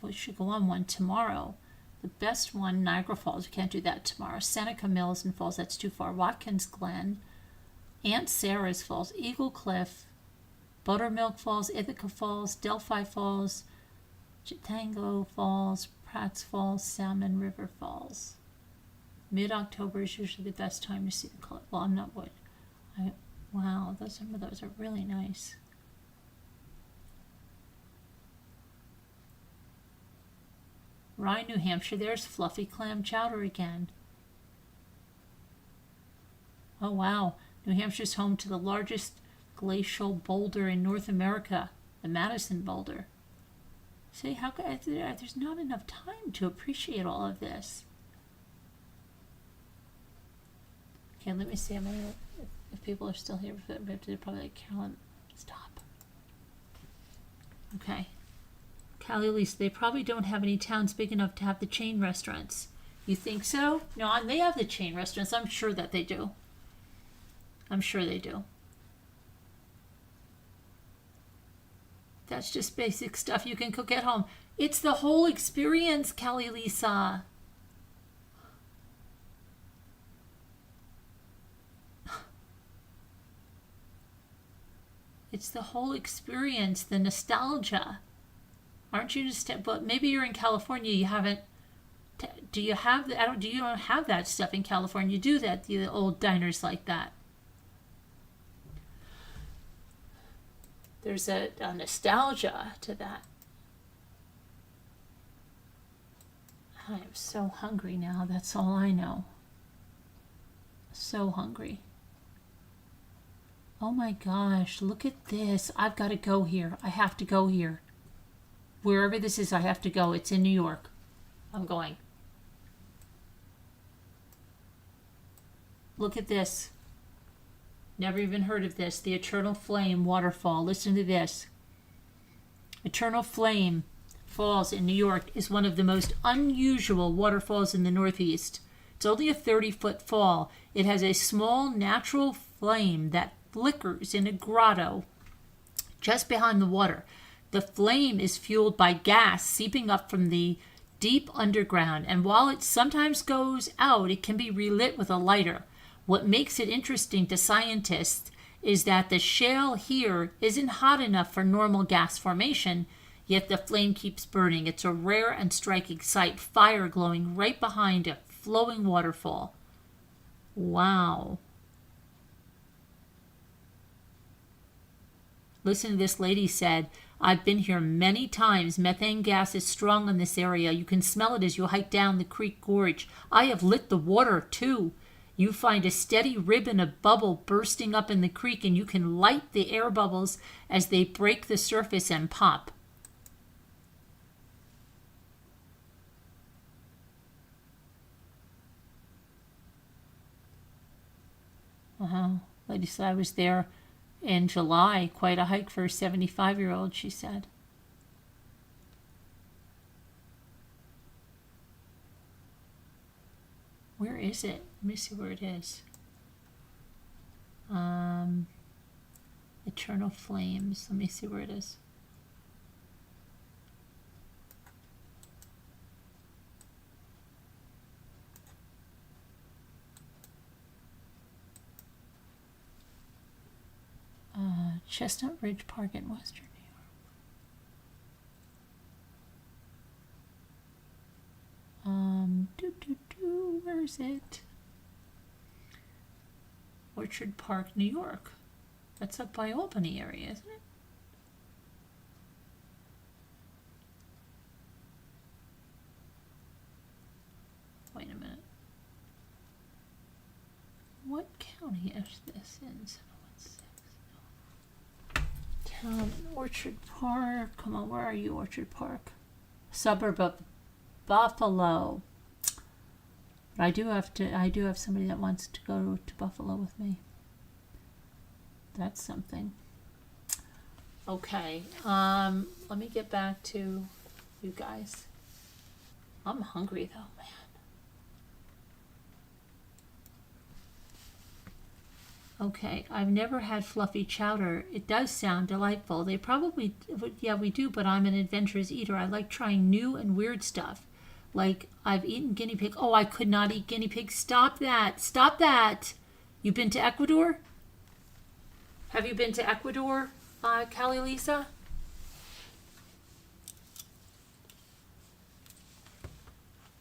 we should go on one tomorrow. The best one, Niagara Falls, we can't do that tomorrow. Seneca Mills and Falls, that's too far. Watkins Glen, Aunt Sarah's Falls, Eagle Cliff, Buttermilk Falls, Ithaca Falls, Delphi Falls, Chitango Falls, Pratt's Falls, Salmon River Falls. Mid-October is usually the best time to see the color. Well, I'm not wood. Wow, those are really nice. Rye, New Hampshire, there's fluffy clam chowder again. Oh wow, New Hampshire's home to the largest glacial boulder in North America, the Madison Boulder. See, how there's not enough time to appreciate all of this. Okay, let me see. I'm gonna, if people are still here, they're probably like, Carolyn, stop. Okay. Callie Lisa, they probably don't have any towns big enough to have the chain restaurants. You think so? No, they have the chain restaurants. I'm sure that they do. I'm sure they do. That's just basic stuff you can cook at home. It's the whole experience, Callie Lisa. It's the whole experience, the nostalgia. Aren't you just? But maybe you're in California. You haven't. Do you have? You don't have that stuff in California. You do that. The old diners like that. There's a nostalgia to that. I am so hungry now. That's all I know. So hungry. Oh my gosh! Look at this. I've got to go here. I have to go here. Wherever this is, I have to go. It's in New York. I'm going. Look at this. Never even heard of this. The Eternal Flame waterfall. Listen to this. Eternal Flame Falls in New York is one of the most unusual waterfalls in the Northeast. It's only a 30-foot fall. It has a small natural flame that flickers in a grotto just behind the water. The flame is fueled by gas seeping up from the deep underground, and while it sometimes goes out, it can be relit with a lighter. What makes it interesting to scientists is that the shale here isn't hot enough for normal gas formation, yet the flame keeps burning. It's a rare and striking sight, fire glowing right behind a flowing waterfall. Wow. Listen to this lady said, I've been here many times. Methane gas is strong in this area. You can smell it as you hike down the creek gorge. I have lit the water too. You find a steady ribbon of bubble bursting up in the creek, and you can light the air bubbles as they break the surface and pop. Lady said I was there in July. Quite a hike for a 75-year-old, she said. Where is it? Let me see where it is. Eternal Flames. Let me see where it is. Chestnut Ridge Park in Western New York. Where is it? Orchard Park, New York. That's up by Albany area, isn't it? Wait a minute. What county is this in? 716. Town in Orchard Park. Come on, where are you, Orchard Park? Suburb of Buffalo. But I do have somebody that wants to go to Buffalo with me. That's something. Okay. Let me get back to you guys. I'm hungry though, man. Okay, I've never had fluffy chowder. It does sound delightful. They probably, yeah, we do, but I'm an adventurous eater. I like trying new and weird stuff. Like, I've eaten guinea pig. Oh, I could not eat guinea pig. Stop that. Stop that. You've been to Ecuador? Have you been to Ecuador, Callie Lisa?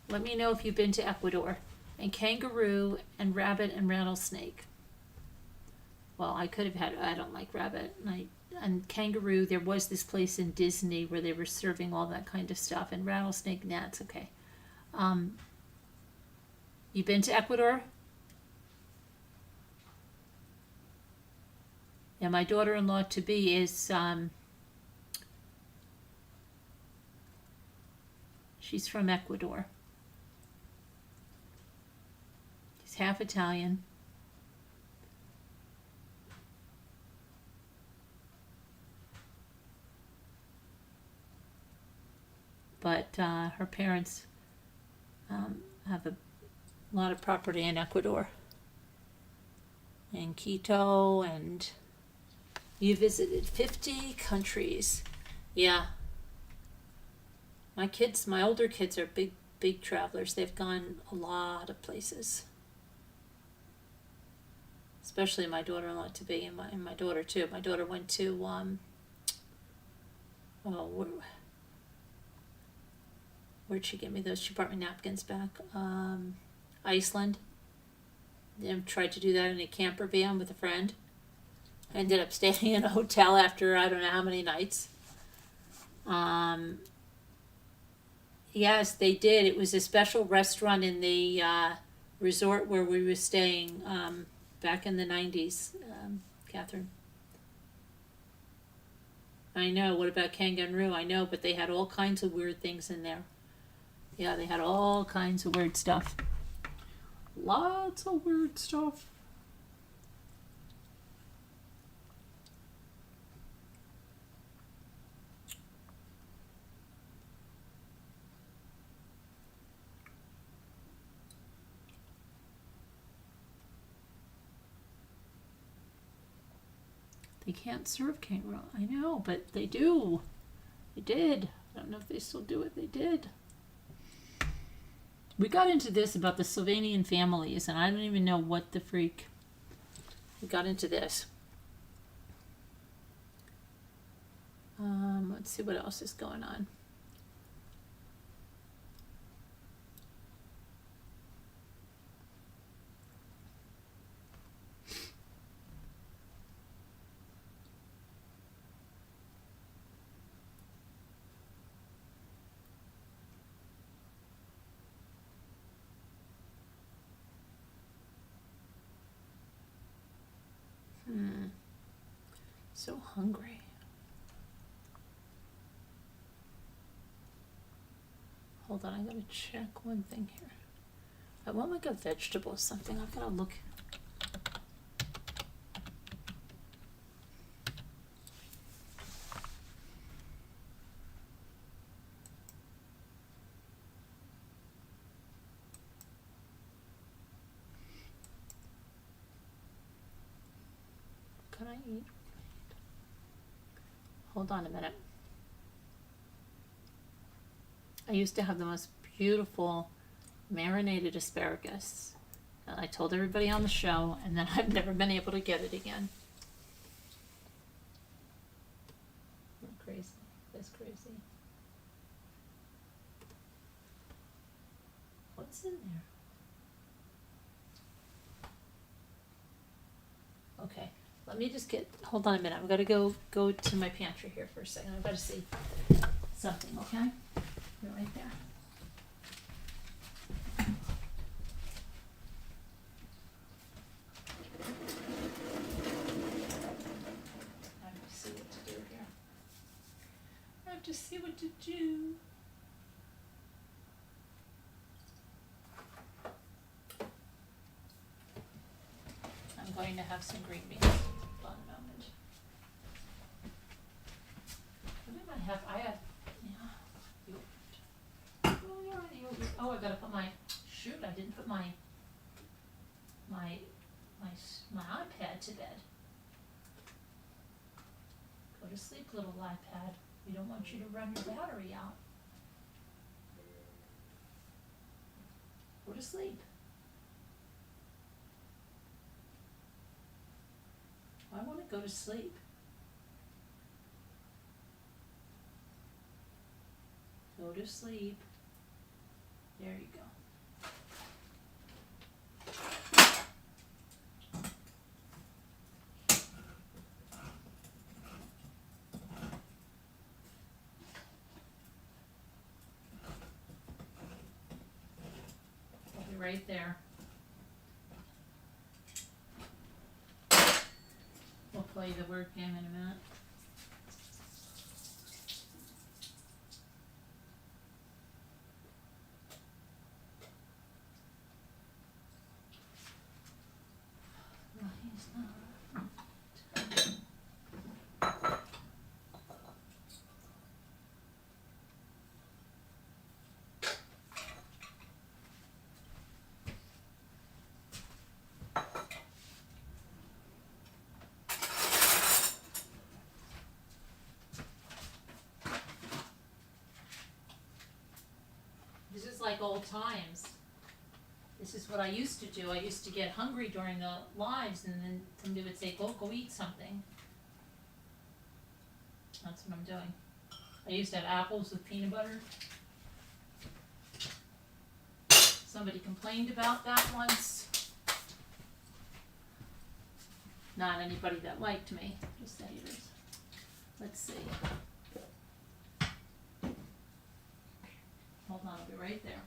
Let me know if you've been to Ecuador. And kangaroo and rabbit and rattlesnake. Well, I could have had, I don't like rabbit. And kangaroo, there was this place in Disney where they were serving all that kind of stuff. And rattlesnake, nah, it's okay. You been to Ecuador? Yeah, my daughter-in-law to be is, she's from Ecuador. She's half Italian. But her parents have a lot of property in Ecuador. And Quito, and you visited 50 countries. Yeah. My older kids are big travelers. They've gone a lot of places. Especially my daughter-in-law to be, and my daughter too. My daughter went to, where'd she get me those? She brought me napkins back. Iceland. Then tried to do that in a camper van with a friend. I ended up staying in a hotel after I don't know how many nights. Yes, they did. It was a special restaurant in the resort where we were staying back in the 90s, Catherine. I know. What about kangaroo? I know, but they had all kinds of weird things in there. Yeah, they had all kinds of weird stuff. Lots of weird stuff. They can't serve kangaroo. I know, but they do. They did. I don't know if they still do it. They did. We got into this about the Sylvanian families, and I don't even know what the freak. We got into this. Let's see what else is going on. So hungry. Hold on, I gotta check one thing here. I want like a vegetable or something. I've gotta look. Can I eat? Hold on a minute. I used to have the most beautiful marinated asparagus. And I told everybody on the show, and then I've never been able to get it again. crazy. That's crazy. What's in there? Okay, let me just hold on a minute. I've got to go to my pantry here for a second. I've got to see something, okay? You're right there. I have to see what to do here. I have to see what to do. I'm going to have some green beans. Hold on a moment. What did I have? Yogurt. Oh, yeah, the yogurt. Oh, I gotta put my, shoot, I didn't put my iPad to bed. Go to sleep, little iPad. We don't want you to run your battery out. Go to sleep. I want to go to sleep. Go to sleep. There you go. I'll be right there. We'll play the word game in a minute. No, he's not. This is like old times. This is what I used to do. I used to get hungry during the lives, and then somebody would say, go eat something. That's what I'm doing. I used to have apples with peanut butter. Somebody complained about that once. Not anybody that liked me, just haters. Let's see. Hold on, I'll be right there.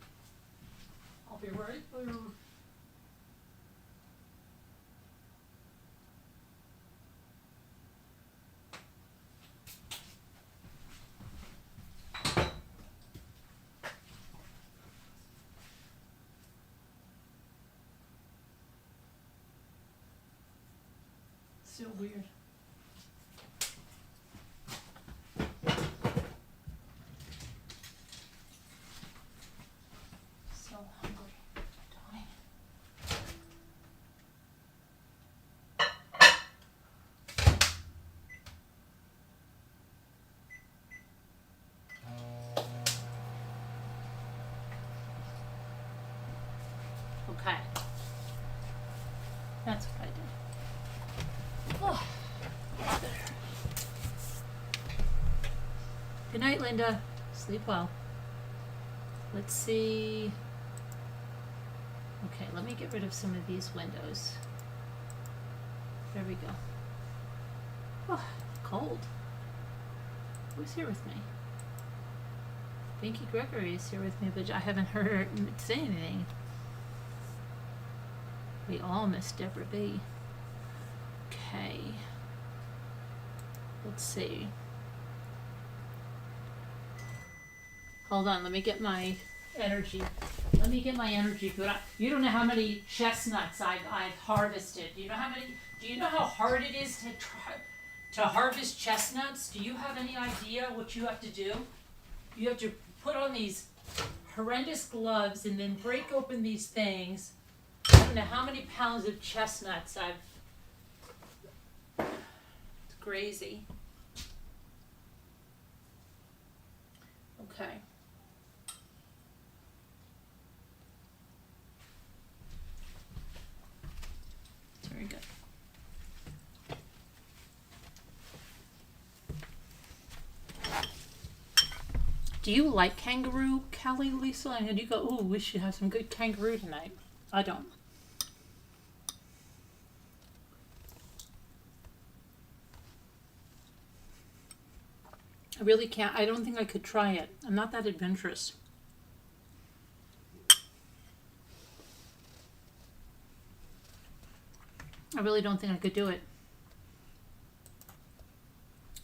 I'll be right there. So weird. So hungry. Dying. Okay. That's what I did. Oh, that's better. Good night, Linda. Sleep well. Let's see. Okay, let me get rid of some of these windows. There we go. Oh, cold. Who's here with me? Pinky Gregory is here with me, but I haven't heard her say anything. We all miss Deborah B. Okay. Let's see. Hold on, let me get my energy. Let me get my energy food. You don't know how many chestnuts I've harvested. Do you know how hard it is to harvest chestnuts? Do you have any idea what you have to do? You have to put on these horrendous gloves and then break open these things. I don't know how many pounds of chestnuts it's crazy. Okay. Very good. Do you like kangaroo, Kelly, Lisa? And you go, ooh, we should have some good kangaroo tonight. I don't. I really can't. I don't think I could try it. I'm not that adventurous. I really don't think I could do it.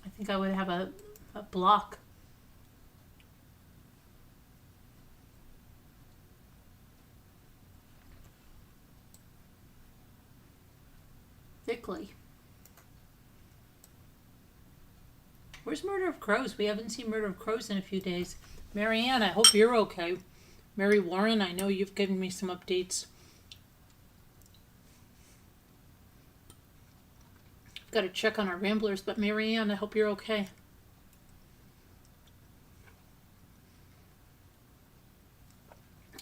I think I would have a block. Thickly. Where's Murder of Crows? We haven't seen Murder of Crows in a few days. Marianne, I hope you're okay. Mary Warren, I know you've given me some updates. Got to check on our ramblers, but Marianne, I hope you're okay.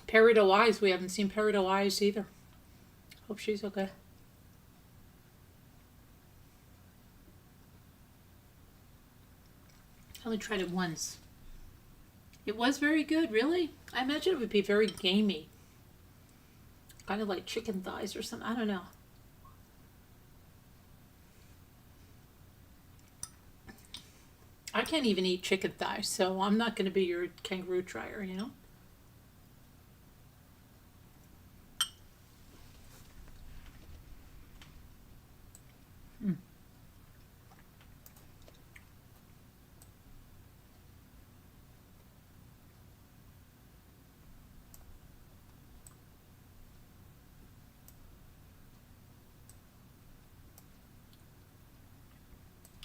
Peridot Eyes, we haven't seen Peridot Eyes either. Hope she's okay. I only tried it once. It was very good, really. I imagine it would be very gamey. Kind of like chicken thighs or something. I don't know. I can't even eat chicken thighs, so I'm not going to be your kangaroo trier, you know?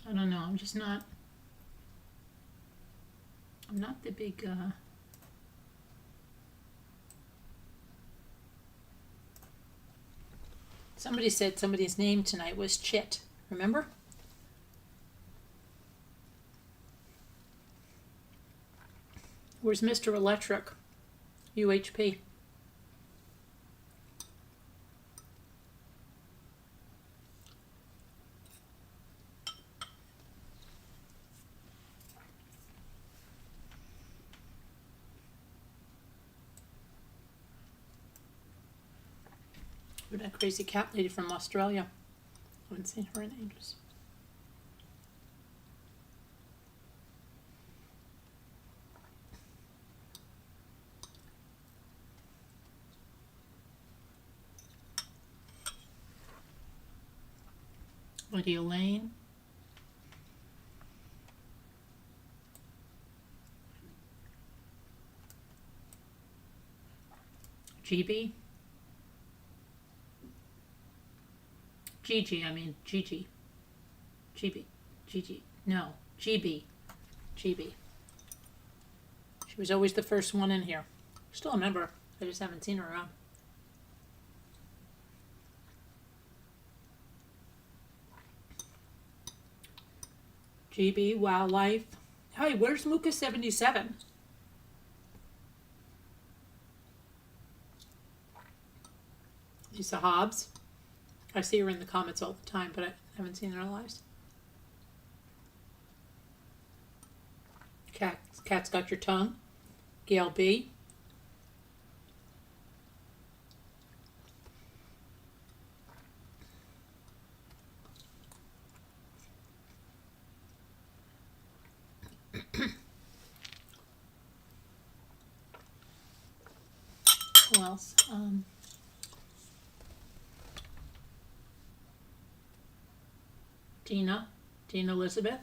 I don't know. I'm just not. I'm not the big. Somebody said somebody's name tonight was Chit. Remember? Where's Mr. Electric? UHP. That crazy cat lady from Australia. I haven't seen her in ages. Lydia Lane. GB. Gigi, I mean Gigi. GB. Gigi. No. GB. GB. She was always the first one in here. Still a member. I just haven't seen her around. GB, Wildlife. Hey, where's Lucas77? Lisa Hobbs. I see her in the comments all the time, but I haven't seen her lives. Cat's Got Your Tongue. Gail B. Who else? Dina Elizabeth.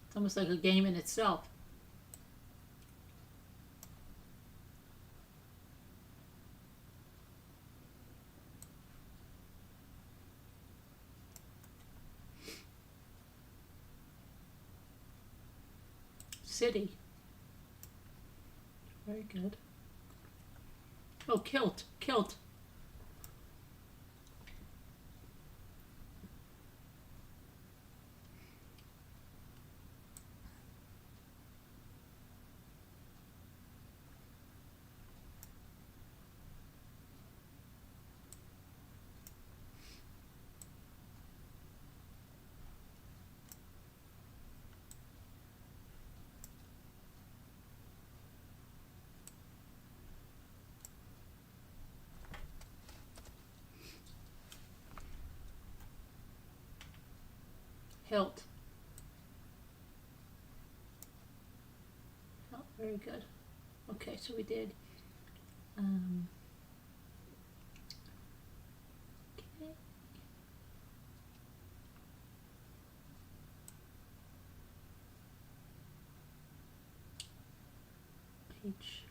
It's almost like a game in itself. City. Very good. Oh, Kilt. Hilt. Oh, very good. Okay, so we did. Okay. Page.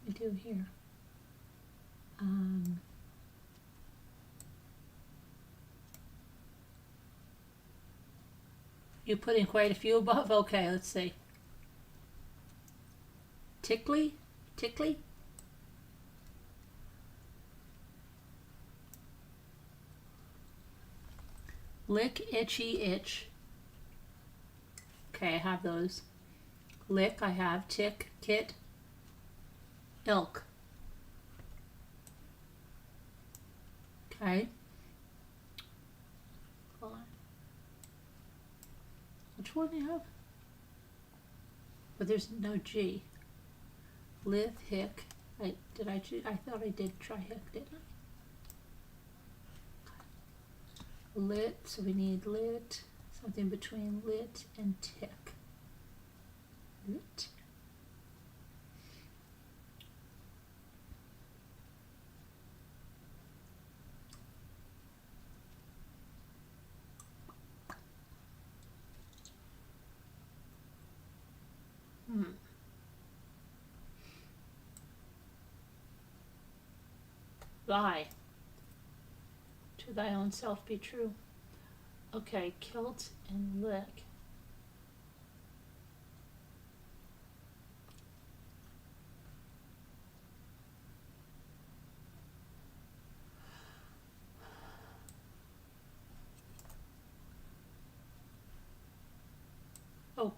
What can we do here? You put in quite a few above? Okay, let's see. Tickly? Tickly? Lick, itchy, itch. Okay, I have those. Lick, I have. Tick, kit, ilk. Okay. Hold on. Which one do you have? But there's no G. Lith, hick. I thought I did try hick, didn't I? Lit, so we need lit, something between lit and tick. Lit. Thy. To thy own self be true. Okay, kilt and lick. Oh.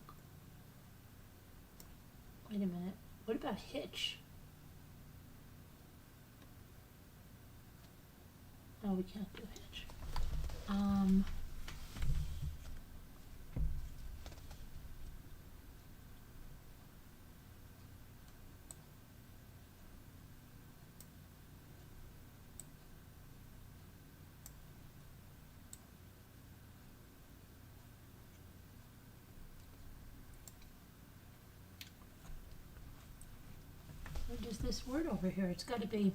Wait a minute. What about hitch? No, we can't do hitch. What is this word over here? It's got to be.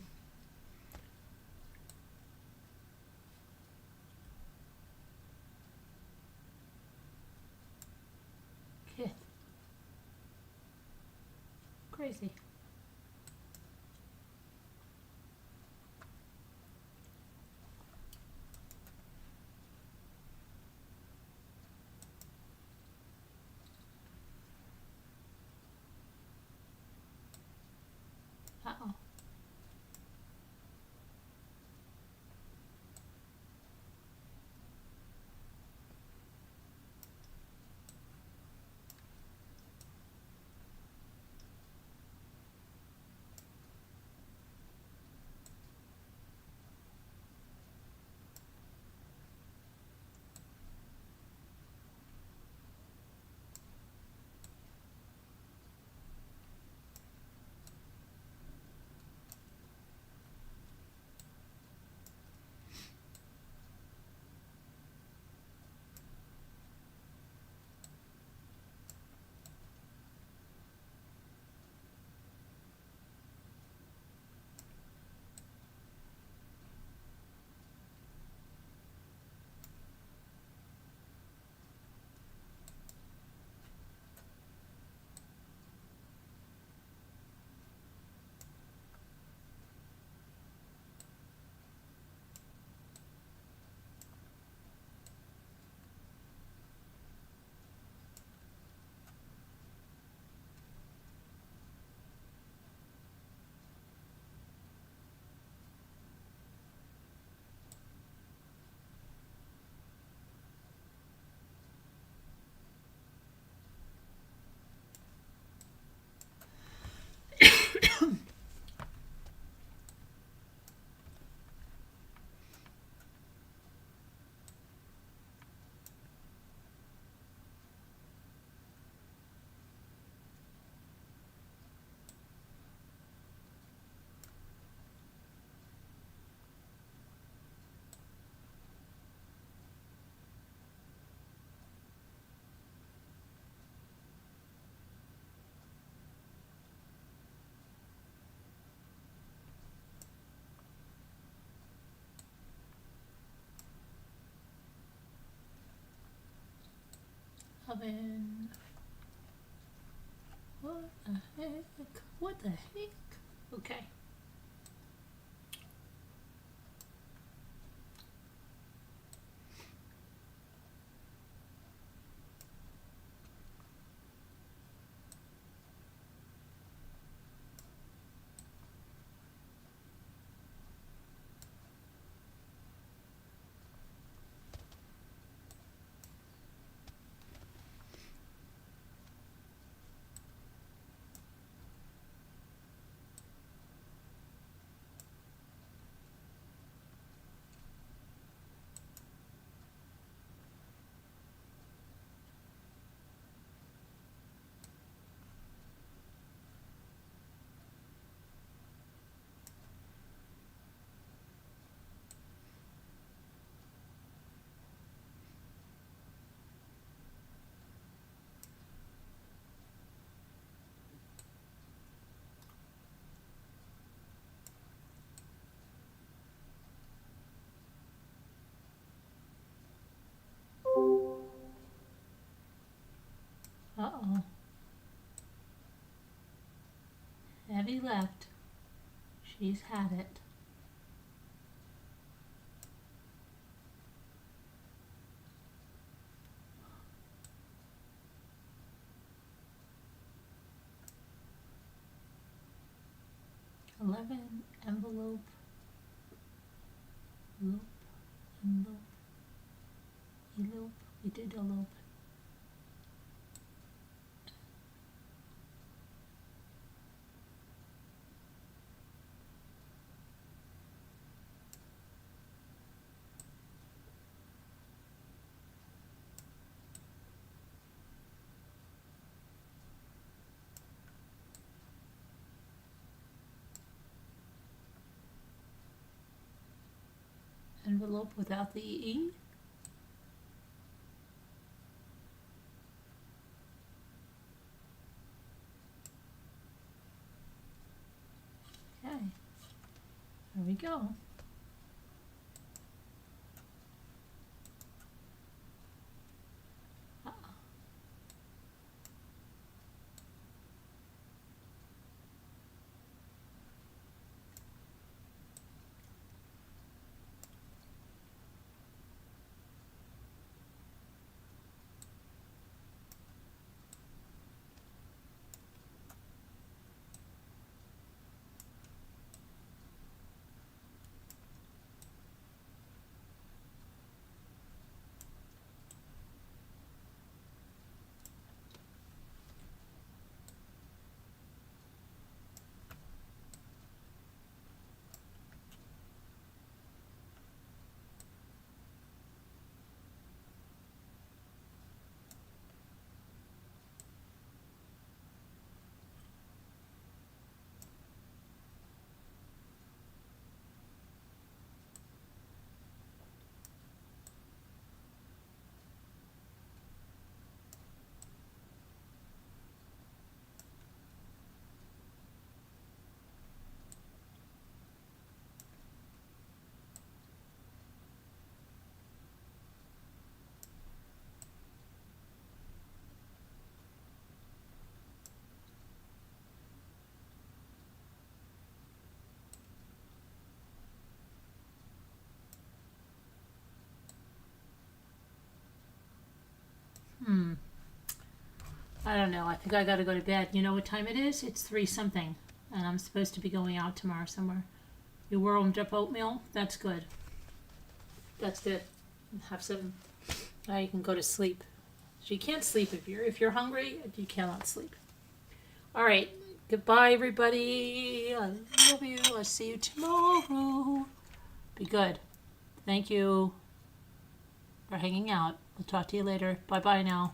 Kith. Crazy. Uh-oh. oven. What the heck? What the heck? Okay. Uh-oh. Abby left. She's had it. Envelope. Loop. Envelope. Elope. We did elope. Envelope without the E. Okay, there we go. I don't know. I think I gotta go to bed. You know what time it is? It's 3 something. And I'm supposed to be going out tomorrow somewhere. You warmed up oatmeal? That's good. That's good. Have some. Now you can go to sleep. So you can't sleep if you're hungry. You cannot sleep. All right. Goodbye, everybody. I love you. I'll see you tomorrow. Be good. Thank you for hanging out. We'll talk to you later. Bye-bye now.